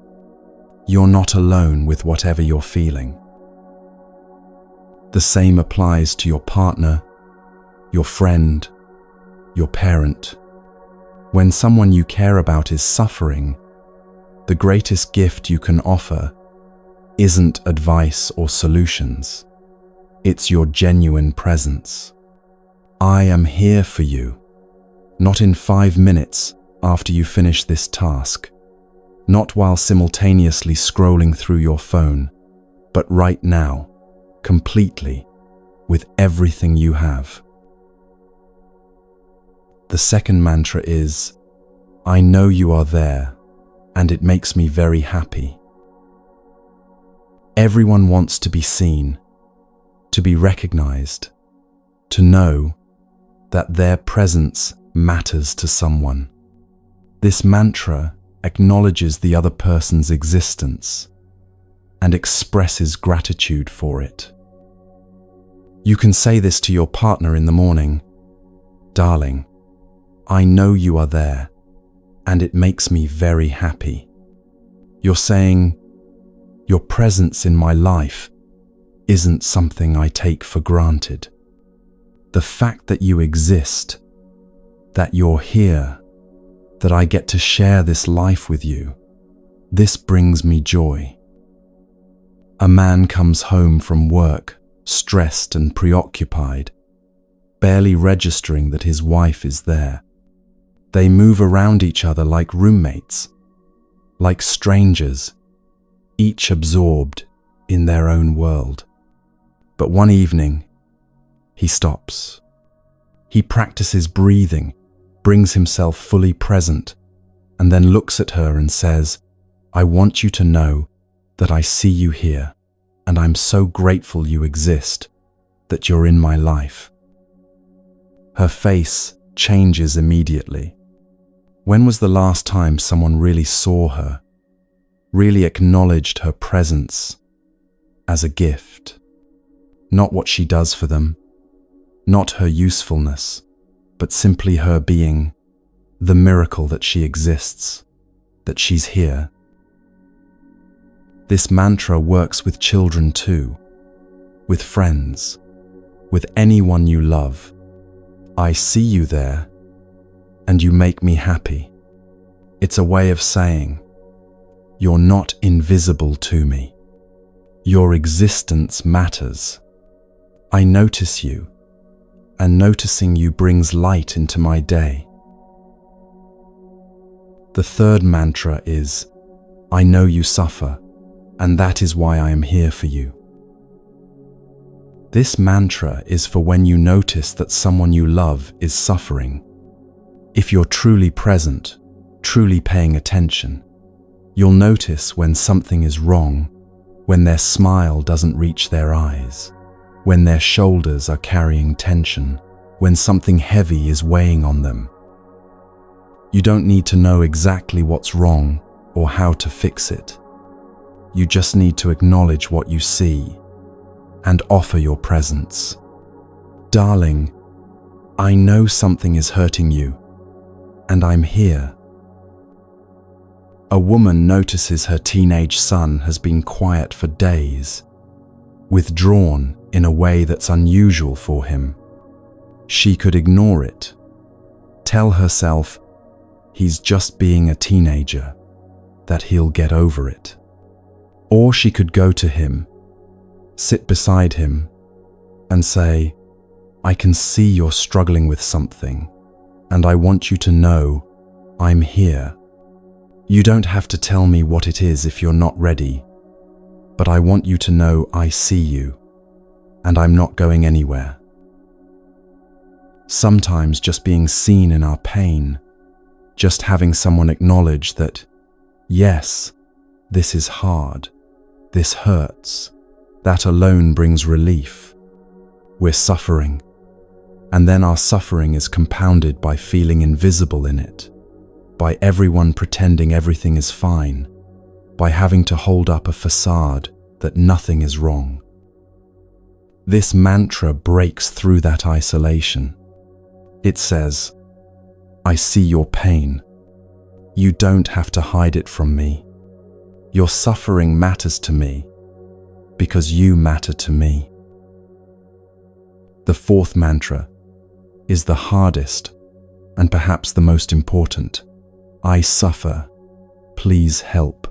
You're not alone with whatever you're feeling. The same applies to your partner, your friend, your parent. When someone you care about is suffering, the greatest gift you can offer isn't advice or solutions. It's your genuine presence. I am here for you, not in 5 minutes after you finish this task, not while simultaneously scrolling through your phone, but right now, completely, with everything you have. The second mantra is, I know you are there, and it makes me very happy. Everyone wants to be seen, to be recognized, to know that their presence matters to someone. This mantra acknowledges the other person's existence and expresses gratitude for it. You can say this to your partner in the morning, "Darling, I know you are there, and it makes me very happy." You're saying, your presence in my life isn't something I take for granted. The fact that you exist, that you're here, that I get to share this life with you, this brings me joy. A man comes home from work, stressed and preoccupied, barely registering that his wife is there. They move around each other like roommates, like strangers, each absorbed in their own world. But one evening, he stops. He practices breathing, brings himself fully present, and then looks at her and says, "I want you to know that I see you here, and I'm so grateful you exist, that you're in my life." Her face changes immediately. When was the last time someone really saw her, really acknowledged her presence as a gift? Not what she does for them, not her usefulness, but simply her being, the miracle that she exists, that she's here. This mantra works with children too, with friends, with anyone you love. I see you there, and you make me happy. It's a way of saying, you're not invisible to me. Your existence matters. I notice you, and noticing you brings light into my day. The third mantra is, I know you suffer, and that is why I am here for you. This mantra is for when you notice that someone you love is suffering. If you're truly present, truly paying attention, you'll notice when something is wrong, when their smile doesn't reach their eyes, when their shoulders are carrying tension, when something heavy is weighing on them. You don't need to know exactly what's wrong or how to fix it. You just need to acknowledge what you see and offer your presence. Darling, I know something is hurting you, and I'm here. A woman notices her teenage son has been quiet for days, withdrawn in a way that's unusual for him. She could ignore it, tell herself he's just being a teenager, that he'll get over it. Or she could go to him, sit beside him, and say, I can see you're struggling with something, and I want you to know I'm here. You don't have to tell me what it is if you're not ready, but I want you to know I see you, and I'm not going anywhere. Sometimes just being seen in our pain, just having someone acknowledge that, yes, this is hard, this hurts, that alone brings relief. We're suffering, and then our suffering is compounded by feeling invisible in it, by everyone pretending everything is fine, by having to hold up a facade that nothing is wrong. This mantra breaks through that isolation. It says, I see your pain. You don't have to hide it from me. Your suffering matters to me because you matter to me. The fourth mantra is the hardest and perhaps the most important. I suffer, please help.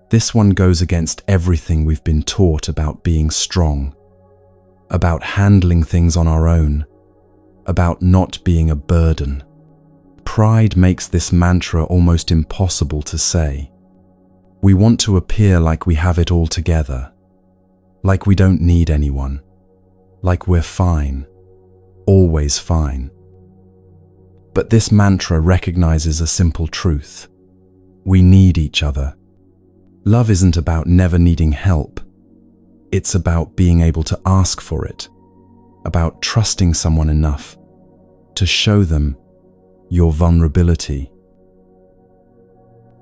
This one goes against everything we've been taught about being strong, about handling things on our own, about not being a burden. Pride makes this mantra almost impossible to say. We want to appear like we have it all together, like we don't need anyone, like we're fine, always fine. But this mantra recognizes a simple truth. We need each other. Love isn't about never needing help. It's about being able to ask for it, about trusting someone enough to show them your vulnerability.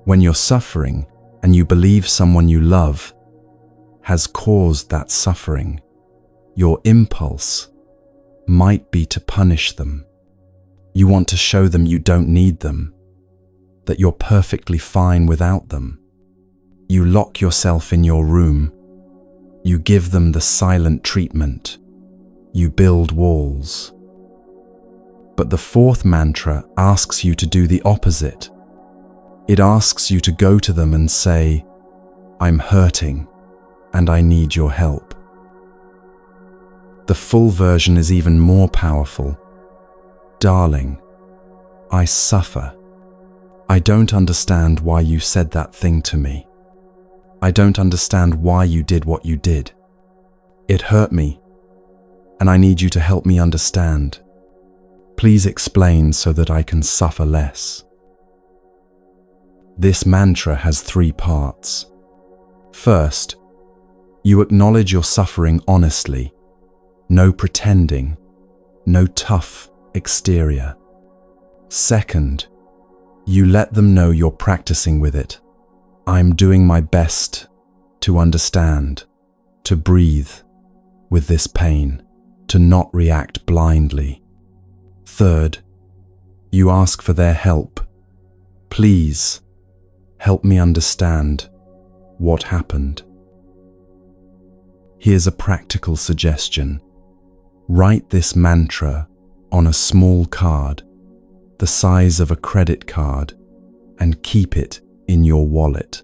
When you're suffering and you believe someone you love has caused that suffering, your impulse might be to punish them. You want to show them you don't need them, that you're perfectly fine without them. You lock yourself in your room. You give them the silent treatment. You build walls. But the fourth mantra asks you to do the opposite. It asks you to go to them and say, I'm hurting, and I need your help. The full version is even more powerful. Darling, I suffer. I don't understand why you said that thing to me. I don't understand why you did what you did. It hurt me, and I need you to help me understand. Please explain so that I can suffer less. This mantra has 3 parts. First, you acknowledge your suffering honestly. No pretending, no tough exterior. Second, you let them know you're practicing with it. I'm doing my best to understand, to breathe with this pain, to not react blindly. Third, you ask for their help. Please, help me understand what happened. Here's a practical suggestion. Write this mantra on a small card, the size of a credit card, and keep it in your wallet.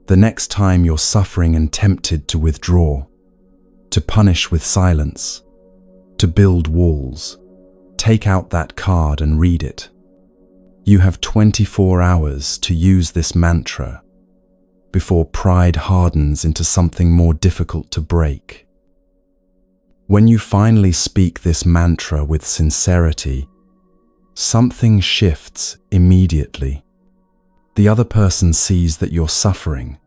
The next time you're suffering and tempted to withdraw, to punish with silence, to build walls, take out that card and read it. You have 24 hours to use this mantra before pride hardens into something more difficult to break. When you finally speak this mantra with sincerity, something shifts immediately. The other person sees that you're suffering,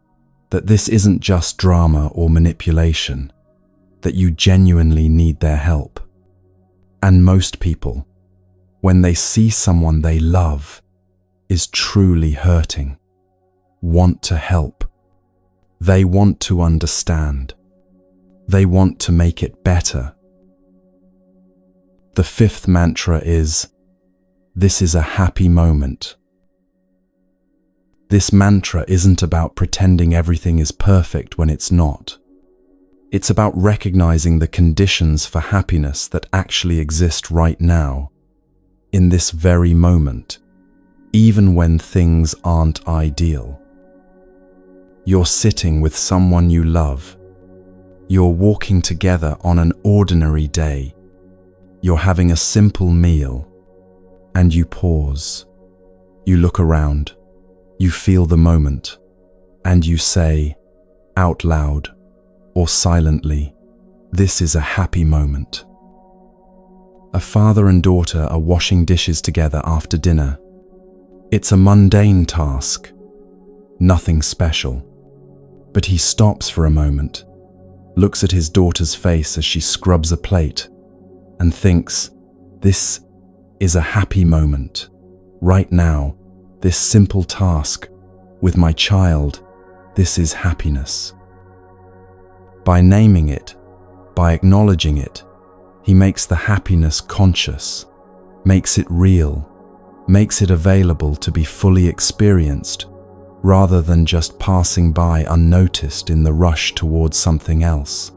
that this isn't just drama or manipulation, that you genuinely need their help. And most people, when they see someone they love is truly hurting, want to help. They want to understand. They want to make it better. The 5th mantra is, this is a happy moment. This mantra isn't about pretending everything is perfect when it's not. It's about recognizing the conditions for happiness that actually exist right now, in this very moment, even when things aren't ideal. You're sitting with someone you love. You're walking together on an ordinary day. You're having a simple meal, and you pause. You look around. You feel the moment, and you say, out loud or silently, this is a happy moment. A father and daughter are washing dishes together after dinner. It's a mundane task, nothing special. But he stops for a moment, looks at his daughter's face as she scrubs a plate, and thinks, this is a happy moment. Right now, this simple task with my child, this is happiness. By naming it, by acknowledging it, he makes the happiness conscious, makes it real, makes it available to be fully experienced, rather than just passing by unnoticed in the rush towards something else.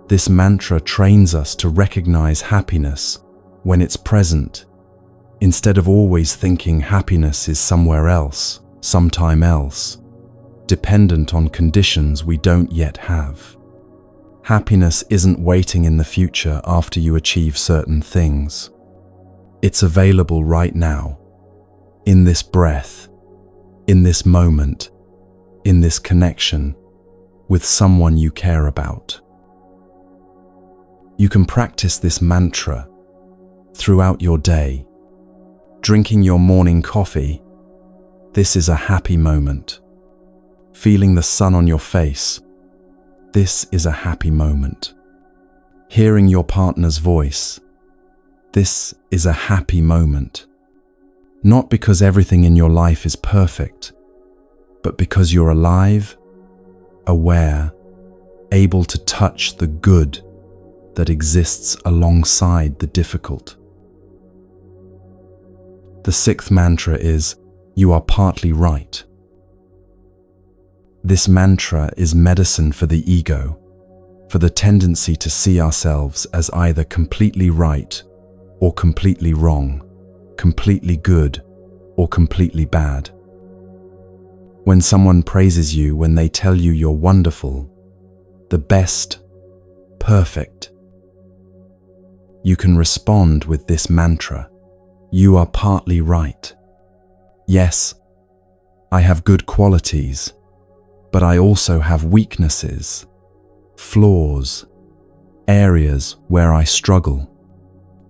This mantra trains us to recognize happiness when it's present, instead of always thinking happiness is somewhere else, sometime else, dependent on conditions we don't yet have. Happiness isn't waiting in the future after you achieve certain things. It's available right now, in this breath, in this moment, in this connection, with someone you care about. You can practice this mantra throughout your day. Drinking your morning coffee, this is a happy moment. Feeling the sun on your face, this is a happy moment. Hearing your partner's voice, this is a happy moment. Not because everything in your life is perfect, but because you're alive, aware, able to touch the good that exists alongside the difficult. The 6th mantra is, you are partly right. This mantra is medicine for the ego, for the tendency to see ourselves as either completely right or completely wrong, completely good or completely bad. when someone praises you, when they tell you you're wonderful, the best, perfect, you can respond with this mantra: you are partly right. Yes, I have good qualities, but I also have weaknesses, flaws, areas where I struggle.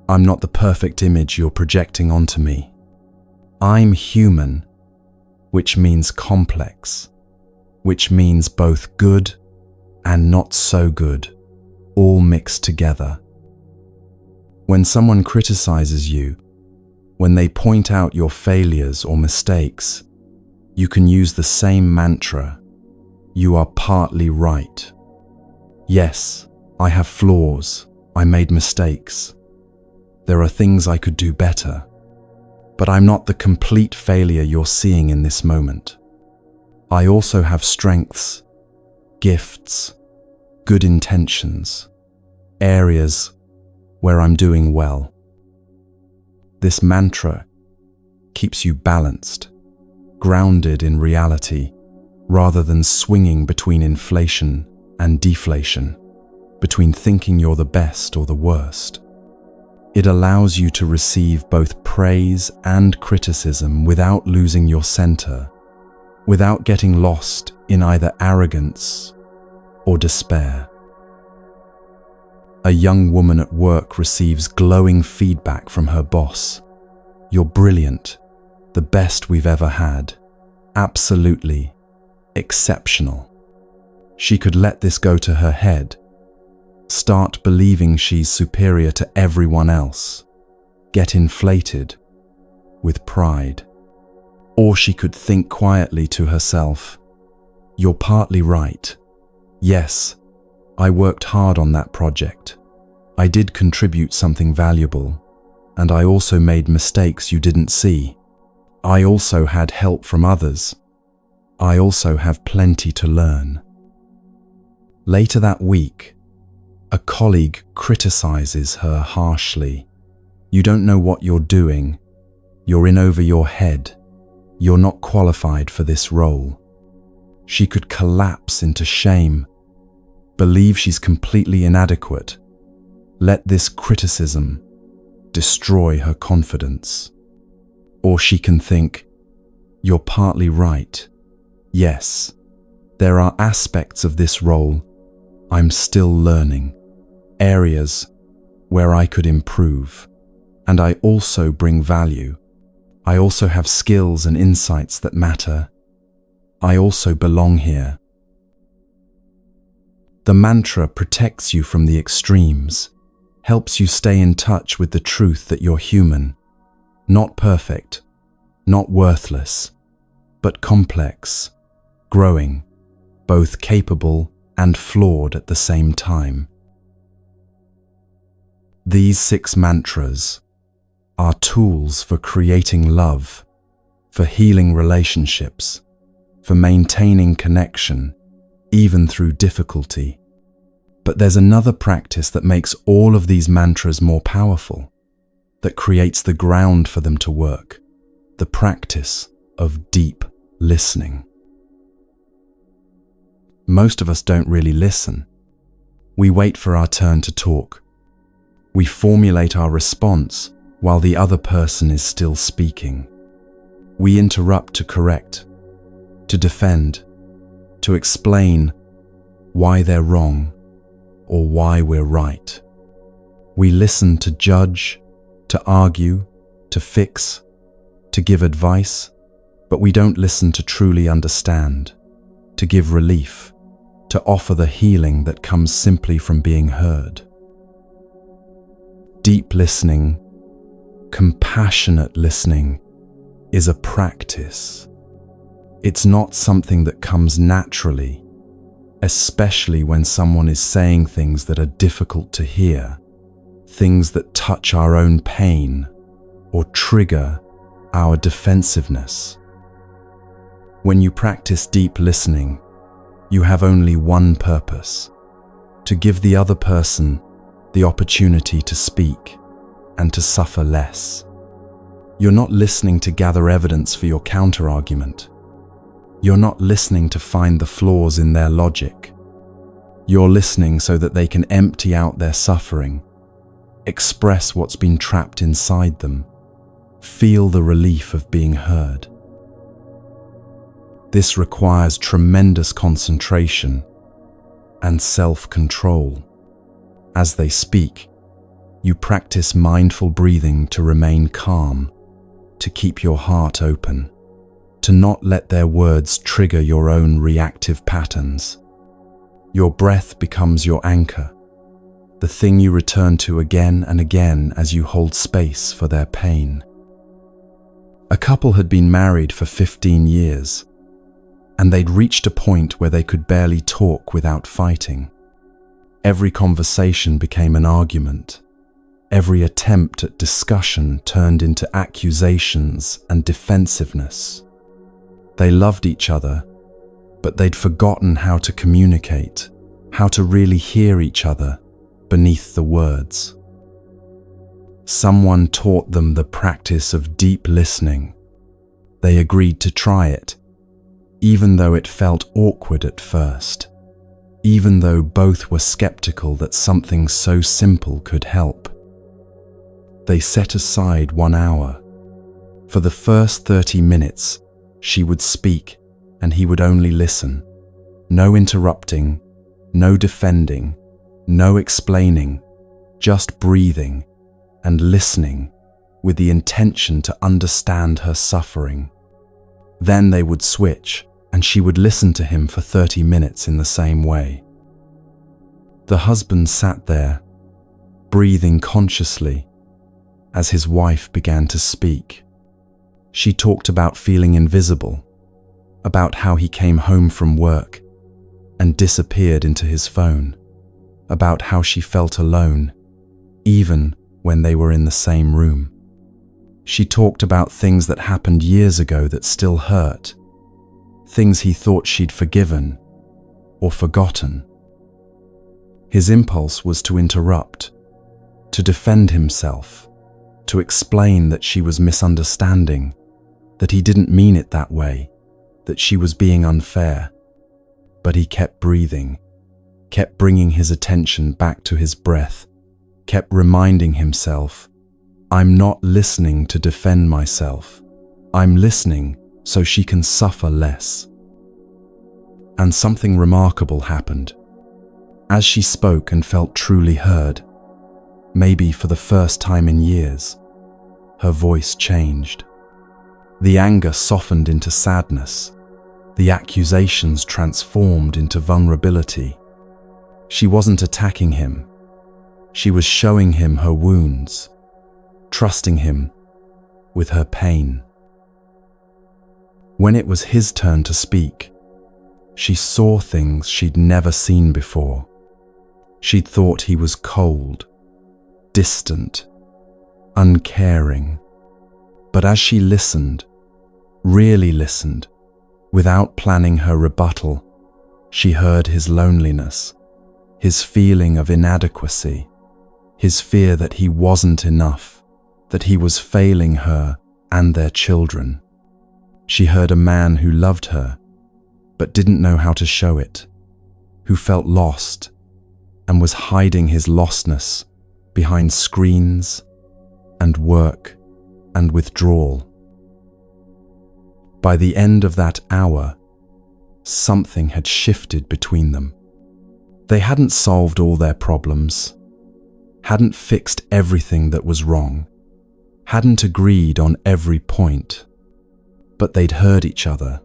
I'm not the perfect image you're projecting onto me. I'm human, which means complex, which means both good and not so good, all mixed together. When someone criticizes you, when they point out your failures or mistakes, you can use the same mantra: you are partly right. Yes, I have flaws, I made mistakes. There are things I could do better, but I'm not the complete failure you're seeing in this moment. I also have strengths, gifts, good intentions, areas where I'm doing well. This mantra keeps you balanced, grounded in reality, rather than swinging between inflation and deflation, between thinking you're the best or the worst. It allows you to receive both praise and criticism without losing your center, without getting lost in either arrogance or despair. A young woman at work receives glowing feedback from her boss. You're brilliant, the best we've ever had, absolutely exceptional. She could let this go to her head, start believing she's superior to everyone else, get inflated with pride. Or she could think quietly to herself, you're partly right. Yes, I worked hard on that project. I did contribute something valuable, and I also made mistakes you didn't see. I also had help from others. I also have plenty to learn. Later that week, a colleague criticizes her harshly. You don't know what you're doing. You're in over your head. You're not qualified for this role. She could collapse into shame, believe she's completely inadequate. Let this criticism destroy her confidence. Or she can think, you're partly right. Yes, there are aspects of this role I'm still learning, areas where I could improve, and I also bring value. I also have skills and insights that matter. I also belong here. The mantra protects you from the extremes, helps you stay in touch with the truth that you're human, not perfect, not worthless, but complex, growing, both capable and flawed at the same time. These 6 mantras are tools for creating love, for healing relationships, for maintaining connection, even through difficulty. But there's another practice that makes all of these mantras more powerful, that creates the ground for them to work, the practice of deep listening. Most of us don't really listen. We wait for our turn to talk. We formulate our response while the other person is still speaking. We interrupt to correct, to defend, to explain why they're wrong or why we're right. We listen to judge, to argue, to fix, to give advice, but we don't listen to truly understand, to give relief, to offer the healing that comes simply from being heard. Deep listening, compassionate listening, is a practice. It's not something that comes naturally, especially when someone is saying things that are difficult to hear, things that touch our own pain or trigger our defensiveness. When you practice deep listening, you have only one purpose: to give the other person the opportunity to speak and to suffer less. You're not listening to gather evidence for your counterargument. You're not listening to find the flaws in their logic. You're listening so that they can empty out their suffering, express what's been trapped inside them, feel the relief of being heard. This requires tremendous concentration and self-control. As they speak, you practice mindful breathing to remain calm, to keep your heart open, to not let their words trigger your own reactive patterns. Your breath becomes your anchor, the thing you return to again and again as you hold space for their pain. A couple had been married for 15 years, and they'd reached a point where they could barely talk without fighting. Every conversation became an argument. Every attempt at discussion turned into accusations and defensiveness. They loved each other, but they'd forgotten how to communicate, how to really hear each other beneath the words. Someone taught them the practice of deep listening. They agreed to try it, even though it felt awkward at first, even though both were skeptical that something so simple could help. They set aside 1 hour. For the first 30 minutes, she would speak and he would only listen. No interrupting, no defending, no explaining, just breathing and listening with the intention to understand her suffering. Then they would switch and she would listen to him for 30 minutes in the same way. The husband sat there, breathing consciously as his wife began to speak. She talked about feeling invisible, about how he came home from work and disappeared into his phone, about how she felt alone, even when they were in the same room. She talked about things that happened years ago that still hurt, things he thought she'd forgiven or forgotten. His impulse was to interrupt, to defend himself, to explain that she was misunderstanding, that he didn't mean it that way, that she was being unfair. But he kept breathing, kept bringing his attention back to his breath, kept reminding himself, I'm not listening to defend myself. I'm listening so she can suffer less. And something remarkable happened. As she spoke and felt truly heard, maybe for the first time in years, her voice changed. The anger softened into sadness. The accusations transformed into vulnerability. She wasn't attacking him. She was showing him her wounds, trusting him with her pain. When it was his turn to speak, she saw things she'd never seen before. She'd thought he was cold, distant, uncaring. But as she listened, really listened, without planning her rebuttal, she heard his loneliness, his feeling of inadequacy, his fear that he wasn't enough, that he was failing her and their children. She heard a man who loved her, but didn't know how to show it, who felt lost and was hiding his lostness behind screens and work and withdrawal. By the end of that hour, something had shifted between them. They hadn't solved all their problems, hadn't fixed everything that was wrong, hadn't agreed on every point, but they'd heard each other,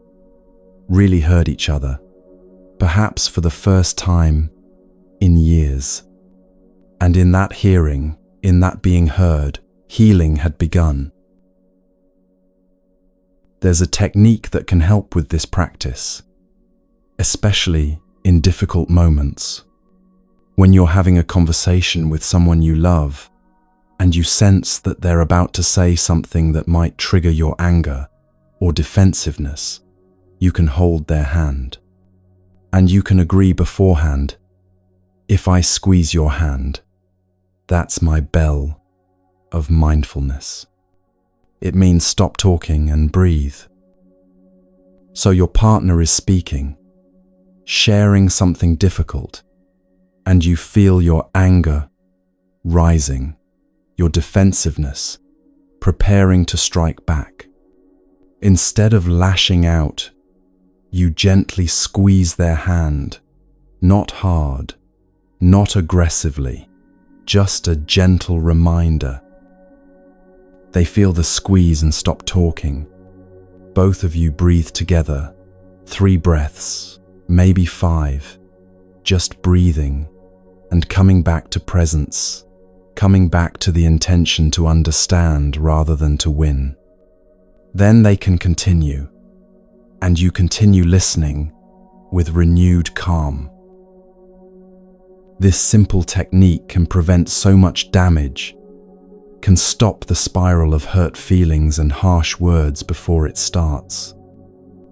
really heard each other, perhaps for the first time in years. And in that hearing, in that being heard, healing had begun. There's a technique that can help with this practice, especially in difficult moments. When you're having a conversation with someone you love, and you sense that they're about to say something that might trigger your anger or defensiveness, you can hold their hand. And you can agree beforehand, if I squeeze your hand, that's my bell of mindfulness. It means stop talking and breathe. So your partner is speaking, sharing something difficult, and you feel your anger rising, your defensiveness preparing to strike back. Instead of lashing out, you gently squeeze their hand, not hard, not aggressively, just a gentle reminder. They feel the squeeze and stop talking. Both of you breathe together, 3 breaths, maybe 5, just breathing and coming back to presence, coming back to the intention to understand rather than to win. Then they can continue, and you continue listening with renewed calm. This simple technique can prevent so much damage, can stop the spiral of hurt feelings and harsh words before it starts.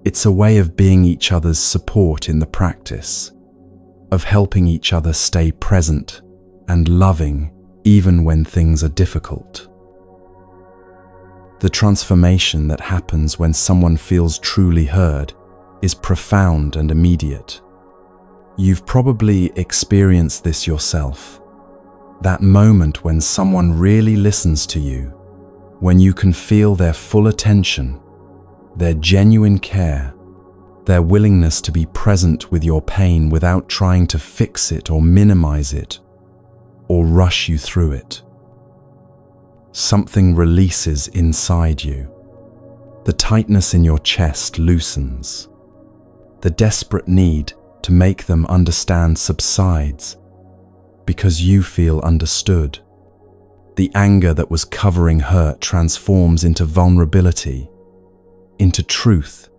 It's a way of being each other's support in the practice, of helping each other stay present and loving even when things are difficult. The transformation that happens when someone feels truly heard is profound and immediate. You've probably experienced this yourself. That moment when someone really listens to you, when you can feel their full attention, their genuine care, their willingness to be present with your pain without trying to fix it or minimize it, or rush you through it. Something releases inside you. The tightness in your chest loosens. The desperate need to make them understand subsides because you feel understood. The anger that was covering hurt transforms into vulnerability, into truth,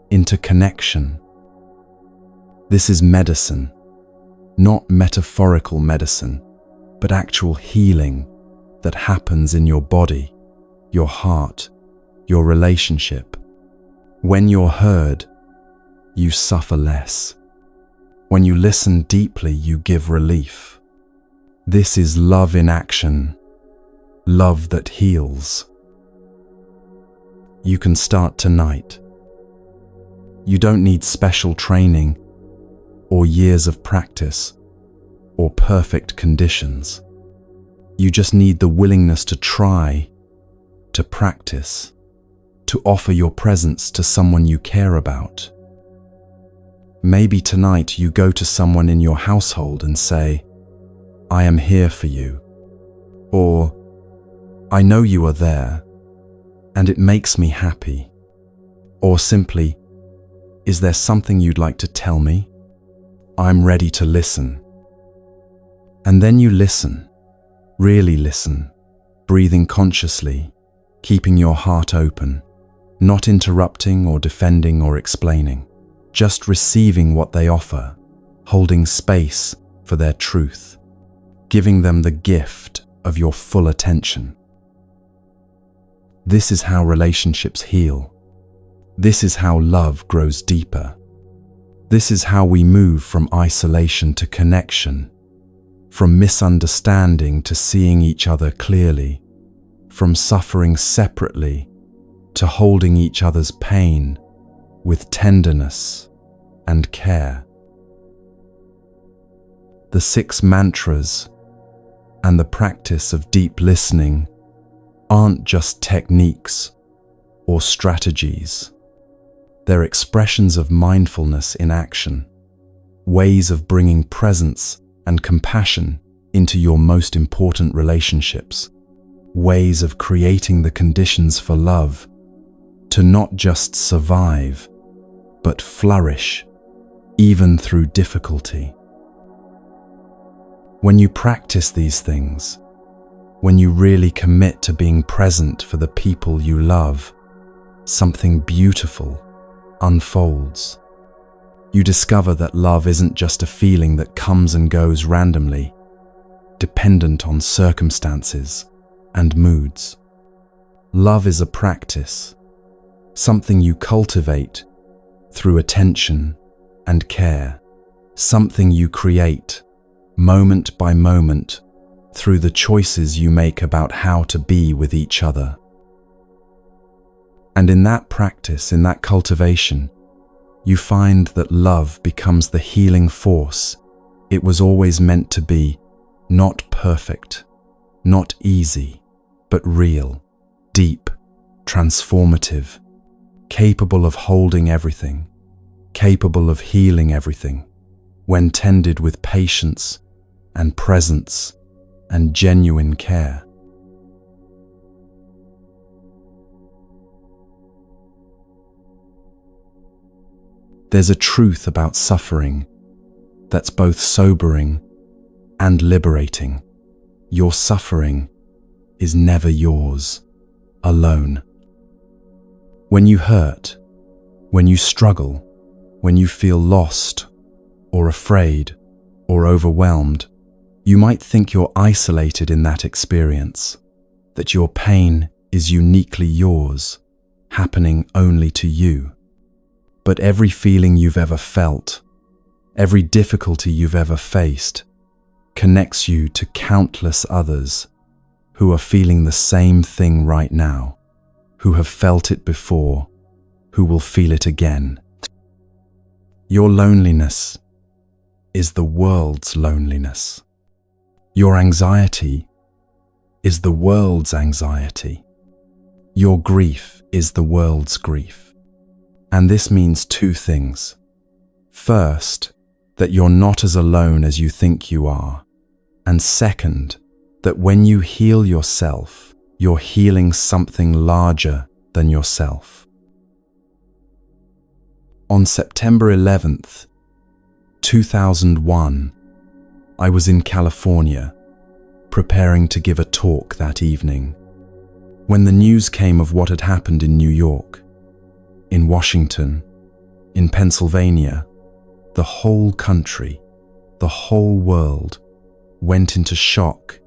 into connection. This is medicine, not metaphorical medicine, but actual healing that happens in your body, your heart, your relationship. When you're heard, you suffer less. When you listen deeply, you give relief. This is love in action, love that heals. You can start tonight. You don't need special training or years of practice or perfect conditions. You just need the willingness to try, to practice, to offer your presence to someone you care about. Maybe tonight you go to someone in your household and say, "I am here for you," or "I know you are there, and it makes me happy," or simply, "Is there something you'd like to tell me? I'm ready to listen." And then you listen, really listen, breathing consciously, keeping your heart open, not interrupting or defending or explaining, just receiving what they offer, holding space for their truth, giving them the gift of your full attention. This is how relationships heal. This is how love grows deeper. This is how we move from isolation to connection, from misunderstanding to seeing each other clearly, from suffering separately to holding each other's pain with tenderness and care. The 6 mantras and the practice of deep listening aren't just techniques or strategies. They're expressions of mindfulness in action, ways of bringing presence and compassion into your most important relationships, ways of creating the conditions for love to not just survive, but flourish, even through difficulty. When you practice these things, when you really commit to being present for the people you love, something beautiful unfolds. You discover that love isn't just a feeling that comes and goes randomly, dependent on circumstances and moods. Love is a practice, something you cultivate through attention and care, something you create moment by moment through the choices you make about how to be with each other. And in that practice, in that cultivation, you find that love becomes the healing force it was always meant to be, not perfect, not easy, but real, deep, transformative, capable of holding everything, capable of healing everything, when tended with patience and presence and genuine care. There's a truth about suffering that's both sobering and liberating. Your suffering is never yours alone. When you hurt, when you struggle, when you feel lost or afraid or overwhelmed, you might think you're isolated in that experience, that your pain is uniquely yours, happening only to you. But every feeling you've ever felt, every difficulty you've ever faced, connects you to countless others who are feeling the same thing right now, who have felt it before, who will feel it again. Your loneliness is the world's loneliness. Your anxiety is the world's anxiety. Your grief is the world's grief. And this means two things. First, that you're not as alone as you think you are. And second, that when you heal yourself, you're healing something larger than yourself. On September 11th, 2001, I was in California, preparing to give a talk that evening, when the news came of what had happened in New York, in Washington, in Pennsylvania. The whole country, the whole world went into shock,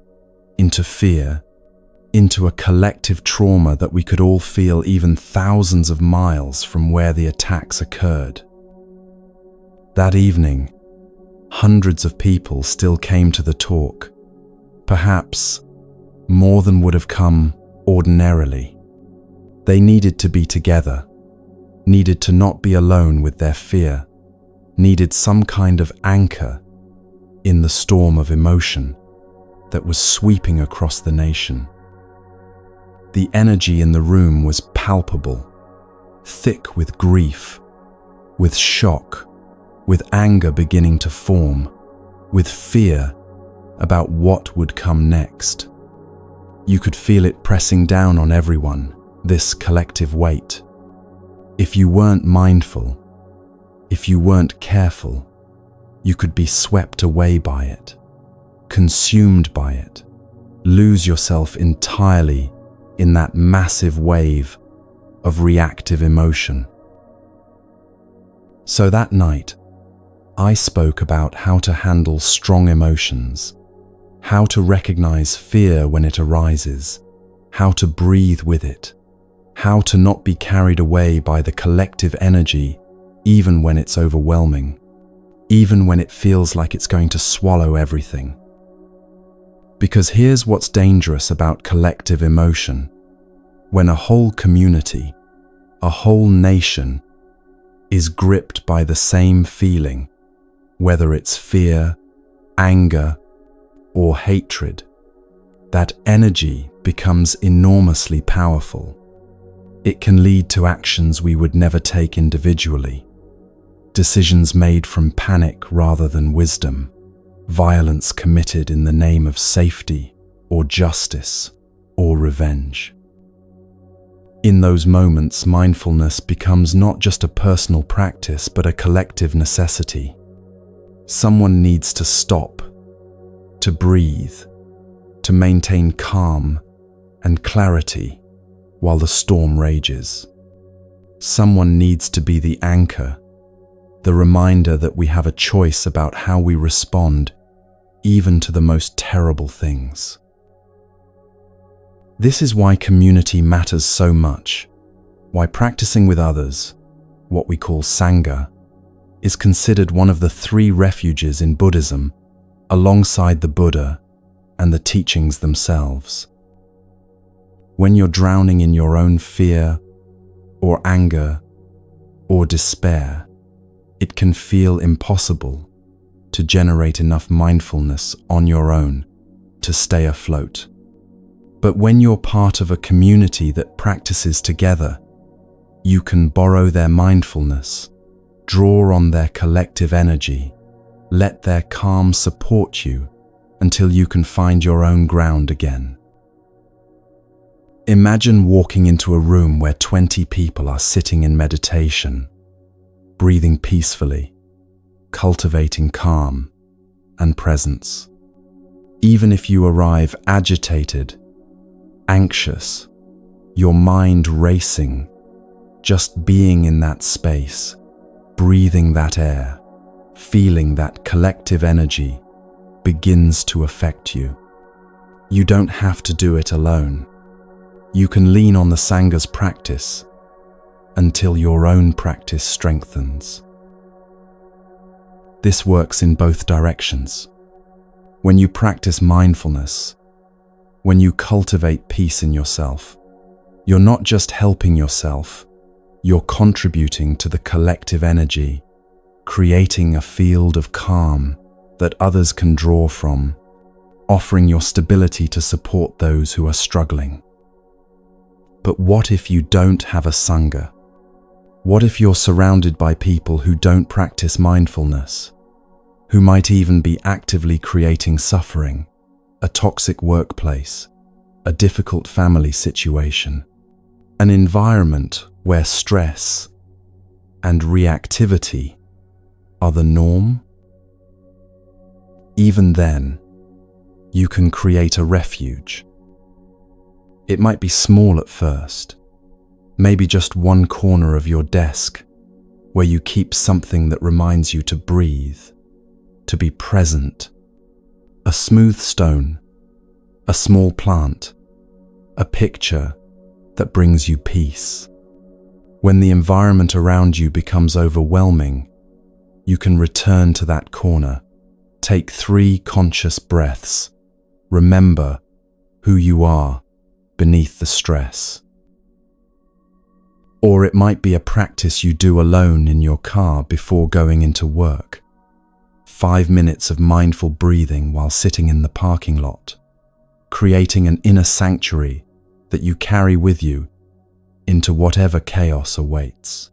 into fear, into a collective trauma that we could all feel even thousands of miles from where the attacks occurred. That evening, hundreds of people still came to the talk, perhaps more than would have come ordinarily. They needed to be together, needed to not be alone with their fear, needed some kind of anchor in the storm of emotion that was sweeping across the nation. The energy in the room was palpable, thick with grief, with shock, with anger beginning to form, with fear about what would come next. You could feel it pressing down on everyone, this collective weight. If you weren't mindful, if you weren't careful, you could be swept away by it, consumed by it, lose yourself entirely in that massive wave of reactive emotion. So that night, I spoke about how to handle strong emotions, how to recognize fear when it arises, how to breathe with it, how to not be carried away by the collective energy even when it's overwhelming, even when it feels like it's going to swallow everything. Because here's what's dangerous about collective emotion. When a whole community, a whole nation, is gripped by the same feeling, whether it's fear, anger, or hatred, that energy becomes enormously powerful. It can lead to actions we would never take individually, decisions made from panic rather than wisdom, violence committed in the name of safety or justice or revenge. In those moments, mindfulness becomes not just a personal practice but a collective necessity. Someone needs to stop, to breathe, to maintain calm and clarity while the storm rages. Someone needs to be the anchor, the reminder that we have a choice about how we respond even to the most terrible things. This is why community matters so much, why practicing with others, what we call Sangha, is considered one of the 3 refuges in Buddhism, alongside the Buddha and the teachings themselves. When you're drowning in your own fear, or anger or despair, it can feel impossible to generate enough mindfulness on your own to stay afloat. But when you're part of a community that practices together, you can borrow their mindfulness, draw on their collective energy, let their calm support you until you can find your own ground again. Imagine walking into a room where 20 people are sitting in meditation, breathing peacefully, cultivating calm and presence. Even if you arrive agitated, anxious, your mind racing, just being in that space, breathing that air, feeling that collective energy begins to affect you. You don't have to do it alone. You can lean on the Sangh's practice until your own practice strengthens. This works in both directions. When you practice mindfulness, when you cultivate peace in yourself, you're not just helping yourself, you're contributing to the collective energy, creating a field of calm that others can draw from, offering your stability to support those who are struggling. But what if you don't have a Sangha? What if you're surrounded by people who don't practice mindfulness, who might even be actively creating suffering, a toxic workplace, a difficult family situation, an environment where stress and reactivity are the norm? Even then, you can create a refuge. It might be small at first, maybe just one corner of your desk where you keep something that reminds you to breathe, to be present. A smooth stone, a small plant, a picture that brings you peace. When the environment around you becomes overwhelming, you can return to that corner, take 3 conscious breaths, remember who you are beneath the stress. Or it might be a practice you do alone in your car before going into work. 5 minutes of mindful breathing while sitting in the parking lot, creating an inner sanctuary that you carry with you into whatever chaos awaits.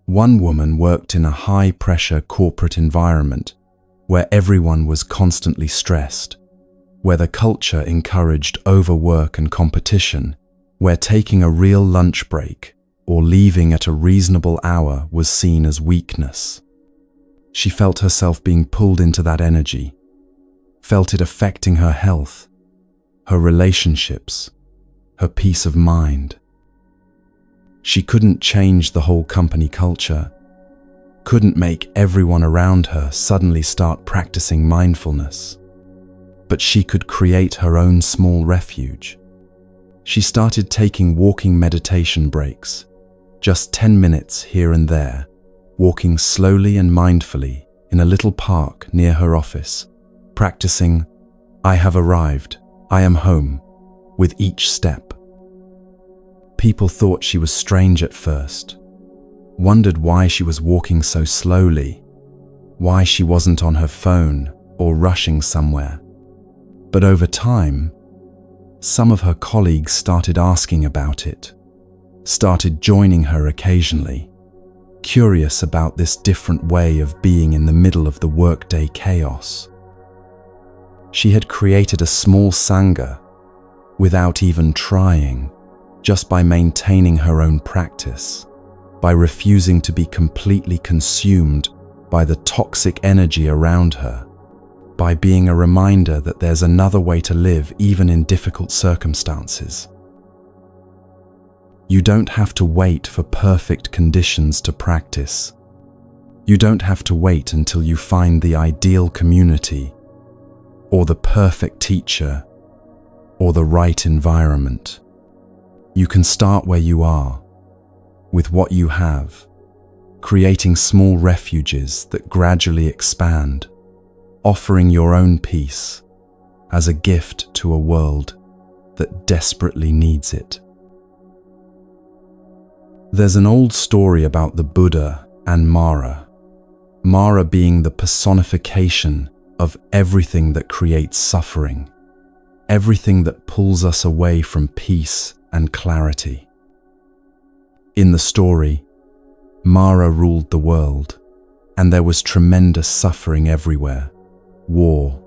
One woman worked in a high-pressure corporate environment where everyone was constantly stressed, where the culture encouraged overwork and competition, where taking a real lunch break or leaving at a reasonable hour was seen as weakness. She felt herself being pulled into that energy, felt it affecting her health, her relationships, her peace of mind. She couldn't change the whole company culture, couldn't make everyone around her suddenly start practicing mindfulness, but she could create her own small refuge. She started taking walking meditation breaks, just 10 minutes here and there, walking slowly and mindfully in a little park near her office, practicing, "I have arrived, I am home," with each step. People thought she was strange at first, wondered why she was walking so slowly, why she wasn't on her phone or rushing somewhere. But over time, some of her colleagues started asking about it, started joining her occasionally, curious about this different way of being in the middle of the workday chaos. She had created a small Sangha without even trying, just by maintaining her own practice, by refusing to be completely consumed by the toxic energy around her, by being a reminder that there's another way to live even in difficult circumstances. You don't have to wait for perfect conditions to practice. You don't have to wait until you find the ideal community, or the perfect teacher, or the right environment. You can start where you are, with what you have, creating small refuges that gradually expand, offering your own peace as a gift to a world that desperately needs it. There's an old story about the Buddha and Mara. Mara being the personification of everything that creates suffering, everything that pulls us away from peace and clarity. In the story, Mara ruled the world, and there was tremendous suffering everywhere. War,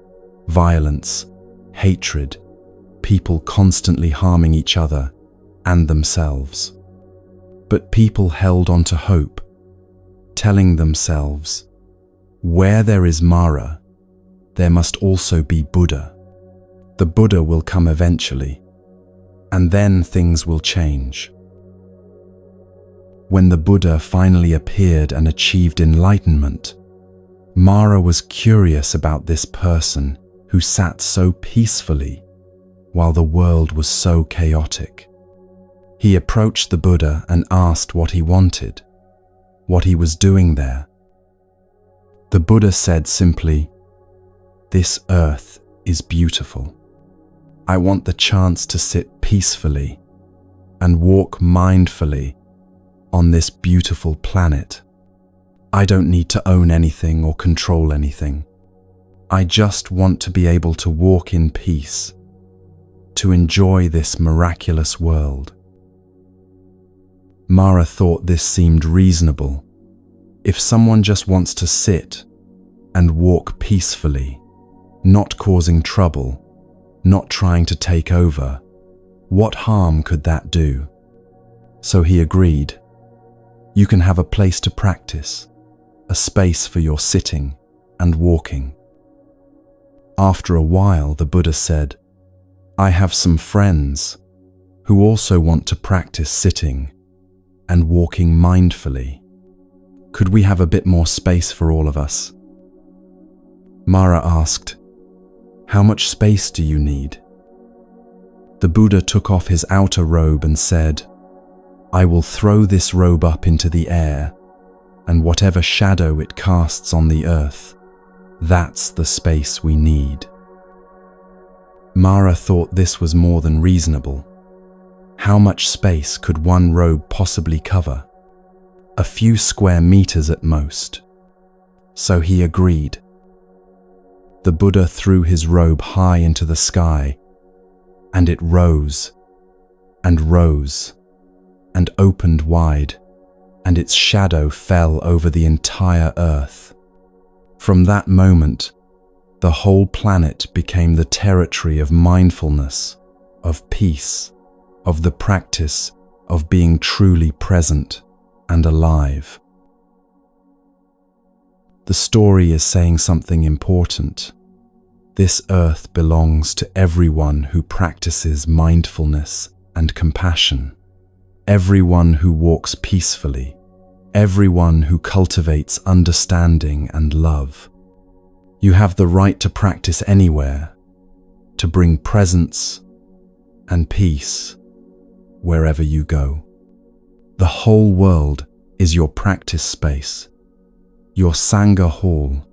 violence, hatred, people constantly harming each other and themselves. But people held on to hope, telling themselves, where there is Mara, there must also be Buddha. The Buddha will come eventually, and then things will change. When the Buddha finally appeared and achieved enlightenment, Mara was curious about this person who sat so peacefully while the world was so chaotic. He approached the Buddha and asked what he wanted, what he was doing there. The Buddha said simply, "This earth is beautiful. I want the chance to sit peacefully and walk mindfully on this beautiful planet. I don't need to own anything or control anything. I just want to be able to walk in peace, to enjoy this miraculous world." Mara thought this seemed reasonable. If someone just wants to sit and walk peacefully, not causing trouble, not trying to take over, what harm could that do? So he agreed. You can have a place to practice, a space for your sitting and walking. After a while, the Buddha said, I have some friends who also want to practice sitting and walking mindfully. Could we have a bit more space for all of us? Mara asked, How much space do you need? The Buddha took off his outer robe and said, I will throw this robe up into the air, and whatever shadow it casts on the earth, that's the space we need. Mara thought this was more than reasonable. How much space could one robe possibly cover? A few square meters at most. So he agreed. The Buddha threw his robe high into the sky, and it rose and rose and opened wide, and its shadow fell over the entire earth. From that moment, the whole planet became the territory of mindfulness, of peace, of the practice of being truly present and alive. The story is saying something important. This earth belongs to everyone who practices mindfulness and compassion, everyone who walks peacefully, everyone who cultivates understanding and love. You have the right to practice anywhere, to bring presence and peace wherever you go. The whole world is your practice space, your Sangha hall,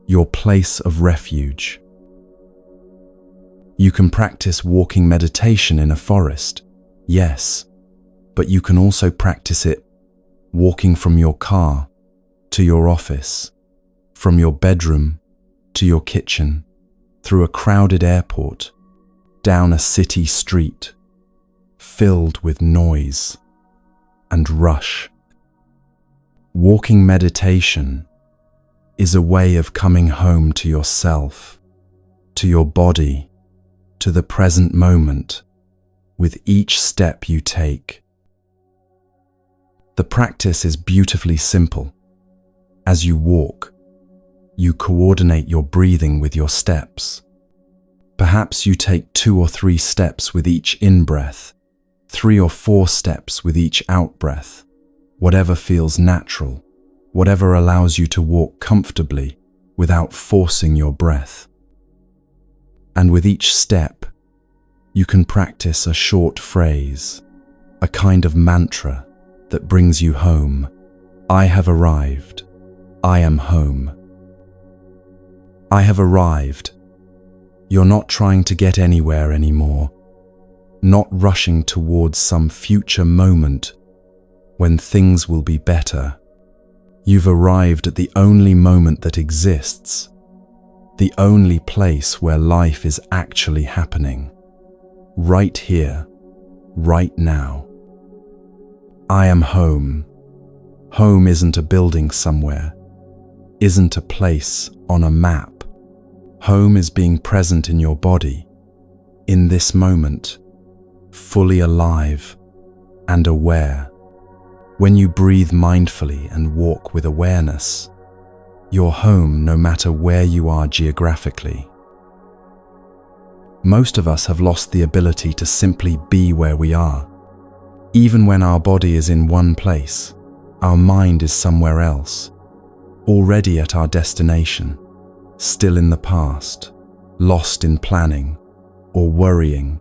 your place of refuge. You can practice walking meditation in a forest, yes, but you can also practice it walking from your car to your office, from your bedroom to your kitchen, through a crowded airport, down a city street, filled with noise and rush. Walking meditation is a way of coming home to yourself, to your body, to the present moment, with each step you take. The practice is beautifully simple. As you walk, you coordinate your breathing with your steps. Perhaps you take 2 or 3 steps with each in-breath, 3 or 4 steps with each out-breath, whatever feels natural, whatever allows you to walk comfortably without forcing your breath. And with each step, you can practice a short phrase, a kind of mantra that brings you home. I have arrived. I am home. I have arrived. You're not trying to get anywhere anymore, not rushing towards some future moment. when things will be better. You've arrived at the only moment that exists, the only place where life is actually happening. Right here, right now. I am home. Home isn't a building somewhere, isn't a place on a map. Home is being present in your body, in this moment, fully alive and aware. When you breathe mindfully and walk with awareness, you're home no matter where you are geographically. Most of us have lost the ability to simply be where we are. Even when our body is in one place, our mind is somewhere else, already at our destination, still in the past, lost in planning, or worrying,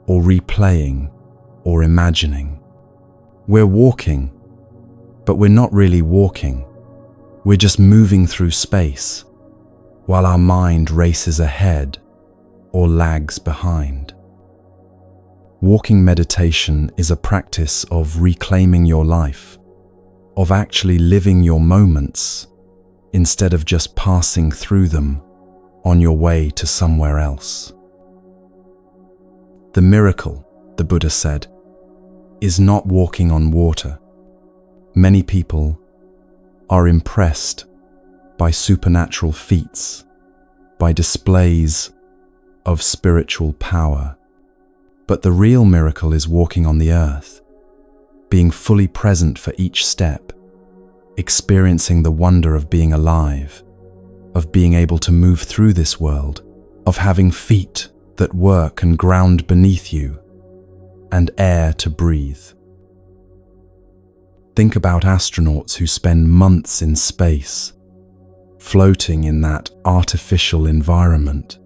or replaying, or imagining. We're walking, but we're not really walking. We're just moving through space, while our mind races ahead or lags behind. Walking meditation is a practice of reclaiming your life, of actually living your moments instead of just passing through them on your way to somewhere else. The miracle, the Buddha said, is not walking on water. Many people are impressed by supernatural feats, by displays of spiritual power. But the real miracle is walking on the earth, being fully present for each step, experiencing the wonder of being alive, of being able to move through this world, of having feet that work and ground beneath you, and air to breathe. Think about astronauts who spend months in space, floating in that artificial environment,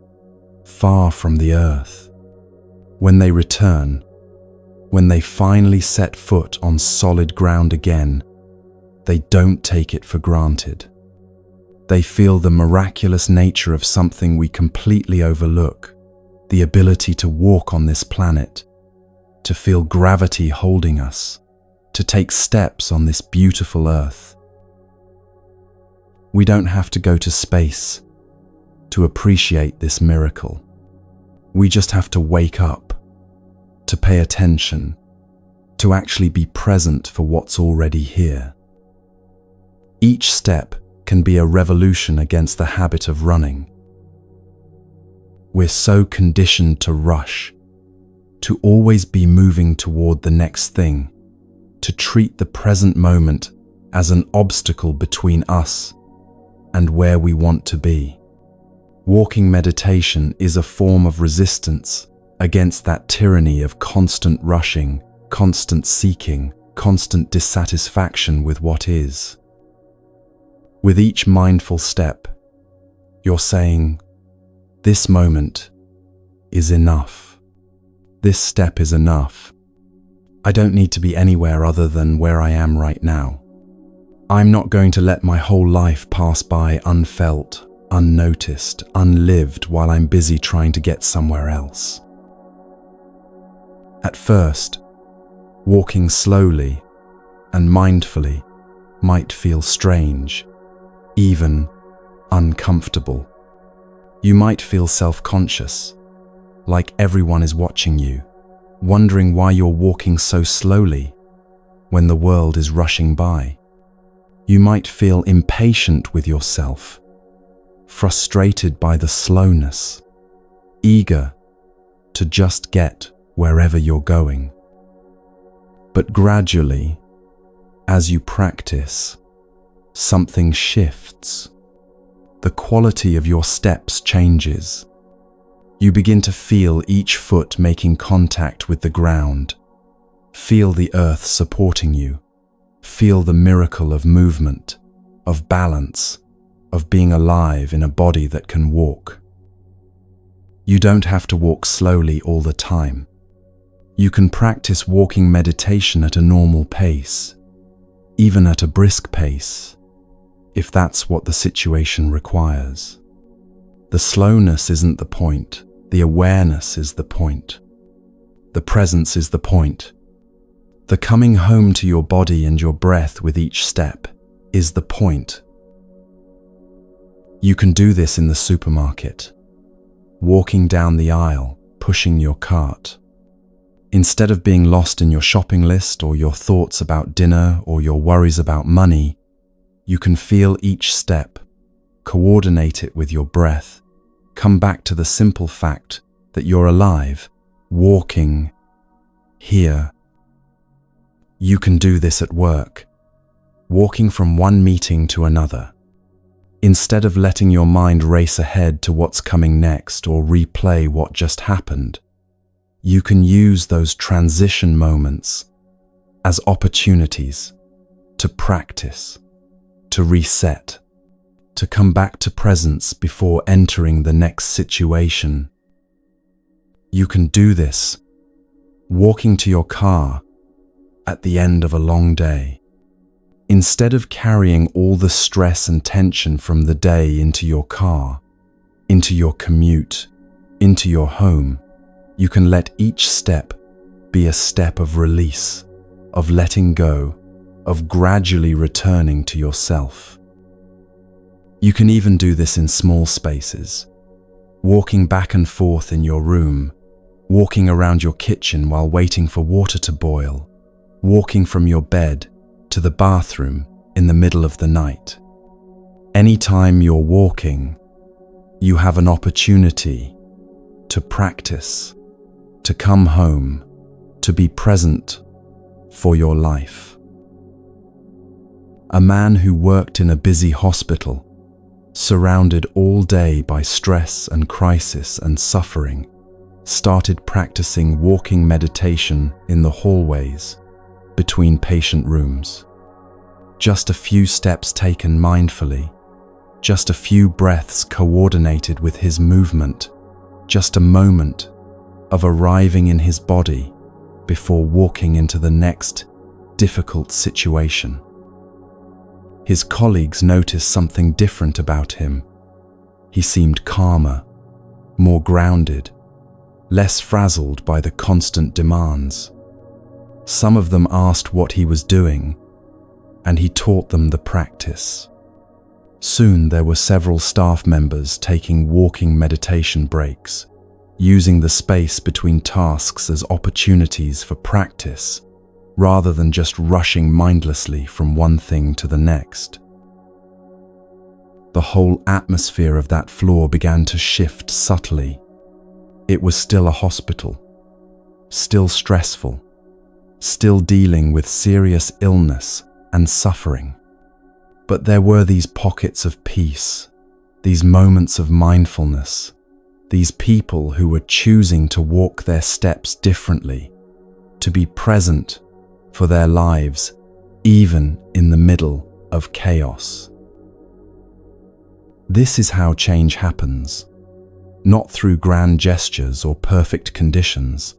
far from the earth. When they return, when they finally set foot on solid ground again, they don't take it for granted. They feel the miraculous nature of something we completely overlook, the ability to walk on this planet, to feel gravity holding us, to take steps on this beautiful earth. We don't have to go to space to appreciate this miracle. We just have to wake up, to pay attention, to actually be present for what's already here. Each step can be a revolution against the habit of running. We're so conditioned to rush, to always be moving toward the next thing, to treat the present moment as an obstacle between us and where we want to be. Walking meditation is a form of resistance against that tyranny of constant rushing, constant seeking, constant dissatisfaction with what is. With each mindful step, you're saying, this moment is enough. This step is enough. I don't need to be anywhere other than where I am right now. I'm not going to let my whole life pass by unfelt, unnoticed, unlived while I'm busy trying to get somewhere else. At first, walking slowly and mindfully might feel strange, even uncomfortable. You might feel self-conscious, like everyone is watching you, wondering why you're walking so slowly when the world is rushing by. You might feel impatient with yourself, frustrated by the slowness, eager to just get wherever you're going. But gradually, as you practice, something shifts. The quality of your steps changes. You begin to feel each foot making contact with the ground. Feel the earth supporting you. Feel the miracle of movement, of balance, of being alive in a body that can walk. You don't have to walk slowly all the time. You can practice walking meditation at a normal pace, even at a brisk pace, if that's what the situation requires. The slowness isn't the point, the awareness is the point. The presence is the point. The coming home to your body and your breath with each step is the point. You can do this in the supermarket, walking down the aisle, pushing your cart. Instead of being lost in your shopping list or your thoughts about dinner or your worries about money, you can feel each step, coordinate it with your breath, come back to the simple fact that you're alive, walking here. You can do this at work, walking from one meeting to another. Instead of letting your mind race ahead to what's coming next or replay what just happened, you can use those transition moments as opportunities to practice, to reset, to come back to presence before entering the next situation. You can do this walking to your car at the end of a long day. Instead of carrying all the stress and tension from the day into your car, into your commute, into your home, you can let each step be a step of release, of letting go, of gradually returning to yourself. You can even do this in small spaces, walking back and forth in your room, walking around your kitchen while waiting for water to boil, walking from your bed to the bathroom in the middle of the night. Anytime you're walking, you have an opportunity to practice, to come home, to be present for your life. A man who worked in a busy hospital, surrounded all day by stress and crisis and suffering, started practicing walking meditation in the hallways between patient rooms. Just a few steps taken mindfully, just a few breaths coordinated with his movement, just a moment of arriving in his body before walking into the next difficult situation. His colleagues noticed something different about him. He seemed calmer, more grounded, less frazzled by the constant demands. Some of them asked what he was doing, and he taught them the practice. Soon there were several staff members taking walking meditation breaks, using the space between tasks as opportunities for practice, rather than just rushing mindlessly from one thing to the next. The whole atmosphere of that floor began to shift subtly. It was still a hospital, still stressful, still dealing with serious illness and suffering. But there were these pockets of peace, these moments of mindfulness, these people who were choosing to walk their steps differently, to be present for their lives, even in the middle of chaos. This is how change happens, not through grand gestures or perfect conditions,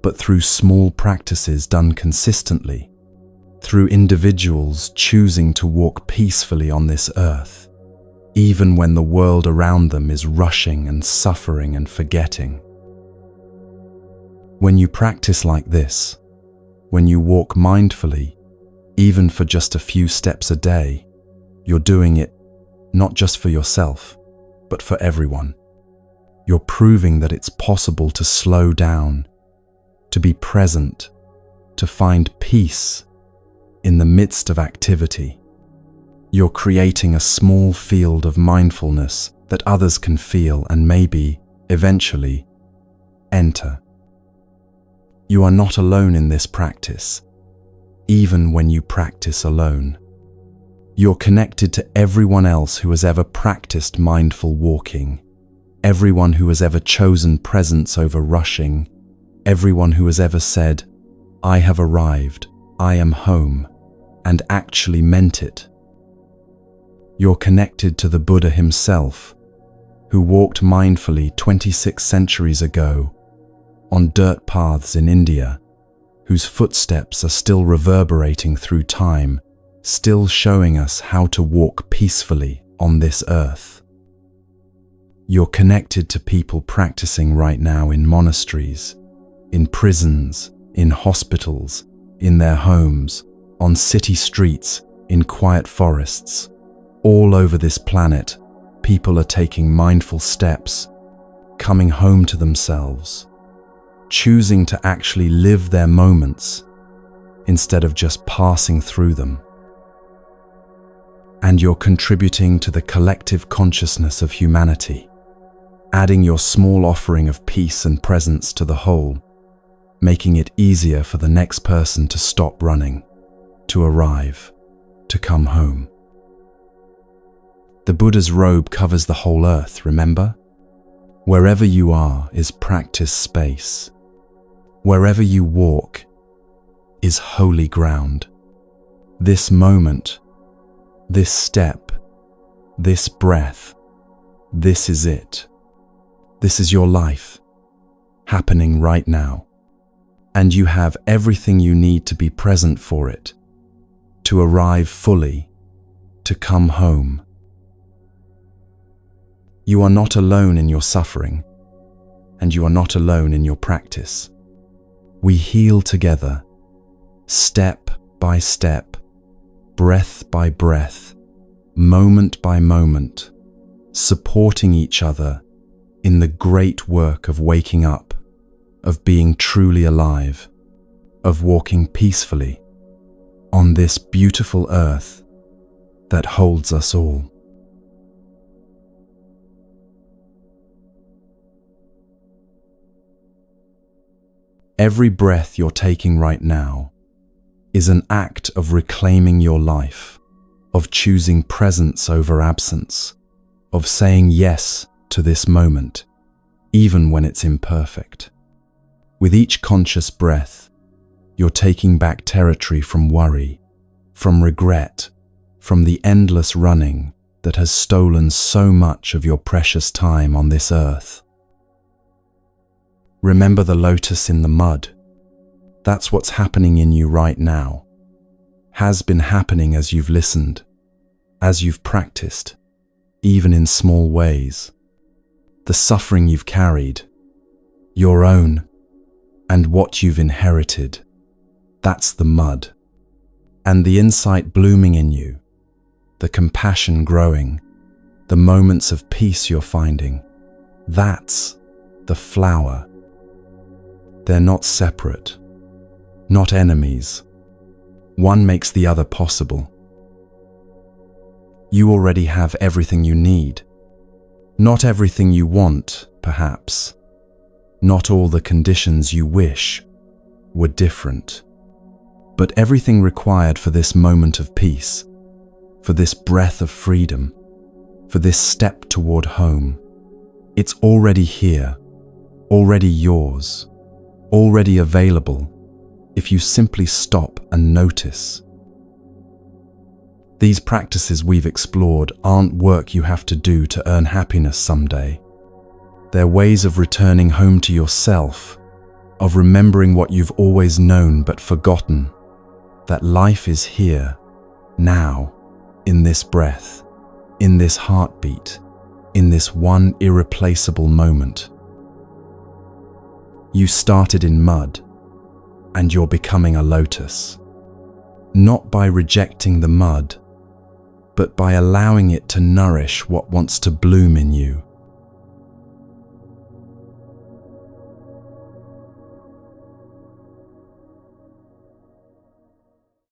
but through small practices done consistently, through individuals choosing to walk peacefully on this earth, even when the world around them is rushing and suffering and forgetting. When you practice like this, when you walk mindfully, even for just a few steps a day, you're doing it not just for yourself, but for everyone. You're proving that it's possible to slow down, to be present, to find peace in the midst of activity. You're creating a small field of mindfulness that others can feel and maybe, eventually, enter. You are not alone in this practice, even when you practice alone. You're connected to everyone else who has ever practiced mindful walking, everyone who has ever chosen presence over rushing, everyone who has ever said, "I have arrived, I am home," and actually meant it. You're connected to the Buddha himself, who walked mindfully 26 centuries ago on dirt paths in India, whose footsteps are still reverberating through time, still showing us how to walk peacefully on this earth. You're connected to people practicing right now in monasteries, in prisons, in hospitals, in their homes, on city streets, in quiet forests. All over this planet, people are taking mindful steps, coming home to themselves, choosing to actually live their moments instead of just passing through them. And you're contributing to the collective consciousness of humanity, adding your small offering of peace and presence to the whole, making it easier for the next person to stop running, to arrive, to come home. The Buddha's robe covers the whole earth, remember? Wherever you are is practice space. Wherever you walk is holy ground. This moment, this step, this breath, this is it. This is your life, happening right now. And you have everything you need to be present for it, to arrive fully, to come home. You are not alone in your suffering, and you are not alone in your practice. We heal together, step by step, breath by breath, moment by moment, supporting each other in the great work of waking up, of being truly alive, of walking peacefully on this beautiful earth that holds us all. Every breath you're taking right now is an act of reclaiming your life, of choosing presence over absence, of saying yes to this moment, even when it's imperfect. With each conscious breath, you're taking back territory from worry, from regret, from the endless running that has stolen so much of your precious time on this earth. Remember the lotus in the mud. That's what's happening in you right now. Has been happening as you've listened, as you've practiced, even in small ways. The suffering you've carried, your own, and what you've inherited, that's the mud. And the insight blooming in you, the compassion growing, the moments of peace you're finding, that's the flower. They're not separate, not enemies. One makes the other possible. You already have everything you need. Not everything you want, perhaps. Not all the conditions you wish were different. But everything required for this moment of peace, for this breath of freedom, for this step toward home, it's already here, already yours, already available if you simply stop and notice. These practices we've explored aren't work you have to do to earn happiness someday. They're ways of returning home to yourself, of remembering what you've always known but forgotten, that life is here, now, in this breath, in this heartbeat, in this one irreplaceable moment. You started in mud, and you're becoming a lotus. Not by rejecting the mud, but by allowing it to nourish what wants to bloom in you.